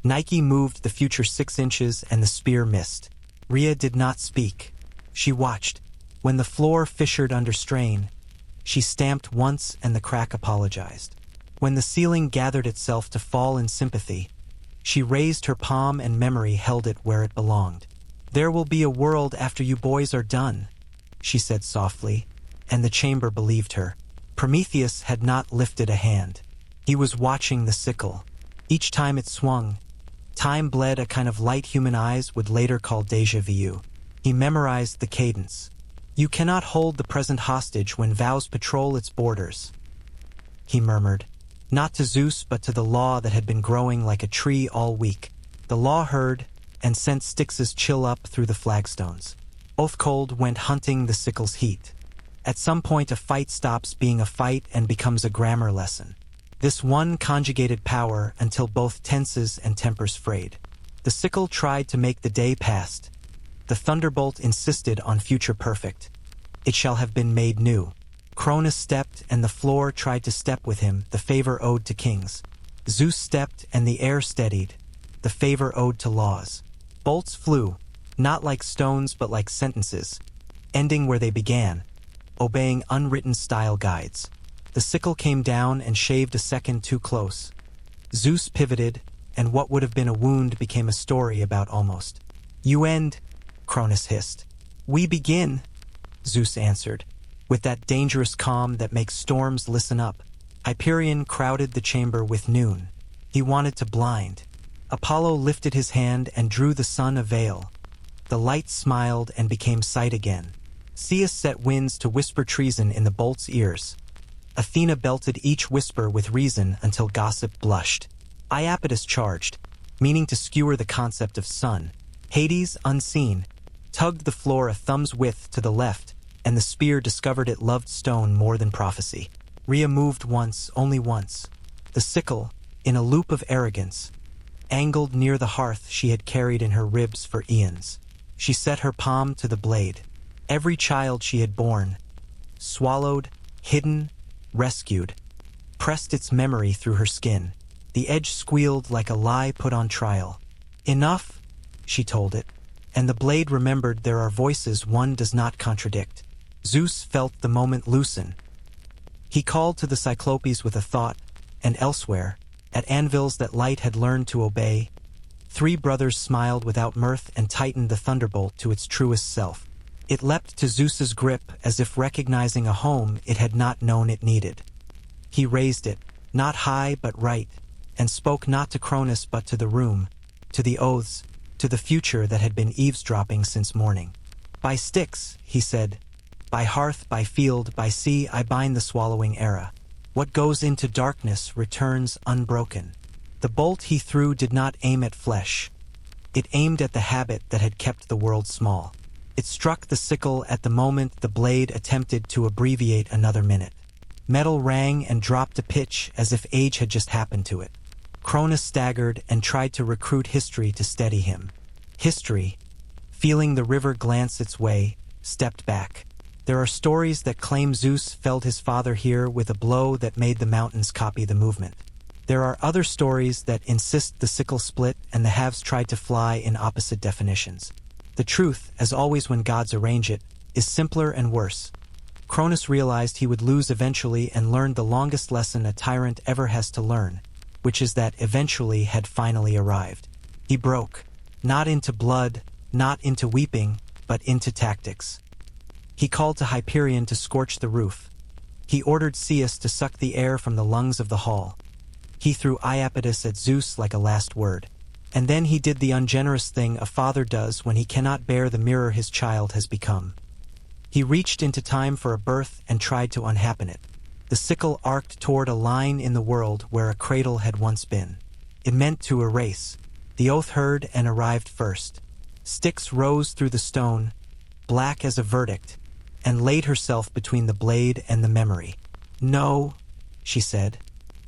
Nike moved the future 6 inches and the spear missed. Rhea did not speak. She watched. When the floor fissured under strain, she stamped once and the crack apologized. When the ceiling gathered itself to fall in sympathy, she raised her palm and memory held it where it belonged. "There will be a world after you boys are done," she said softly, and the chamber believed her. Prometheus had not lifted a hand. He was watching the sickle. Each time it swung, time bled a kind of light human eyes would later call déjà vu. He memorized the cadence. "You cannot hold the present hostage when vows patrol its borders," he murmured, not to Zeus but to the law that had been growing like a tree all week. The law heard and sent Styx's chill up through the flagstones. Oathcold went hunting the sickle's heat. At some point a fight stops being a fight and becomes a grammar lesson. This one conjugated power until both tenses and tempers frayed. The sickle tried to make the day past. The thunderbolt insisted on future perfect. It shall have been made new. Cronus stepped and the floor tried to step with him, the favor owed to kings. Zeus stepped and the air steadied, the favor owed to laws. Bolts flew, not like stones but like sentences, ending where they began, obeying unwritten style guides. The sickle came down and shaved a second too close. Zeus pivoted, and what would have been a wound became a story about almost. "You end," Cronus hissed. "We begin," Zeus answered, with that dangerous calm that makes storms listen up. Hyperion crowded the chamber with noon. He wanted to blind. Apollo lifted his hand and drew the sun a veil. The light smiled and became sight again. Zeus set winds to whisper treason in the bolt's ears. Athena belted each whisper with reason until gossip blushed. Iapetus charged, meaning to skewer the concept of sun. Hades, unseen, tugged the floor a thumb's width to the left, and the spear discovered it loved stone more than prophecy. Rhea moved once, only once. The sickle, in a loop of arrogance, angled near the hearth she had carried in her ribs for eons. She set her palm to the blade. Every child she had borne, swallowed, hidden, rescued, pressed its memory through her skin. The edge squealed like a lie put on trial. "Enough," she told it, and the blade remembered there are voices one does not contradict. Zeus felt the moment loosen. He called to the Cyclopes with a thought, and elsewhere, at anvils that light had learned to obey, 3 brothers smiled without mirth and tightened the thunderbolt to its truest self. It leapt to Zeus's grip as if recognizing a home it had not known it needed. He raised it, not high but right, and spoke not to Cronus but to the room, to the oaths, to the future that had been eavesdropping since morning. "By Styx," he said, "by hearth, by field, by sea, I bind the swallowing era. What goes into darkness returns unbroken." The bolt he threw did not aim at flesh. It aimed at the habit that had kept the world small. It struck the sickle at the moment the blade attempted to abbreviate another minute. Metal rang and dropped a pitch as if age had just happened to it. Cronus staggered and tried to recruit history to steady him. History, feeling the river glance its way, stepped back. There are stories that claim Zeus felled his father here with a blow that made the mountains copy the movement. There are other stories that insist the sickle split and the halves tried to fly in opposite definitions. The truth, as always when gods arrange it, is simpler and worse. Cronus realized he would lose eventually and learned the longest lesson a tyrant ever has to learn, which is that eventually had finally arrived. He broke, not into blood, not into weeping, but into tactics. He called to Hyperion to scorch the roof. He ordered Zeus to suck the air from the lungs of the hall. He threw Iapetus at Zeus like a last word. And then he did the ungenerous thing a father does when he cannot bear the mirror his child has become. He reached into time for a birth and tried to unhappen it. The sickle arced toward a line in the world where a cradle had once been. It meant to erase. The oath heard and arrived first. Styx rose through the stone, black as a verdict, and laid herself between the blade and the memory. "No," she said,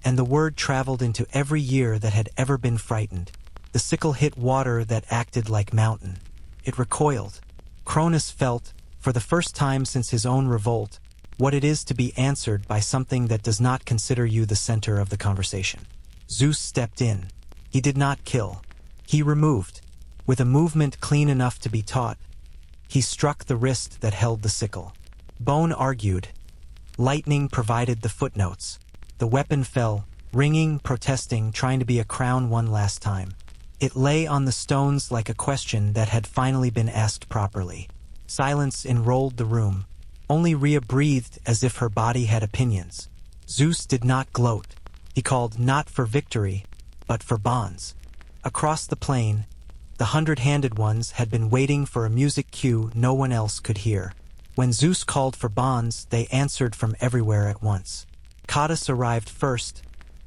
and the word traveled into every year that had ever been frightened. The sickle hit water that acted like mountain. It recoiled. Cronus felt, for the first time since his own revolt, what it is to be answered by something that does not consider you the center of the conversation. Zeus stepped in. He did not kill. He removed. With a movement clean enough to be taught, he struck the wrist that held the sickle. Bone argued. Lightning provided the footnotes. The weapon fell, ringing, protesting, trying to be a crown one last time. It lay on the stones like a question that had finally been asked properly. Silence enrolled the room. Only Rhea breathed as if her body had opinions. Zeus did not gloat. He called not for victory, but for bonds. Across the plain, the 100-handed ones had been waiting for a music cue no one else could hear. When Zeus called for bonds, they answered from everywhere at once. Cottus arrived first,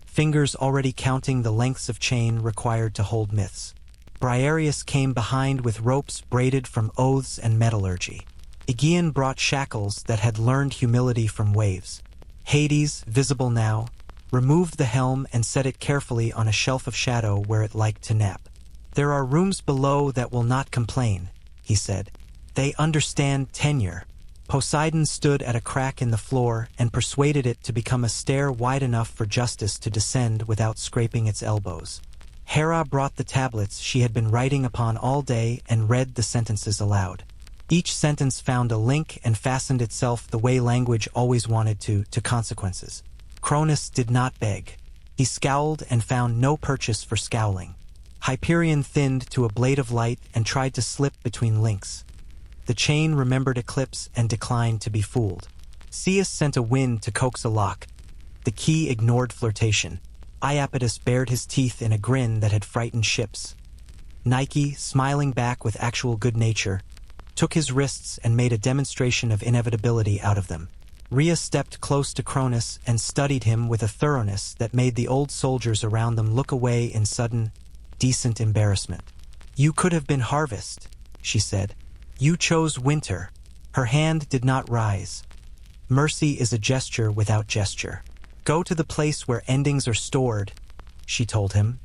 fingers already counting the lengths of chain required to hold myths. Briareus came behind with ropes braided from oaths and metallurgy. Aegeon brought shackles that had learned humility from waves. Hades, visible now, removed the helm and set it carefully on a shelf of shadow where it liked to nap. "There are rooms below that will not complain," he said. "They understand tenure." Poseidon stood at a crack in the floor and persuaded it to become a stair wide enough for justice to descend without scraping its elbows. Hera brought the tablets she had been writing upon all day and read the sentences aloud. Each sentence found a link and fastened itself the way language always wanted to consequences. Cronus did not beg. He scowled and found no purchase for scowling. Hyperion thinned to a blade of light and tried to slip between links. The chain remembered eclipse and declined to be fooled. Zeus sent a wind to coax a lock. The key ignored flirtation. Iapetus bared his teeth in a grin that had frightened ships. Nike, smiling back with actual good nature, took his wrists and made a demonstration of inevitability out of them. Rhea stepped close to Cronus and studied him with a thoroughness that made the old soldiers around them look away in sudden, decent embarrassment. "You could have been harvest," she said. "You chose winter." Her hand did not rise. Mercy is a gesture without gesture. "Go to the place where endings are stored," she told him,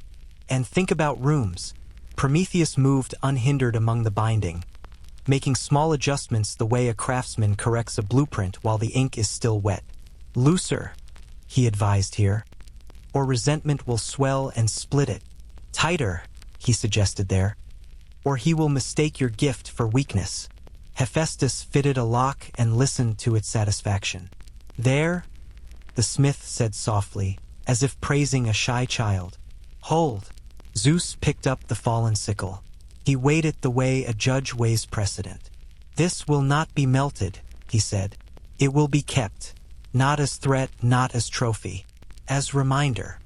"and think about rooms." Prometheus moved unhindered among the binding, making small adjustments the way a craftsman corrects a blueprint while the ink is still wet. "Looser," he advised here, "or resentment will swell and split it. Tighter," he suggested there, "or he will mistake your gift for weakness." Hephaestus fitted a lock and listened to its satisfaction. "There," the smith said softly, as if praising a shy child. "Hold." Zeus picked up the fallen sickle. He weighed it the way a judge weighs precedent. "This will not be melted," he said. "It will be kept, not as threat, not as trophy, as reminder."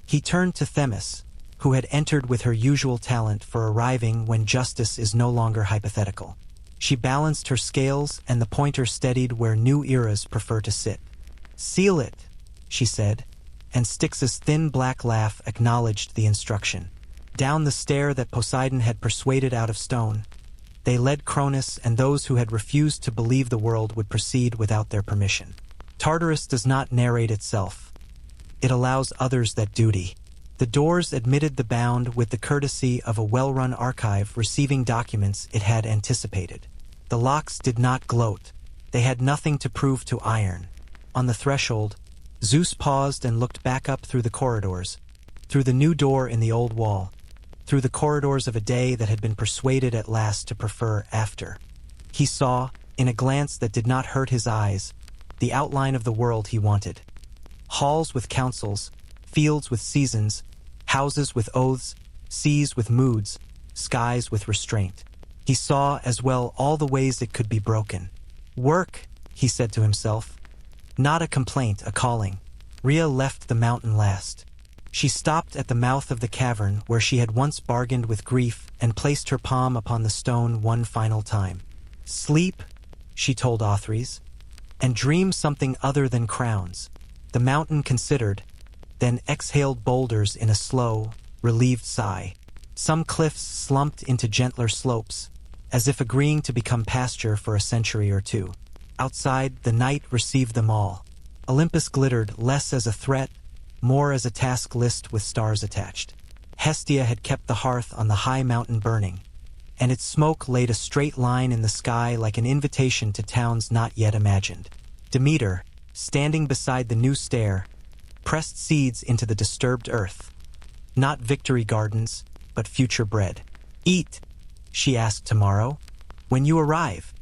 He turned to Themis, who had entered with her usual talent for arriving when justice is no longer hypothetical. She balanced her scales and the pointer steadied where new eras prefer to sit. "Seal it," she said, and Styx's thin black laugh acknowledged the instruction. Down the stair that Poseidon had persuaded out of stone, they led Cronus and those who had refused to believe the world would proceed without their permission. Tartarus does not narrate itself. It allows others that duty. The doors admitted the bound with the courtesy of a well-run archive receiving documents it had anticipated. The locks did not gloat. They had nothing to prove to iron. On the threshold, Zeus paused and looked back up through the corridors, through the new door in the old wall, through the corridors of a day that had been persuaded at last to prefer after. He saw, in a glance that did not hurt his eyes, the outline of the world he wanted. Halls with councils, fields with seasons, houses with oaths, seas with moods, skies with restraint. He saw as well all the ways it could be broken. Work, he said to himself. Not a complaint, a calling. Rhea left the mountain last. She stopped at the mouth of the cavern where she had once bargained with grief and placed her palm upon the stone one final time. Sleep, she told Othries, and dream something other than crowns. The mountain considered, then exhaled boulders in a slow, relieved sigh. Some cliffs slumped into gentler slopes, as if agreeing to become pasture for a century or two. Outside, the night received them all. Olympus glittered less as a threat, more as a task list with stars attached. Hestia had kept the hearth on the high mountain burning, and its smoke laid a straight line in the sky like an invitation to towns not yet imagined. Demeter, standing beside the new stair, pressed seeds into the disturbed earth. Not victory gardens, but future bread. Eat, she asked tomorrow, when you arrive.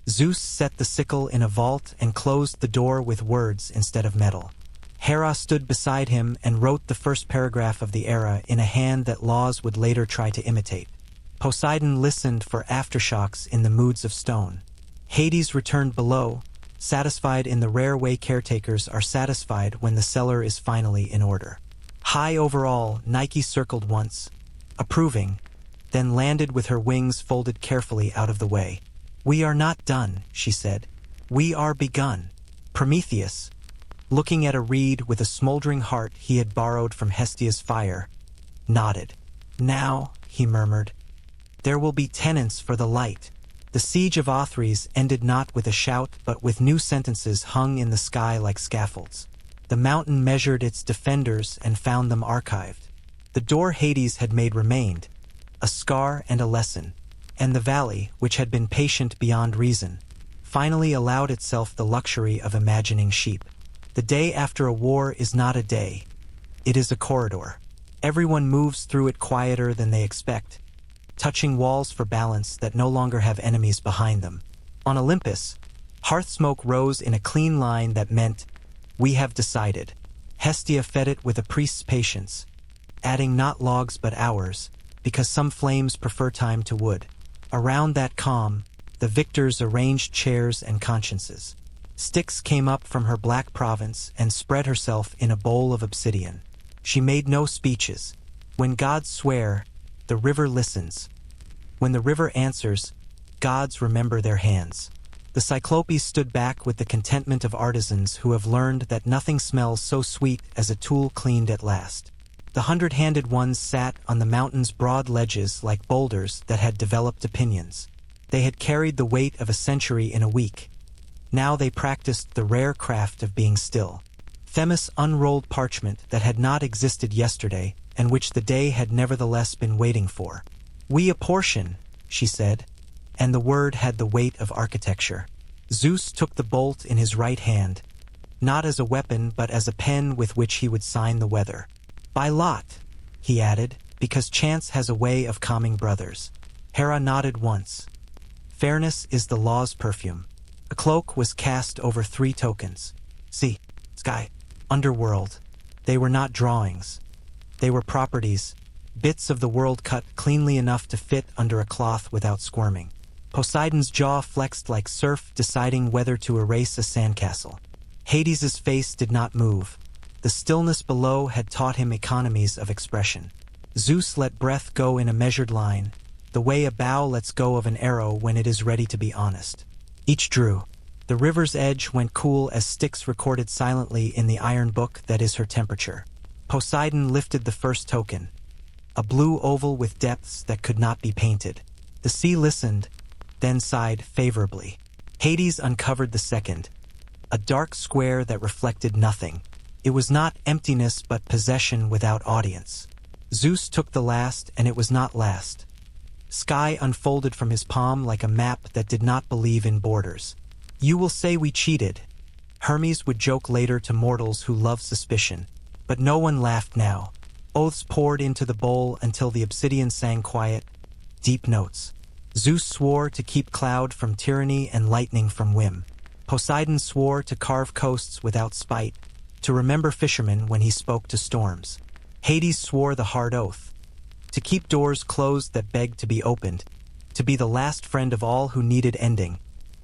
Zeus set the sickle in a vault and closed the door with words instead of metal. Hera stood beside him and wrote the first paragraph of the era in a hand that laws would later try to imitate. Poseidon listened for aftershocks in the moods of stone. Hades returned below, satisfied in the rare way caretakers are satisfied when the cellar is finally in order. High over all, Nike circled once, approving, then landed with her wings folded carefully out of the way. "We are not done," she said. "We are begun." Prometheus, looking at a reed with a smoldering heart he had borrowed from Hestia's fire, nodded. "Now," he murmured, "there will be tenants for the light." The siege of Othries ended not with a shout but with new sentences hung in the sky like scaffolds. The mountain measured its defenders and found them archived. The door Hades had made remained, a scar and a lesson, and the valley, which had been patient beyond reason, finally allowed itself the luxury of imagining sheep. The day after a war is not a day. It is a corridor. Everyone moves through it quieter than they expect, touching walls for balance that no longer have enemies behind them. On Olympus, hearth smoke rose in a clean line that meant, "We have decided." Hestia fed it with a priest's patience, adding not logs but hours, because some flames prefer time to wood. Around that calm, the victors arranged chairs and consciences. Styx came up from her black province and spread herself in a bowl of obsidian. She made no speeches. When gods swear, the river listens. When the river answers, gods remember their hands. The Cyclopes stood back with the contentment of artisans who have learned that nothing smells so sweet as a tool cleaned at last. The hundred-handed ones sat on the mountain's broad ledges like boulders that had developed opinions. They had carried the weight of a century in a week. Now they practiced the rare craft of being still. Themis unrolled parchment that had not existed yesterday and which the day had nevertheless been waiting for. "We apportion," she said, and the word had the weight of architecture. Zeus took the bolt in his right hand, not as a weapon but as a pen with which he would sign the weather. "By lot," he added, because chance has a way of calming brothers. Hera nodded once. Fairness is the law's perfume. A cloak was cast over 3 tokens. Sea, sky, underworld. They were not drawings. They were properties, bits of the world cut cleanly enough to fit under a cloth without squirming. Poseidon's jaw flexed like surf deciding whether to erase a sandcastle. Hades's face did not move. The stillness below had taught him economies of expression. Zeus let breath go in a measured line, the way a bow lets go of an arrow when it is ready to be honest. Each drew. The river's edge went cool as Styx recorded silently in the iron book that is her temperature. Poseidon lifted the first token, a blue oval with depths that could not be painted. The sea listened, then sighed favorably. Hades uncovered the second, a dark square that reflected nothing. It was not emptiness but possession without audience. Zeus took the last, and it was not last. Sky unfolded from his palm like a map that did not believe in borders. You will say we cheated. Hermes would joke later to mortals who love suspicion. But no one laughed now. Oaths poured into the bowl until the obsidian sang quiet, deep notes. Zeus swore to keep cloud from tyranny and lightning from whim. Poseidon swore to carve coasts without spite, to remember fishermen when he spoke to storms. Hades swore the hard oath, to keep doors closed that begged to be opened, to be the last friend of all who needed ending,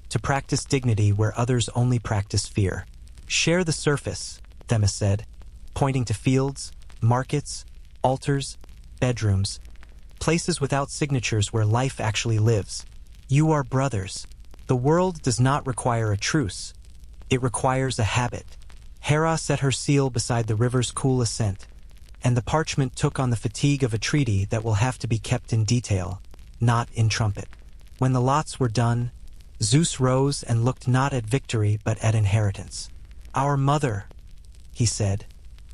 to practice dignity where others only practice fear. Share the surface, Themis said, pointing to fields, markets, altars, bedrooms, places without signatures where life actually lives. You are brothers. The world does not require a truce. It requires a habit. Hera set her seal beside the river's cool ascent, and the parchment took on the fatigue of a treaty that will have to be kept in detail, not in trumpet. When the lots were done, Zeus rose and looked not at victory but at inheritance. Our mother, he said,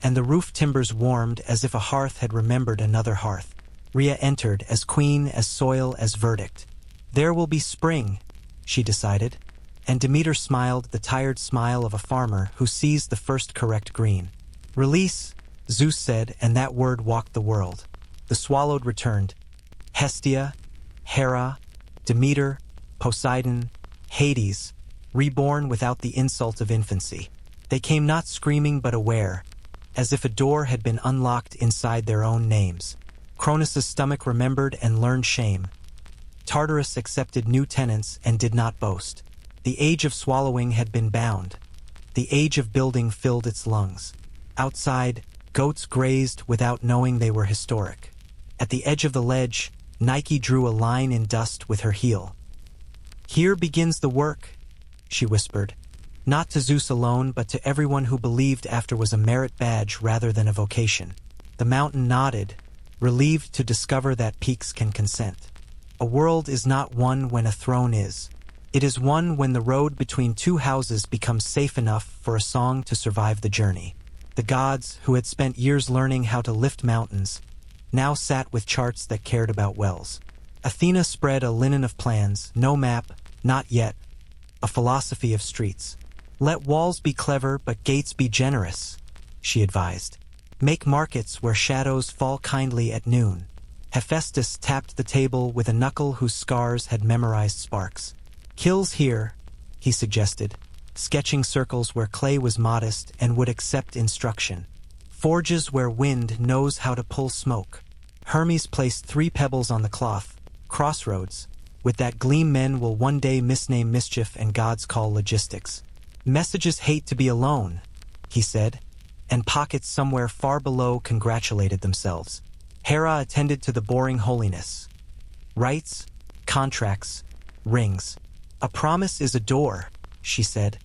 and the roof timbers warmed as if a hearth had remembered another hearth. Rhea entered, as queen, as soil, as verdict. There will be spring, she decided, and Demeter smiled the tired smile of a farmer who sees the first correct green. Release, Zeus said, and that word walked the world. The swallowed returned. Hestia, Hera, Demeter, Poseidon, Hades, reborn without the insult of infancy. They came not screaming but aware, as if a door had been unlocked inside their own names. Cronus's stomach remembered and learned shame. Tartarus accepted new tenants and did not boast. The age of swallowing had been bound. The age of building filled its lungs. Outside, goats grazed without knowing they were historic. At the edge of the ledge, Nike drew a line in dust with her heel. Here begins the work, she whispered, not to Zeus alone but to everyone who believed after was a merit badge rather than a vocation. The mountain nodded, relieved to discover that peaks can consent. A world is not one when a throne is. It is one when the road between two houses becomes safe enough for a song to survive the journey. The gods, who had spent years learning how to lift mountains, now sat with charts that cared about wells. Athena spread a linen of plans, no map, not yet, a philosophy of streets. Let walls be clever, but gates be generous, she advised. Make markets where shadows fall kindly at noon. Hephaestus tapped the table with a knuckle whose scars had memorized sparks. Kills here, he suggested, sketching circles where clay was modest and would accept instruction. Forges where wind knows how to pull smoke. Hermes placed 3 pebbles on the cloth, crossroads, with that gleam men will one day misname mischief and gods call logistics. Messages hate to be alone, he said, and pockets somewhere far below congratulated themselves. Hera attended to the boring holiness. Rights, contracts, rings. A promise is a door, she said,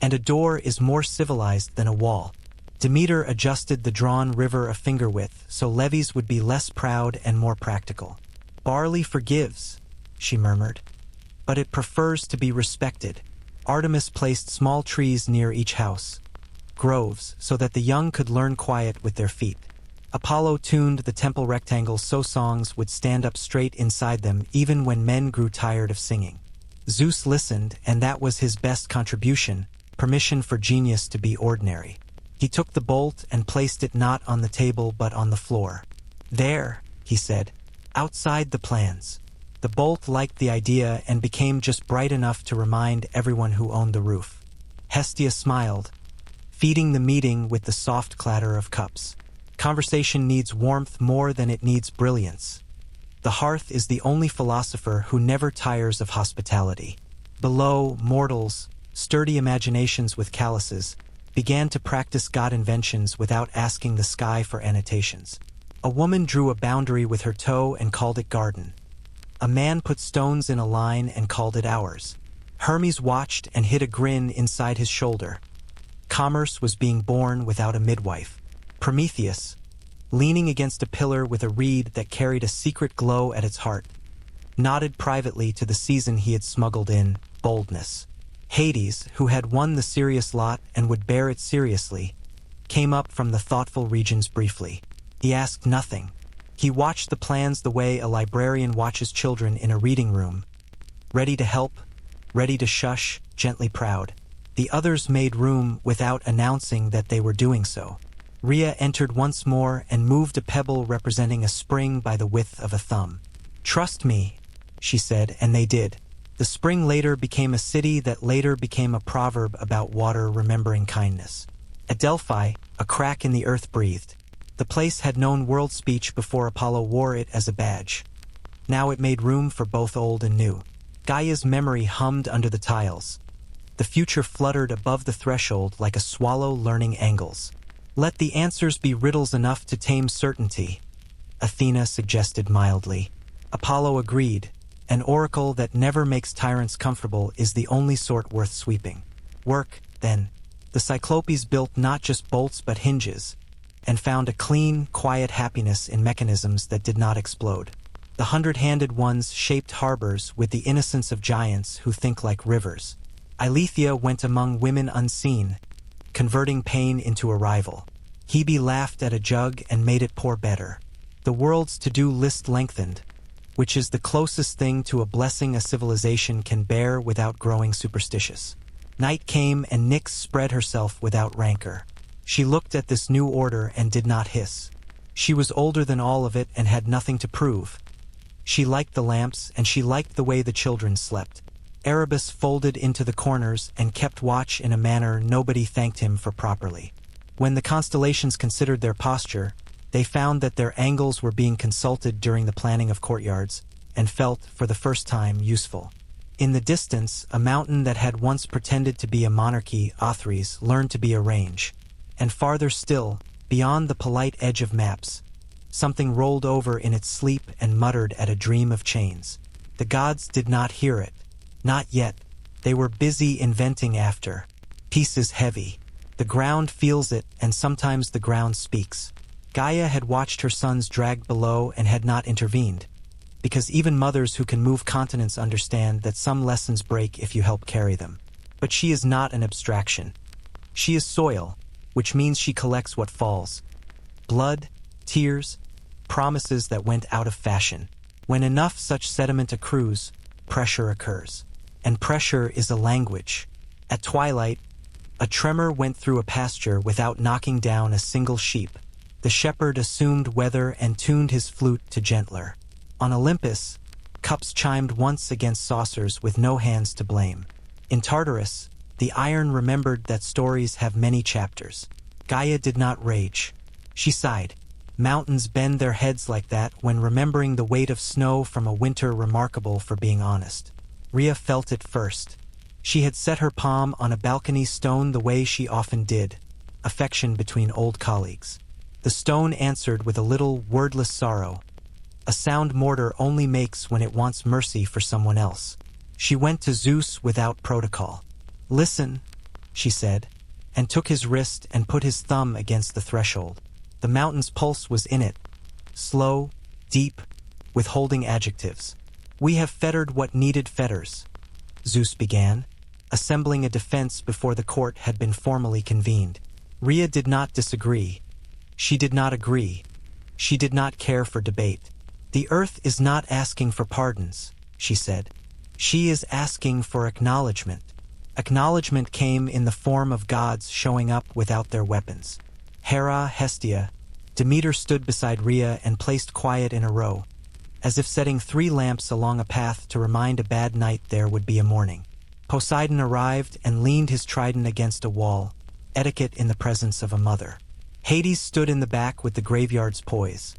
and a door is more civilized than a wall. Demeter adjusted the drawn river a finger width so levees would be less proud and more practical. Barley forgives, she murmured, but it prefers to be respected. Artemis placed small trees near each house, groves, so that the young could learn quiet with their feet. Apollo tuned the temple rectangles so songs would stand up straight inside them even when men grew tired of singing. Zeus listened, and that was his best contribution, permission for genius to be ordinary. He took the bolt and placed it not on the table but on the floor. There, he said, outside the plans. The bolt liked the idea and became just bright enough to remind everyone who owned the roof. Hestia smiled, feeding the meeting with the soft clatter of cups. Conversation needs warmth more than it needs brilliance. The hearth is the only philosopher who never tires of hospitality. Below, mortals, sturdy imaginations with calluses, began to practice god inventions without asking the sky for annotations. A woman drew a boundary with her toe and called it garden. A man put stones in a line and called it hours. Hermes watched and hid a grin inside his shoulder. Commerce was being born without a midwife. Prometheus, leaning against a pillar with a reed that carried a secret glow at its heart, nodded privately to the season he had smuggled in, boldness. Hades, who had won the serious lot and would bear it seriously, came up from the thoughtful regions briefly. He asked nothing. He watched the plans the way a librarian watches children in a reading room, ready to help, ready to shush, gently proud. The others made room without announcing that they were doing so. Rhea entered once more and moved a pebble representing a spring by the width of a thumb. "Trust me," she said, and they did. The spring later became a city that later became a proverb about water remembering kindness. At Delphi, a crack in the earth breathed. The place had known world speech before Apollo wore it as a badge. Now it made room for both old and new. Gaia's memory hummed under the tiles. The future fluttered above the threshold like a swallow learning angles. "Let the answers be riddles enough to tame certainty," Athena suggested mildly. Apollo agreed. An oracle that never makes tyrants comfortable is the only sort worth sweeping. Work, then. The Cyclopes built not just bolts but hinges, and found a clean, quiet happiness in mechanisms that did not explode. The hundred-handed ones shaped harbors with the innocence of giants who think like rivers. Eileithyia went among women unseen, converting pain into a rival. Hebe laughed at a jug and made it pour better. The world's to-do list lengthened, which is the closest thing to a blessing a civilization can bear without growing superstitious. Night came and Nyx spread herself without rancor. She looked at this new order and did not hiss. She was older than all of it and had nothing to prove. She liked the lamps and she liked the way the children slept. Erebus folded into the corners and kept watch in a manner nobody thanked him for properly. When the constellations considered their posture, they found that their angles were being consulted during the planning of courtyards, and felt, for the first time, useful. In the distance, a mountain that had once pretended to be a monarchy, Othries, learned to be a range. And farther still, beyond the polite edge of maps, something rolled over in its sleep and muttered at a dream of chains. The gods did not hear it. Not yet. They were busy inventing after. Peace is heavy. The ground feels it, and sometimes the ground speaks. Gaia had watched her sons dragged below and had not intervened, because even mothers who can move continents understand that some lessons break if you help carry them. But she is not an abstraction. She is soil, which means she collects what falls. Blood, tears, promises that went out of fashion. When enough such sediment accrues, pressure occurs. And pressure is a language. At twilight, a tremor went through a pasture without knocking down a single sheep. The shepherd assumed weather and tuned his flute to gentler. On Olympus, cups chimed once against saucers with no hands to blame. In Tartarus, the iron remembered that stories have many chapters. Gaia did not rage. She sighed. Mountains bend their heads like that when remembering the weight of snow from a winter remarkable for being honest. Rhea felt it first. She had set her palm on a balcony stone the way she often did, affection between old colleagues. The stone answered with a little wordless sorrow, a sound mortar only makes when it wants mercy for someone else. She went to Zeus without protocol. "Listen," she said, and took his wrist and put his thumb against the threshold. The mountain's pulse was in it, slow, deep, withholding adjectives. "We have fettered what needed fetters," Zeus began, assembling a defense before the court had been formally convened. Rhea did not disagree. She did not agree. She did not care for debate. "The earth is not asking for pardons," she said. "She is asking for acknowledgement." Acknowledgement came in the form of gods showing up without their weapons. Hera, Hestia, Demeter stood beside Rhea and placed quiet in a row, as if setting 3 lamps along a path to remind a bad night there would be a morning. Poseidon arrived and leaned his trident against a wall, etiquette in the presence of a mother. Hades stood in the back with the graveyard's poise.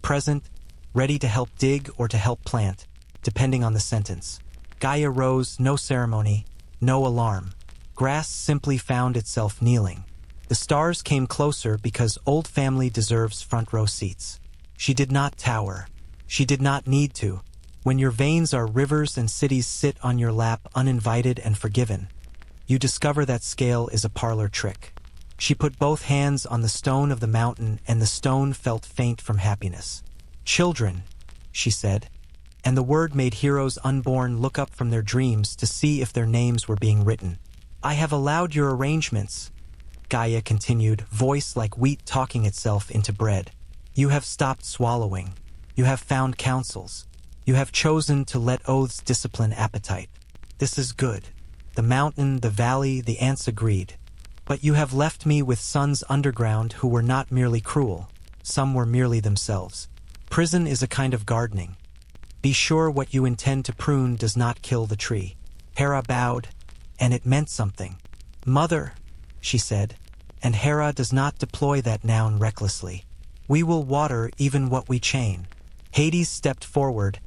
Present, ready to help dig or to help plant, depending on the sentence. Gaia rose, no ceremony, no alarm. Grass simply found itself kneeling. The stars came closer because old family deserves front row seats. She did not tower. She did not need to. When your veins are rivers and cities sit on your lap uninvited and forgiven, you discover that scale is a parlor trick. She put both hands on the stone of the mountain, and the stone felt faint from happiness. "Children," she said, and the word made heroes unborn look up from their dreams to see if their names were being written. "I have allowed your arrangements," Gaia continued, voice like wheat talking itself into bread. "You have stopped swallowing. You have found counsels. You have chosen to let oaths discipline appetite. This is good." The mountain, the valley, the ants agreed. "But you have left me with sons underground who were not merely cruel. Some were merely themselves. Prison is a kind of gardening. Be sure what you intend to prune does not kill the tree." Hera bowed, and it meant something. "Mother," she said, and Hera does not deploy that noun recklessly. "We will water even what we chain." Hades stepped forward,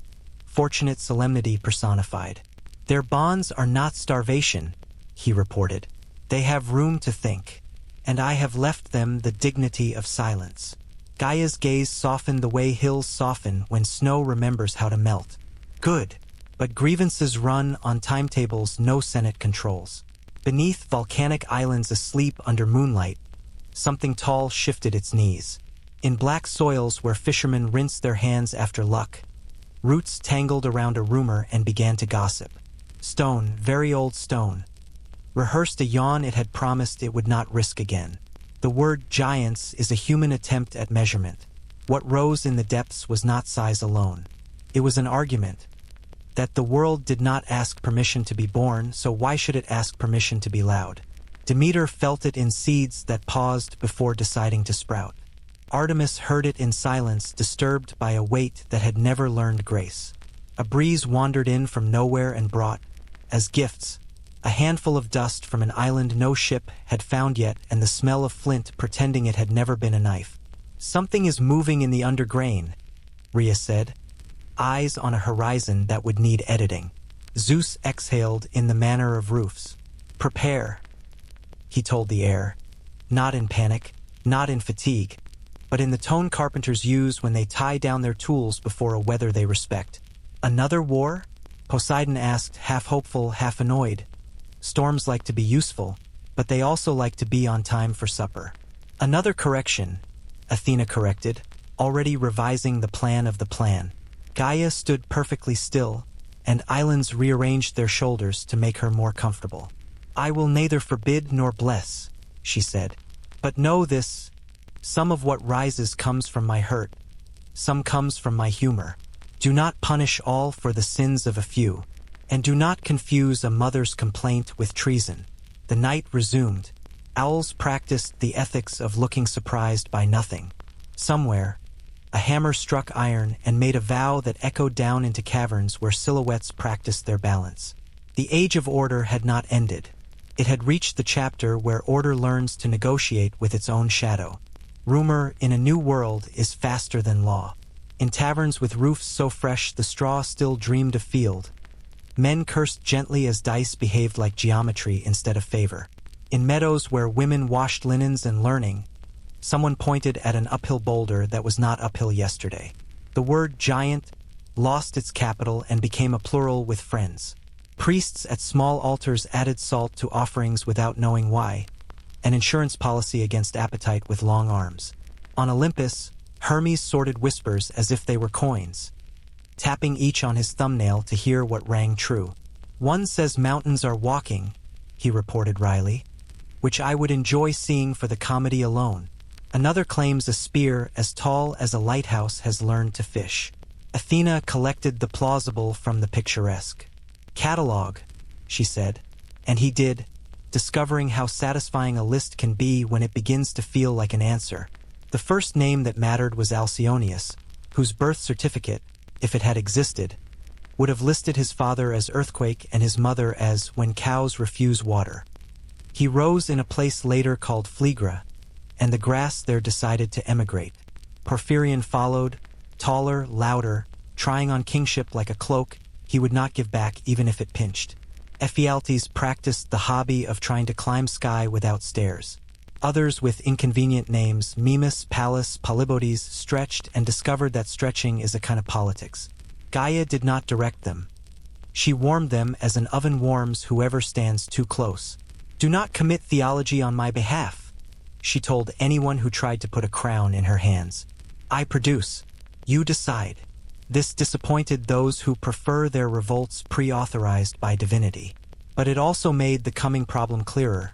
fortunate solemnity personified. "Their bonds are not starvation," he reported. "They have room to think, and I have left them the dignity of silence." Gaia's gaze softened the way hills soften when snow remembers how to melt. "Good, but grievances run on timetables no Senate controls." Beneath volcanic islands asleep under moonlight, something tall shifted its knees. In black soils where fishermen rinsed their hands after luck, roots tangled around a rumor and began to gossip. Stone, very old stone, rehearsed a yawn it had promised it would not risk again. The word giants is a human attempt at measurement. What rose in the depths was not size alone. It was an argument that the world did not ask permission to be born, so why should it ask permission to be loud? Demeter felt it in seeds that paused before deciding to sprout. Artemis heard it in silence, disturbed by a weight that had never learned grace. A breeze wandered in from nowhere and brought, as gifts, a handful of dust from an island no ship had found yet, and the smell of flint pretending it had never been a knife. "Something is moving in the undergrain," Rhea said, eyes on a horizon that would need editing. Zeus exhaled in the manner of roofs. "Prepare," he told the air, not in panic, not in fatigue, but in the tone carpenters use when they tie down their tools before a weather they respect. "Another war?" Poseidon asked, half hopeful, half annoyed. "Storms like to be useful, but they also like to be on time for supper." "Another correction," Athena corrected, already revising the plan of the plan. Gaia stood perfectly still, and islands rearranged their shoulders to make her more comfortable. "I will neither forbid nor bless," she said. "But know this, some of what rises comes from my hurt, some comes from my humor. Do not punish all for the sins of a few, and do not confuse a mother's complaint with treason." The night resumed. Owls practiced the ethics of looking surprised by nothing. Somewhere, a hammer struck iron and made a vow that echoed down into caverns where silhouettes practiced their balance. The age of order had not ended. It had reached the chapter where order learns to negotiate with its own shadow. Rumor in a new world is faster than law. In taverns with roofs so fresh the straw still dreamed of field, men cursed gently as dice behaved like geometry instead of favor. In meadows where women washed linens and learning, someone pointed at an uphill boulder that was not uphill yesterday. The word giant lost its capital and became a plural with friends. Priests at small altars added salt to offerings without knowing why, an insurance policy against appetite with long arms. On Olympus, Hermes sorted whispers as if they were coins, tapping each on his thumbnail to hear what rang true. "One says mountains are walking," he reported wryly, "which I would enjoy seeing for the comedy alone. Another claims a spear as tall as a lighthouse has learned to fish." Athena collected the plausible from the picturesque. "Catalog," she said, and he did, discovering how satisfying a list can be when it begins to feel like an answer. The first name that mattered was Alcyonius, whose birth certificate, if it had existed, would have listed his father as Earthquake and his mother as When Cows Refuse Water. He rose in a place later called Phlegra, and the grass there decided to emigrate. Porphyrion followed, taller, louder, trying on kingship like a cloak he would not give back even if it pinched. Ephialtes practiced the hobby of trying to climb sky without stairs. Others with inconvenient names, Mimas, Pallas, Polybotes, stretched and discovered that stretching is a kind of politics. Gaia did not direct them. She warmed them as an oven warms whoever stands too close. "Do not commit theology on my behalf," she told anyone who tried to put a crown in her hands. "I produce. You decide." This disappointed those who prefer their revolts pre-authorized by divinity. But it also made the coming problem clearer.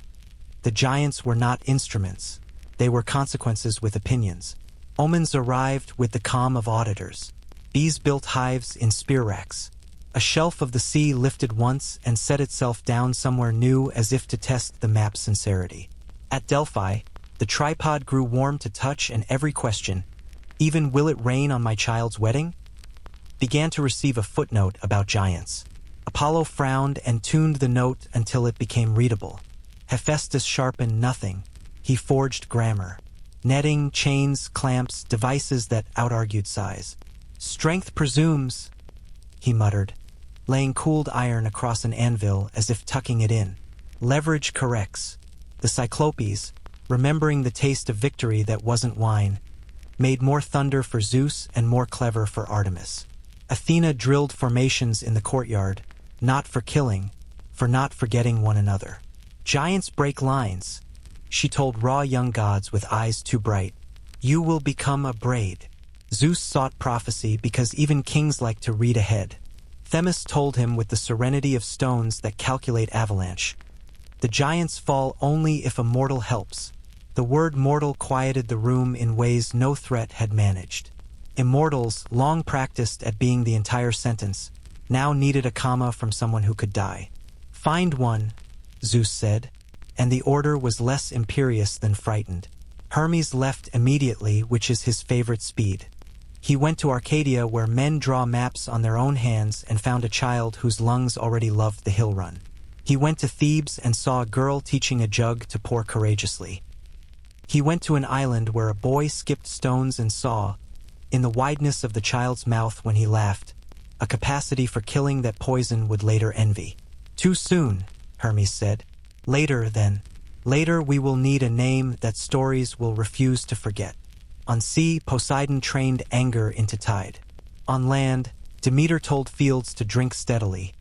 The giants were not instruments. They were consequences with opinions. Omens arrived with the calm of auditors. Bees built hives in spear racks. A shelf of the sea lifted once and set itself down somewhere new as if to test the map's sincerity. At Delphi, the tripod grew warm to touch, and every question, even "will it rain on my child's wedding?" began to receive a footnote about giants. Apollo frowned and tuned the note until it became readable. Hephaestus sharpened nothing. He forged grammar. Netting, chains, clamps, devices that out-argued size. "Strength presumes," he muttered, laying cooled iron across an anvil as if tucking it in. "Leverage corrects." The Cyclopes, remembering the taste of victory that wasn't wine, made more thunder for Zeus and more clever for Artemis. Athena drilled formations in the courtyard, not for killing, for not forgetting one another. "Giants break lines," she told raw young gods with eyes too bright. "You will become a braid." Zeus sought prophecy because even kings like to read ahead. Themis told him with the serenity of stones that calculate avalanche. The giants fall only if a mortal helps. The word mortal quieted the room in ways no threat had managed. Immortals, long practiced at being the entire sentence, now needed a comma from someone who could die. "Find one," Zeus said, and the order was less imperious than frightened. Hermes left immediately, which is his favorite speed. He went to Arcadia, where men draw maps on their own hands, and found a child whose lungs already loved the hill run. He went to Thebes and saw a girl teaching a jug to pour courageously. He went to an island where a boy skipped stones and saw, in the wideness of the child's mouth when he laughed, a capacity for killing that poison would later envy. "Too soon," Hermes said. "Later, then. Later we will need a name that stories will refuse to forget." On sea, Poseidon trained anger into tide. On land, Demeter told fields to drink steadily.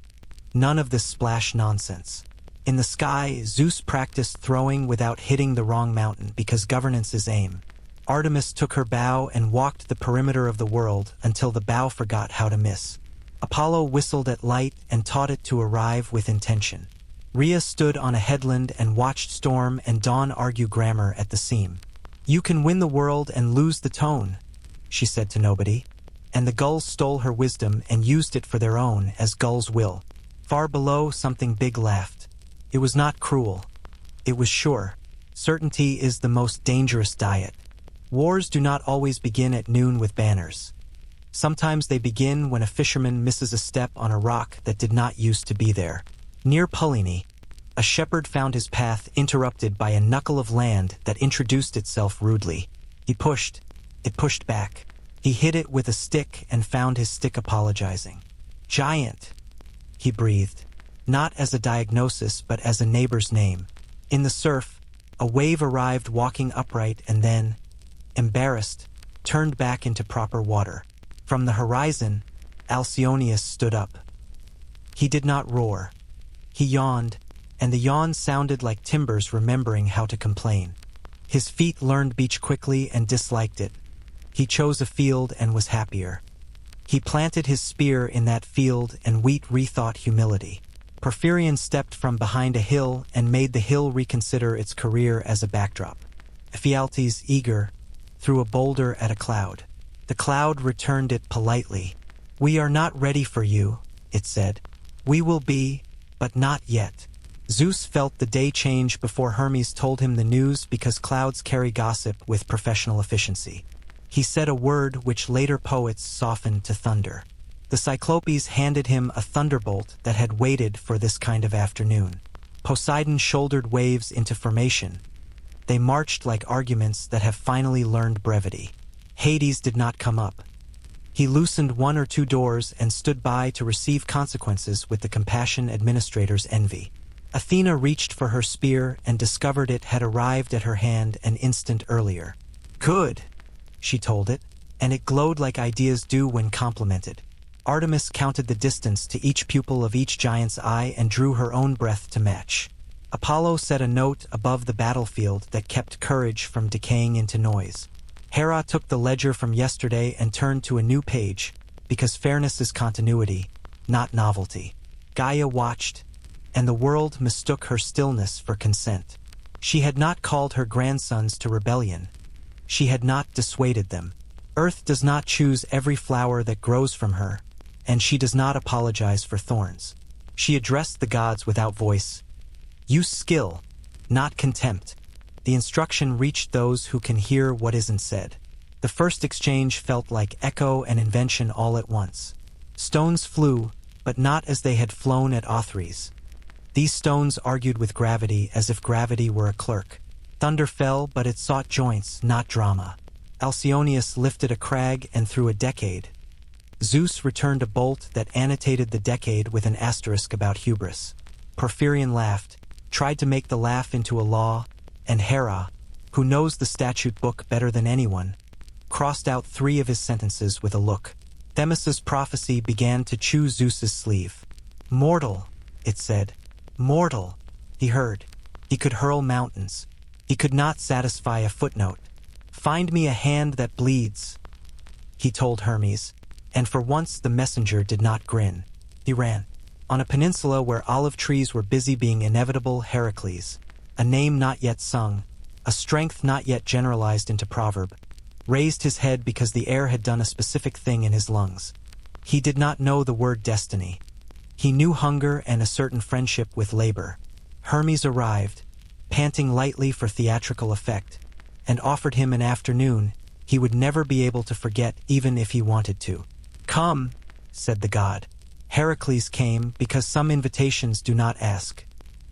None of this splash nonsense. In the sky, Zeus practiced throwing without hitting the wrong mountain because governance is aim. Artemis took her bow and walked the perimeter of the world until the bow forgot how to miss. Apollo whistled at light and taught it to arrive with intention. Rhea stood on a headland and watched storm and dawn argue grammar at the seam. "You can win the world and lose the tone," she said to nobody, and the gulls stole her wisdom and used it for their own, as gulls will. Far below, something big laughed. It was not cruel. It was sure. Certainty is the most dangerous diet. Wars do not always begin at noon with banners. Sometimes they begin when a fisherman misses a step on a rock that did not used to be there. Near Pulini, a shepherd found his path interrupted by a knuckle of land that introduced itself rudely. He pushed. It pushed back. He hit it with a stick and found his stick apologizing. "Giant," he breathed, not as a diagnosis but as a neighbor's name. In the surf, a wave arrived walking upright and then, embarrassed, turned back into proper water. From the horizon, Alcyoneus stood up. He did not roar. He yawned, and the yawn sounded like timbers remembering how to complain. His feet learned beach quickly and disliked it. He chose a field and was happier. He planted his spear in that field, and wheat rethought humility. Porphyrion stepped from behind a hill and made the hill reconsider its career as a backdrop. Ephialtes, eager, threw a boulder at a cloud. The cloud returned it politely. "We are not ready for you," it said. "We will be, but not yet." Zeus felt the day change before Hermes told him the news because clouds carry gossip with professional efficiency. He said a word which later poets softened to thunder. The Cyclopes handed him a thunderbolt that had waited for this kind of afternoon. Poseidon shouldered waves into formation. They marched like arguments that have finally learned brevity. Hades did not come up. He loosened one or two doors and stood by to receive consequences with the compassion administrator's envy. Athena reached for her spear and discovered it had arrived at her hand an instant earlier. "Good," she told it, and it glowed like ideas do when complimented. Artemis counted the distance to each pupil of each giant's eye and drew her own breath to match. Apollo set a note above the battlefield that kept courage from decaying into noise. Hera took the ledger from yesterday and turned to a new page, because fairness is continuity, not novelty. Gaia watched, and the world mistook her stillness for consent. She had not called her grandsons to rebellion. She had not dissuaded them. Earth does not choose every flower that grows from her, and she does not apologize for thorns. She addressed the gods without voice. Use skill, not contempt. The instruction reached those who can hear what isn't said. The first exchange felt like echo and invention all at once. Stones flew, but not as they had flown at Othries. These stones argued with gravity as if gravity were a clerk. Thunder fell, but it sought joints, not drama. Alcyoneus lifted a crag and threw a decade. Zeus returned a bolt that annotated the decade with an asterisk about hubris. Porphyrion laughed, tried to make the laugh into a law, and Hera, who knows the statute book better than anyone, crossed out 3 of his sentences with a look. Themis's prophecy began to chew Zeus's sleeve. "Mortal," it said. "Mortal," he heard. He could hurl mountains. He could not satisfy a footnote. "Find me a hand that bleeds," he told Hermes, and for once the messenger did not grin. He ran. On a peninsula where olive trees were busy being inevitable, Heracles, a name not yet sung, a strength not yet generalized into proverb, raised his head because the air had done a specific thing in his lungs. He did not know the word destiny. He knew hunger and a certain friendship with labor. Hermes arrived, panting lightly for theatrical effect, and offered him an afternoon he would never be able to forget even if he wanted to. "Come," said the god. Heracles came because some invitations do not ask.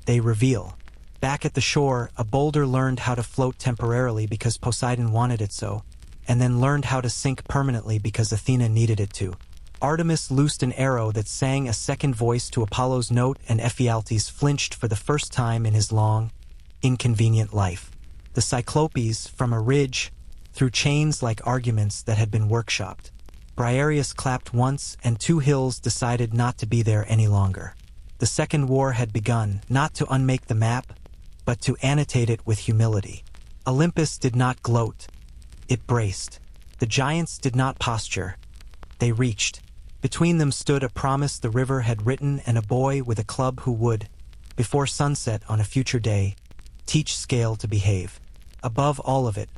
They reveal. Back at the shore, a boulder learned how to float temporarily because Poseidon wanted it so, and then learned how to sink permanently because Athena needed it to. Artemis loosed an arrow that sang a second voice to Apollo's note, and Ephialtes flinched for the first time in his long, inconvenient life. The Cyclopes, from a ridge, threw chains like arguments that had been workshopped. Briareus clapped once, and 2 hills decided not to be there any longer. The second war had begun, not to unmake the map, but to annotate it with humility. Olympus did not gloat. It braced. The giants did not posture. They reached. Between them stood a promise the river had written and a boy with a club who would, before sunset on a future day, teach scale to behave. Above all of it,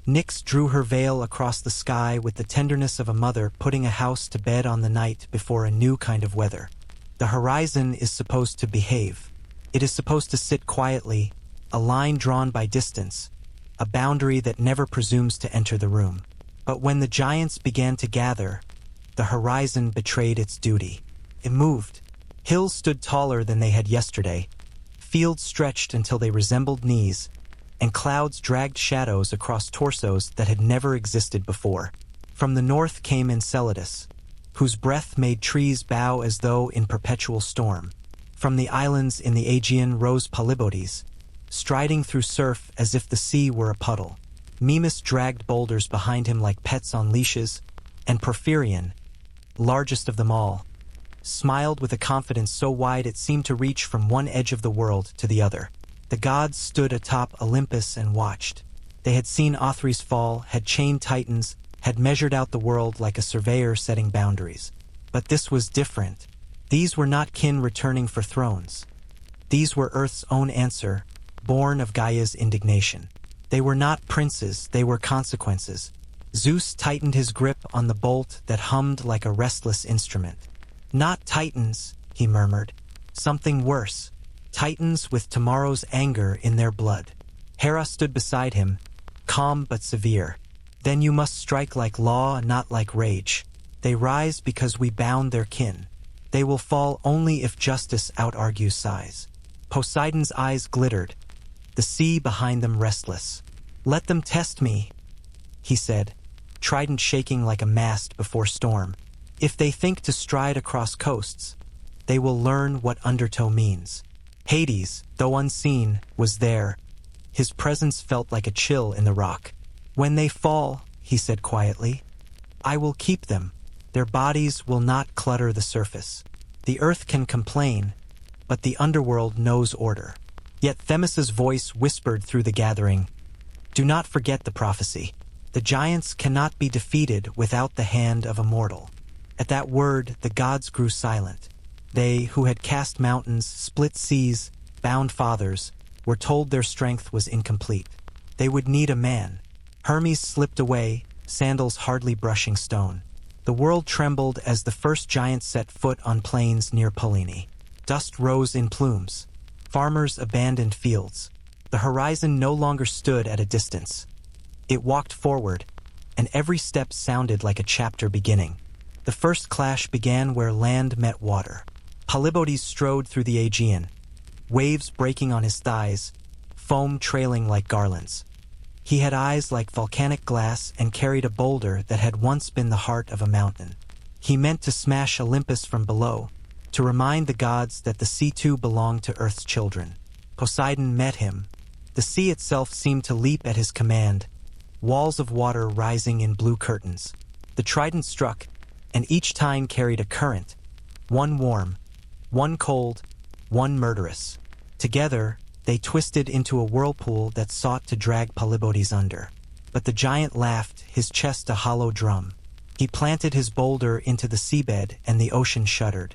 Nyx drew her veil across the sky with the tenderness of a mother putting a house to bed on the night before a new kind of weather. The horizon is supposed to behave. It is supposed to sit quietly, a line drawn by distance, a boundary that never presumes to enter the room. But when the giants began to gather, the horizon betrayed its duty. It moved. Hills stood taller than they had yesterday. Fields stretched until they resembled knees, and clouds dragged shadows across torsos that had never existed before. From the north came Enceladus, whose breath made trees bow as though in perpetual storm. From the islands in the Aegean rose Polybotes, striding through surf as if the sea were a puddle. Mimas dragged boulders behind him like pets on leashes, and Porphyrion, largest of them all, smiled with a confidence so wide it seemed to reach from one edge of the world to the other. The gods stood atop Olympus and watched. They had seen Othries fall, had chained Titans, had measured out the world like a surveyor setting boundaries. But this was different. These were not kin returning for thrones. These were Earth's own answer, born of Gaia's indignation. They were not princes, they were consequences. Zeus tightened his grip on the bolt that hummed like a restless instrument. "Not Titans," he murmured. "Something worse. Titans with tomorrow's anger in their blood." Hera stood beside him, calm but severe. "Then you must strike like law, not like rage. They rise because we bound their kin. They will fall only if justice out-argues size." Poseidon's eyes glittered, the sea behind them restless. "Let them test me," he said, trident shaking like a mast before storm. "If they think to stride across coasts, they will learn what undertow means." Hades, though unseen, was there. His presence felt like a chill in the rock. "When they fall," he said quietly, "I will keep them. Their bodies will not clutter the surface. The earth can complain, but the underworld knows order." Yet Themis's voice whispered through the gathering, "Do not forget the prophecy. The giants cannot be defeated without the hand of a mortal." At that word, the gods grew silent. They, who had cast mountains, split seas, bound fathers, were told their strength was incomplete. They would need a man. Hermes slipped away, sandals hardly brushing stone. The world trembled as the first giant set foot on plains near Pallene. Dust rose in plumes. Farmers abandoned fields. The horizon no longer stood at a distance. It walked forward, and every step sounded like a chapter beginning. The first clash began where land met water. Polybotes strode through the Aegean, waves breaking on his thighs, foam trailing like garlands. He had eyes like volcanic glass and carried a boulder that had once been the heart of a mountain. He meant to smash Olympus from below, to remind the gods that the sea too belonged to Earth's children. Poseidon met him. The sea itself seemed to leap at his command, walls of water rising in blue curtains. The trident struck, and each tine carried a current, one warm, one cold, one murderous. Together, they twisted into a whirlpool that sought to drag Polybotes under. But the giant laughed, his chest a hollow drum. He planted his boulder into the seabed, and the ocean shuddered.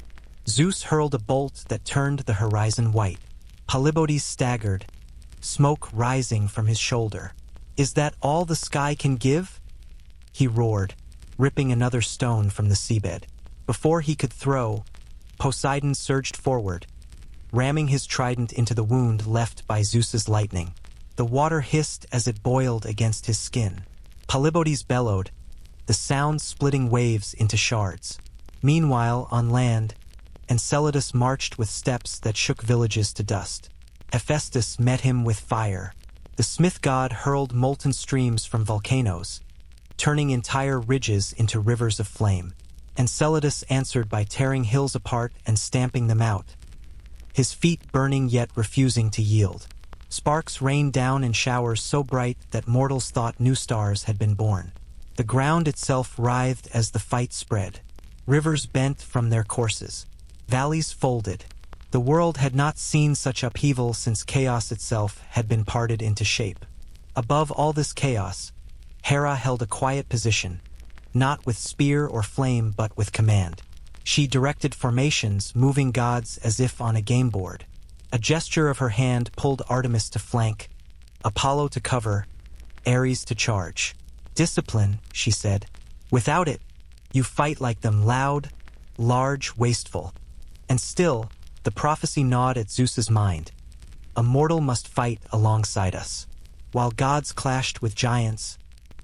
Zeus hurled a bolt that turned the horizon white. Polybotes staggered, smoke rising from his shoulder. "Is that all the sky can give?" he roared, ripping another stone from the seabed. Before he could throw, Poseidon surged forward, ramming his trident into the wound left by Zeus's lightning. The water hissed as it boiled against his skin. Polybotes bellowed, the sound splitting waves into shards. Meanwhile, on land, Enceladus marched with steps that shook villages to dust. Hephaestus met him with fire. The smith god hurled molten streams from volcanoes, turning entire ridges into rivers of flame. Enceladus answered by tearing hills apart and stamping them out, his feet burning yet refusing to yield. Sparks rained down in showers so bright that mortals thought new stars had been born. The ground itself writhed as the fight spread. Rivers bent from their courses. Valleys folded. The world had not seen such upheaval since chaos itself had been parted into shape. Above all this chaos, Hera held a quiet position, not with spear or flame but with command. She directed formations, moving gods as if on a game board. A gesture of her hand pulled Artemis to flank, Apollo to cover, Ares to charge. "Discipline," she said. "Without it, you fight like them, loud, large, wasteful." And still, the prophecy gnawed at Zeus's mind. A mortal must fight alongside us. While gods clashed with giants,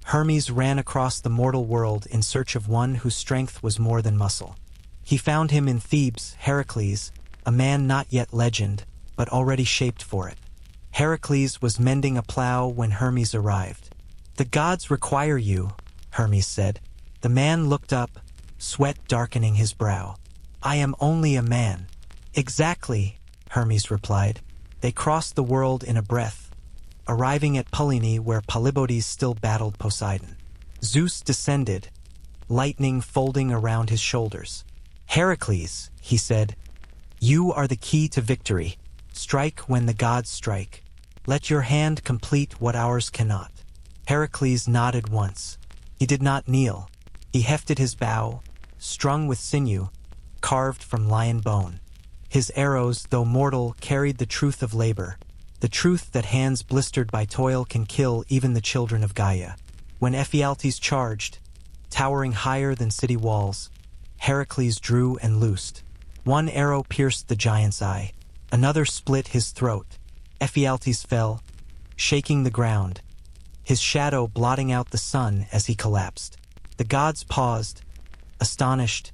Hermes ran across the mortal world in search of one whose strength was more than muscle. He found him in Thebes, Heracles, a man not yet legend, but already shaped for it. Heracles was mending a plow when Hermes arrived. "The gods require you," Hermes said. The man looked up, sweat darkening his brow. "I am only a man." "Exactly," Hermes replied. They crossed the world in a breath, arriving at Pallene where Polybotes still battled Poseidon. Zeus descended, lightning folding around his shoulders. "Heracles," he said, "you are the key to victory. Strike when the gods strike. Let your hand complete what ours cannot." Heracles nodded once. He did not kneel. He hefted his bow, strung with sinew, carved from lion bone. His arrows, though mortal, carried the truth of labor, the truth that hands blistered by toil can kill even the children of Gaia. When Ephialtes charged, towering higher than city walls, Heracles drew and loosed. One arrow pierced the giant's eye, another split his throat. Ephialtes fell, shaking the ground, his shadow blotting out the sun as he collapsed. The gods paused, astonished.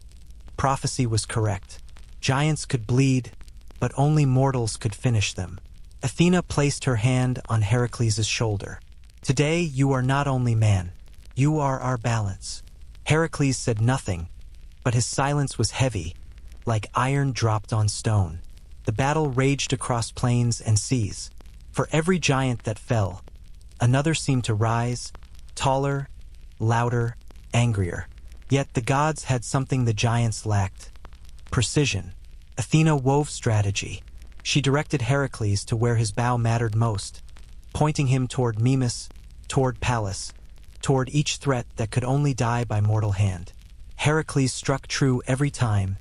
Prophecy was correct. Giants could bleed, but only mortals could finish them. Athena placed her hand on Heracles' shoulder. "Today you are not only man, you are our balance." Heracles said nothing, but his silence was heavy, like iron dropped on stone. The battle raged across plains and seas. For every giant that fell, another seemed to rise, taller, louder, angrier. Yet the gods had something the giants lacked: precision. Athena wove strategy. She directed Heracles to where his bow mattered most, pointing him toward Metis, toward Pallas, toward each threat that could only die by mortal hand. Heracles struck true every time,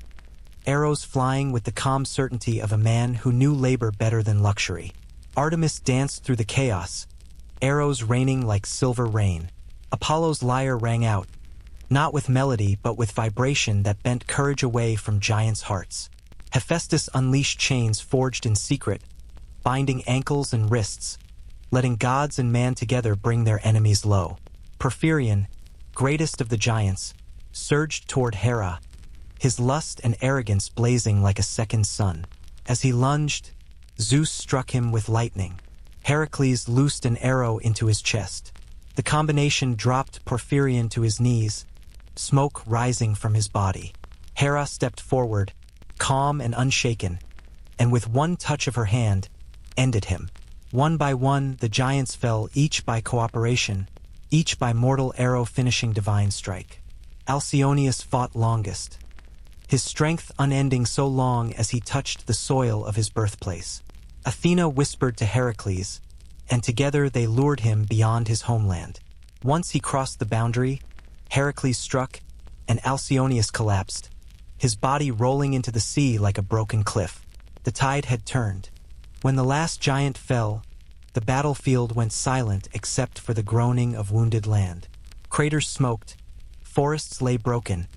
arrows flying with the calm certainty of a man who knew labor better than luxury. Artemis danced through the chaos, arrows raining like silver rain. Apollo's lyre rang out, not with melody but with vibration that bent courage away from giants' hearts. Hephaestus unleashed chains forged in secret, binding ankles and wrists, letting gods and man together bring their enemies low. Porphyrion, greatest of the giants, surged toward Hera, his lust and arrogance blazing like a second sun. As he lunged, Zeus struck him with lightning. Heracles loosed an arrow into his chest. The combination dropped Porphyrion to his knees, smoke rising from his body. Hera stepped forward, calm and unshaken, and with one touch of her hand, ended him. One by one, the giants fell, each by cooperation, each by mortal arrow finishing divine strike. Alcyoneus fought longest, his strength unending so long as he touched the soil of his birthplace. Athena whispered to Heracles, and together they lured him beyond his homeland. Once he crossed the boundary, Heracles struck, and Alcyoneus collapsed, his body rolling into the sea like a broken cliff. The tide had turned. When the last giant fell, the battlefield went silent except for the groaning of wounded land. Craters smoked, forests lay broken,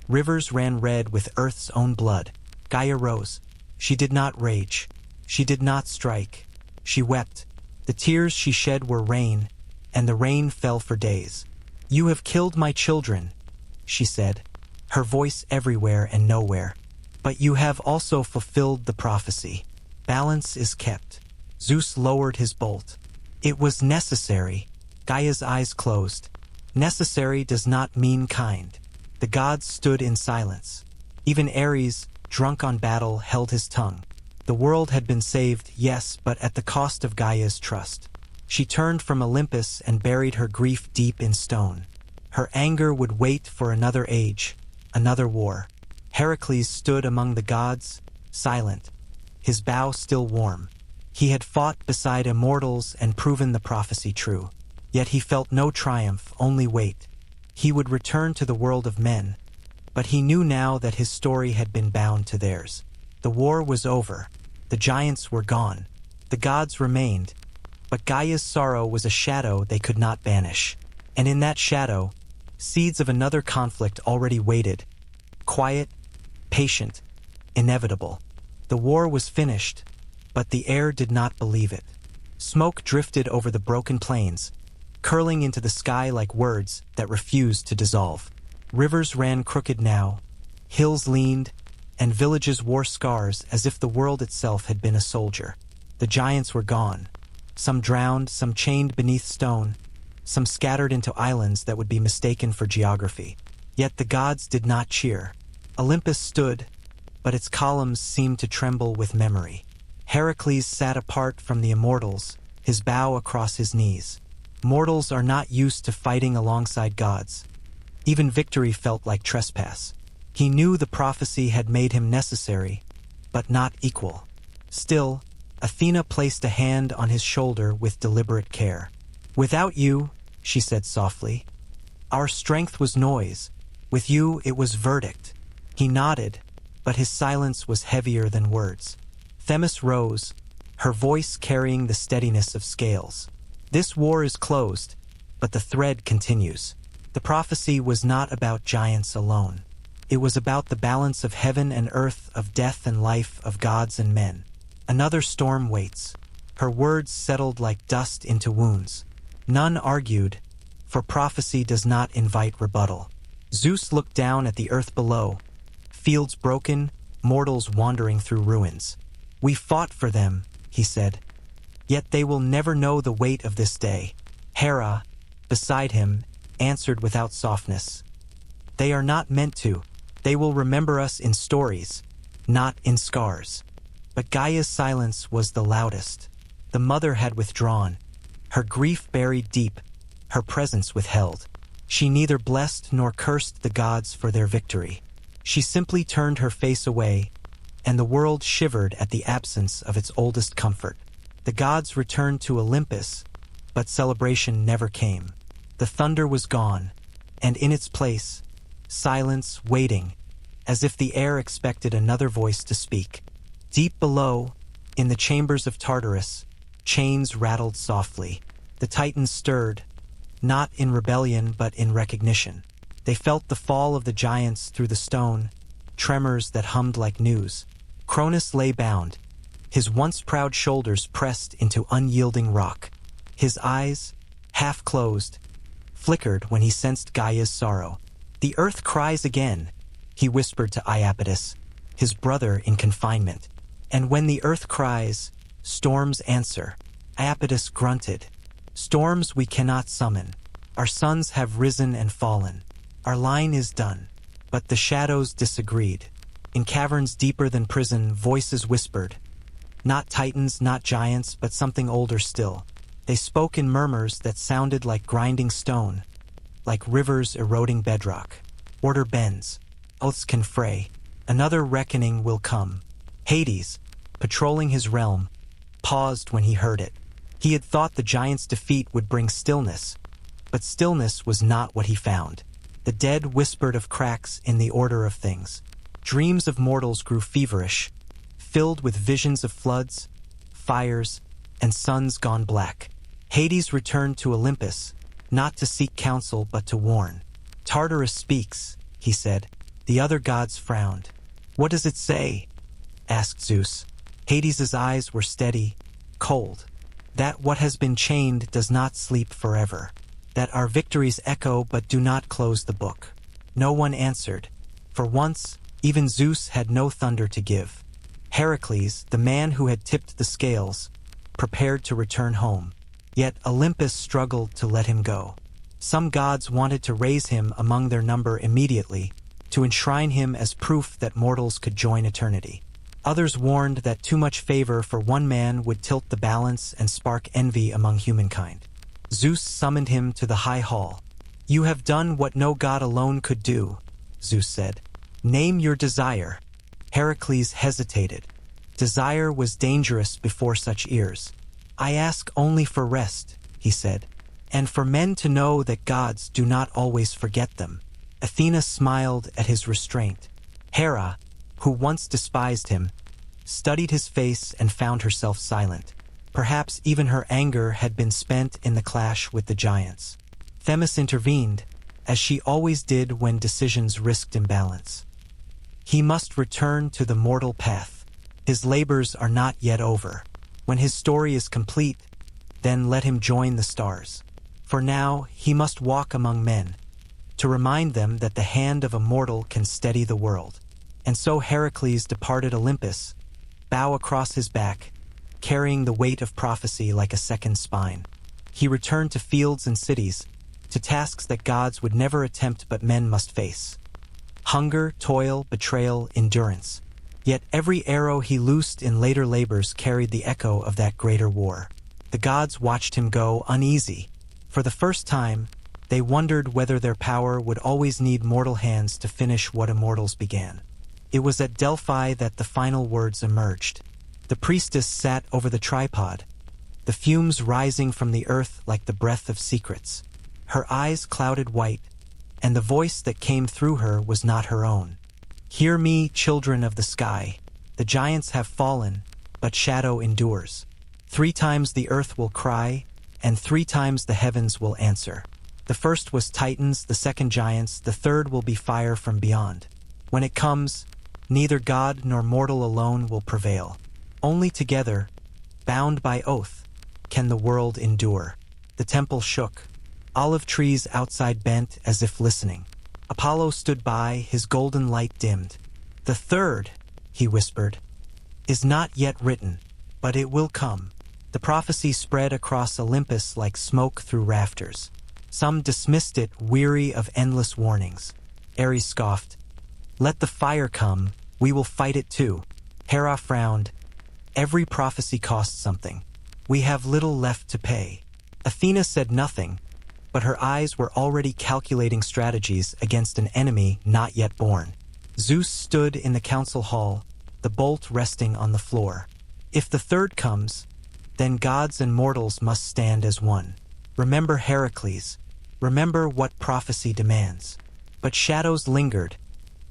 rivers ran red with Earth's own blood. Gaia rose. She did not rage. She did not strike. She wept. The tears she shed were rain, and the rain fell for days. "You have killed my children," she said, her voice everywhere and nowhere. "But you have also fulfilled the prophecy. Balance is kept." Zeus lowered his bolt. "It was necessary." Gaia's eyes closed. Necessary does not mean kind. The gods stood in silence. Even Ares, drunk on battle, held his tongue. The world had been saved, yes, but at the cost of Gaia's trust. She turned from Olympus and buried her grief deep in stone. Her anger would wait for another age, another war. Heracles stood among the gods, silent, his bow still warm. He had fought beside immortals and proven the prophecy true. Yet he felt no triumph, only weight. He would return to the world of men, but he knew now that his story had been bound to theirs. The war was over. The giants were gone. The gods remained, but Gaia's sorrow was a shadow they could not banish. And in that shadow, seeds of another conflict already waited, quiet, patient, inevitable. The war was finished, but the air did not believe it. Smoke drifted over the broken plains, curling into the sky like words that refused to dissolve. Rivers ran crooked now, hills leaned, and villages wore scars as if the world itself had been a soldier. The giants were gone. Some drowned, some chained beneath stone, some scattered into islands that would be mistaken for geography. Yet the gods did not cheer. Olympus stood, but its columns seemed to tremble with memory. Heracles sat apart from the immortals, his bow across his knees. Mortals are not used to fighting alongside gods. Even victory felt like trespass. He knew the prophecy had made him necessary, but not equal. Still, Athena placed a hand on his shoulder with deliberate care. "Without you," she said softly, "our strength was noise. With you, it was verdict." He nodded, but his silence was heavier than words. Themis rose, her voice carrying the steadiness of scales. "This war is closed, but the thread continues." The prophecy was not about giants alone. It was about the balance of heaven and earth, of death and life, of gods and men. "Another storm waits." Her words settled like dust into wounds. None argued, for prophecy does not invite rebuttal. Zeus looked down at the earth below, fields broken, mortals wandering through ruins. "We fought for them," he said, "yet they will never know the weight of this day." Hera, beside him, answered without softness. "They are not meant to. They will remember us in stories, not in scars." But Gaia's silence was the loudest. The mother had withdrawn, her grief buried deep, her presence withheld. She neither blessed nor cursed the gods for their victory. She simply turned her face away, and the world shivered at the absence of its oldest comfort. The gods returned to Olympus, but celebration never came. The thunder was gone, and in its place, silence waiting, as if the air expected another voice to speak. Deep below, in the chambers of Tartarus, chains rattled softly. The Titans stirred, not in rebellion but in recognition. They felt the fall of the giants through the stone, tremors that hummed like news. Cronus lay bound, his once proud shoulders pressed into unyielding rock. His eyes, half closed, flickered when he sensed Gaia's sorrow. "The earth cries again," he whispered to Iapetus, his brother in confinement. "And when the earth cries, storms answer." Iapetus grunted. "Storms we cannot summon. Our suns have risen and fallen. Our line is done." But the shadows disagreed. In caverns deeper than prison, voices whispered. Not titans, not giants, but something older still. They spoke in murmurs that sounded like grinding stone, like rivers eroding bedrock. Order bends. Oaths can fray. Another reckoning will come. Hades, patrolling his realm, paused when he heard it. He had thought the giant's defeat would bring stillness, but stillness was not what he found. The dead whispered of cracks in the order of things. Dreams of mortals grew feverish, filled with visions of floods, fires, and suns gone black. Hades returned to Olympus, not to seek counsel but to warn. "Tartarus speaks," he said. The other gods frowned. "What does it say?" asked Zeus. Hades's eyes were steady, cold. "That what has been chained does not sleep forever. That our victories echo but do not close the book." No one answered. For once, even Zeus had no thunder to give. Heracles, the man who had tipped the scales, prepared to return home. Yet Olympus struggled to let him go. Some gods wanted to raise him among their number immediately, to enshrine him as proof that mortals could join eternity. Others warned that too much favor for one man would tilt the balance and spark envy among humankind. Zeus summoned him to the high hall. "You have done what no god alone could do," Zeus said. "Name your desire." Heracles hesitated. Desire was dangerous before such ears. "I ask only for rest," he said, "and for men to know that gods do not always forget them." Athena smiled at his restraint. Hera, who once despised him, studied his face and found herself silent. Perhaps even her anger had been spent in the clash with the giants. Themis intervened, as she always did when decisions risked imbalance. "He must return to the mortal path. His labors are not yet over. When his story is complete, then let him join the stars. For now, he must walk among men, to remind them that the hand of a mortal can steady the world." And so Heracles departed Olympus, bow across his back, carrying the weight of prophecy like a second spine. He returned to fields and cities, to tasks that gods would never attempt but men must face. Hunger, toil, betrayal, endurance. Yet every arrow he loosed in later labors carried the echo of that greater war. The gods watched him go, uneasy. For the first time, they wondered whether their power would always need mortal hands to finish what immortals began. It was at Delphi that the final words emerged. The priestess sat over the tripod, the fumes rising from the earth like the breath of secrets. Her eyes clouded white, and the voice that came through her was not her own. "Hear me, children of the sky. The giants have fallen, but shadow endures. 3 times the earth will cry, and 3 times the heavens will answer. The first was Titans, the second giants, the third will be fire from beyond. When it comes, neither god nor mortal alone will prevail. Only together, bound by oath, can the world endure." The temple shook. Olive trees outside bent as if listening. Apollo stood by, his golden light dimmed. "The third," he whispered, "is not yet written, but it will come." The prophecy spread across Olympus like smoke through rafters. Some dismissed it, weary of endless warnings. Ares scoffed, "Let the fire come, we will fight it too." Hera frowned, Every prophecy costs something. We have little left to pay. Athena said nothing, but her eyes were already calculating strategies against an enemy not yet born. Zeus stood in the council hall, the bolt resting on the floor. If the third comes, then gods and mortals must stand as one. Remember Heracles. Remember what prophecy demands. But shadows lingered,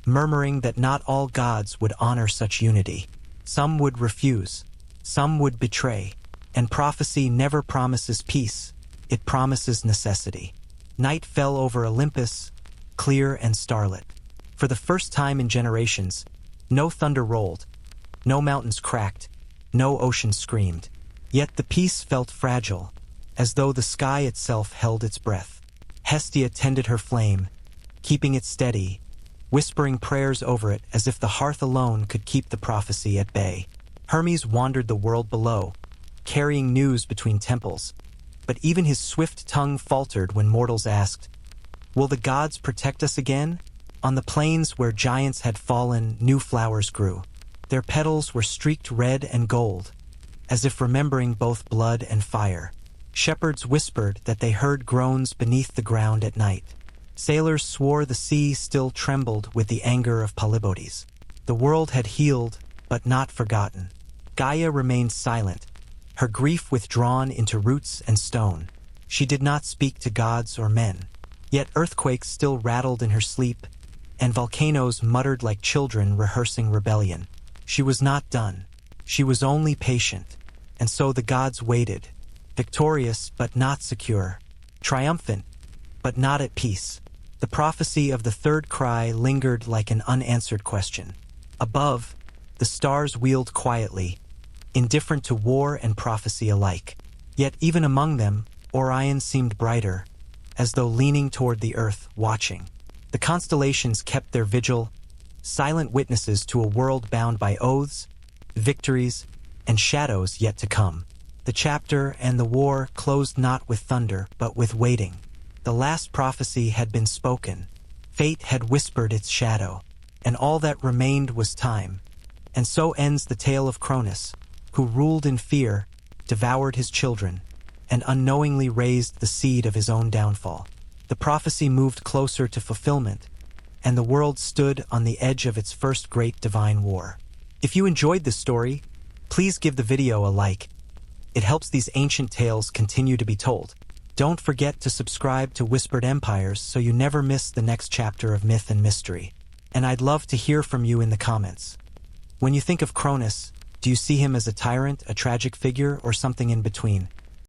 murmuring that not all gods would honor such unity. Some would refuse, some would betray, and prophecy never promises peace, it promises necessity. Night fell over Olympus, clear and starlit. For the first time in generations, no thunder rolled, no mountains cracked, no ocean screamed. Yet the peace felt fragile, as though the sky itself held its breath. Hestia tended her flame, keeping it steady, whispering prayers over it as if the hearth alone could keep the prophecy at bay. Hermes wandered the world below, carrying news between temples, but even his swift tongue faltered when mortals asked, "Will the gods protect us again?" On the plains where giants had fallen, new flowers grew. Their petals were streaked red and gold, as if remembering both blood and fire. Shepherds whispered that they heard groans beneath the ground at night. Sailors swore the sea still trembled with the anger of Polybotes. The world had healed, but not forgotten. Gaia remained silent, her grief withdrawn into roots and stone. She did not speak to gods or men. Yet earthquakes still rattled in her sleep, and volcanoes muttered like children rehearsing rebellion. She was not done. She was only patient, and so the gods waited, victorious but not secure, triumphant but not at peace. The prophecy of the third cry lingered like an unanswered question. Above, the stars wheeled quietly, indifferent to war and prophecy alike. Yet even among them, Orion seemed brighter, as though leaning toward the earth, watching. The constellations kept their vigil, silent witnesses to a world bound by oaths, victories, and shadows yet to come. The chapter and the war closed not with thunder, but with waiting. The last prophecy had been spoken. Fate had whispered its shadow, and all that remained was time. And so ends the tale of Cronus, who ruled in fear, devoured his children, and unknowingly raised the seed of his own downfall. The prophecy moved closer to fulfillment, and the world stood on the edge of its first great divine war. If you enjoyed this story, please give the video a like. It helps these ancient tales continue to be told. Don't forget to subscribe to Whispered Empires so you never miss the next chapter of myth and mystery. And I'd love to hear from you in the comments. When you think of Cronus, do you see him as a tyrant, a tragic figure, or something in between?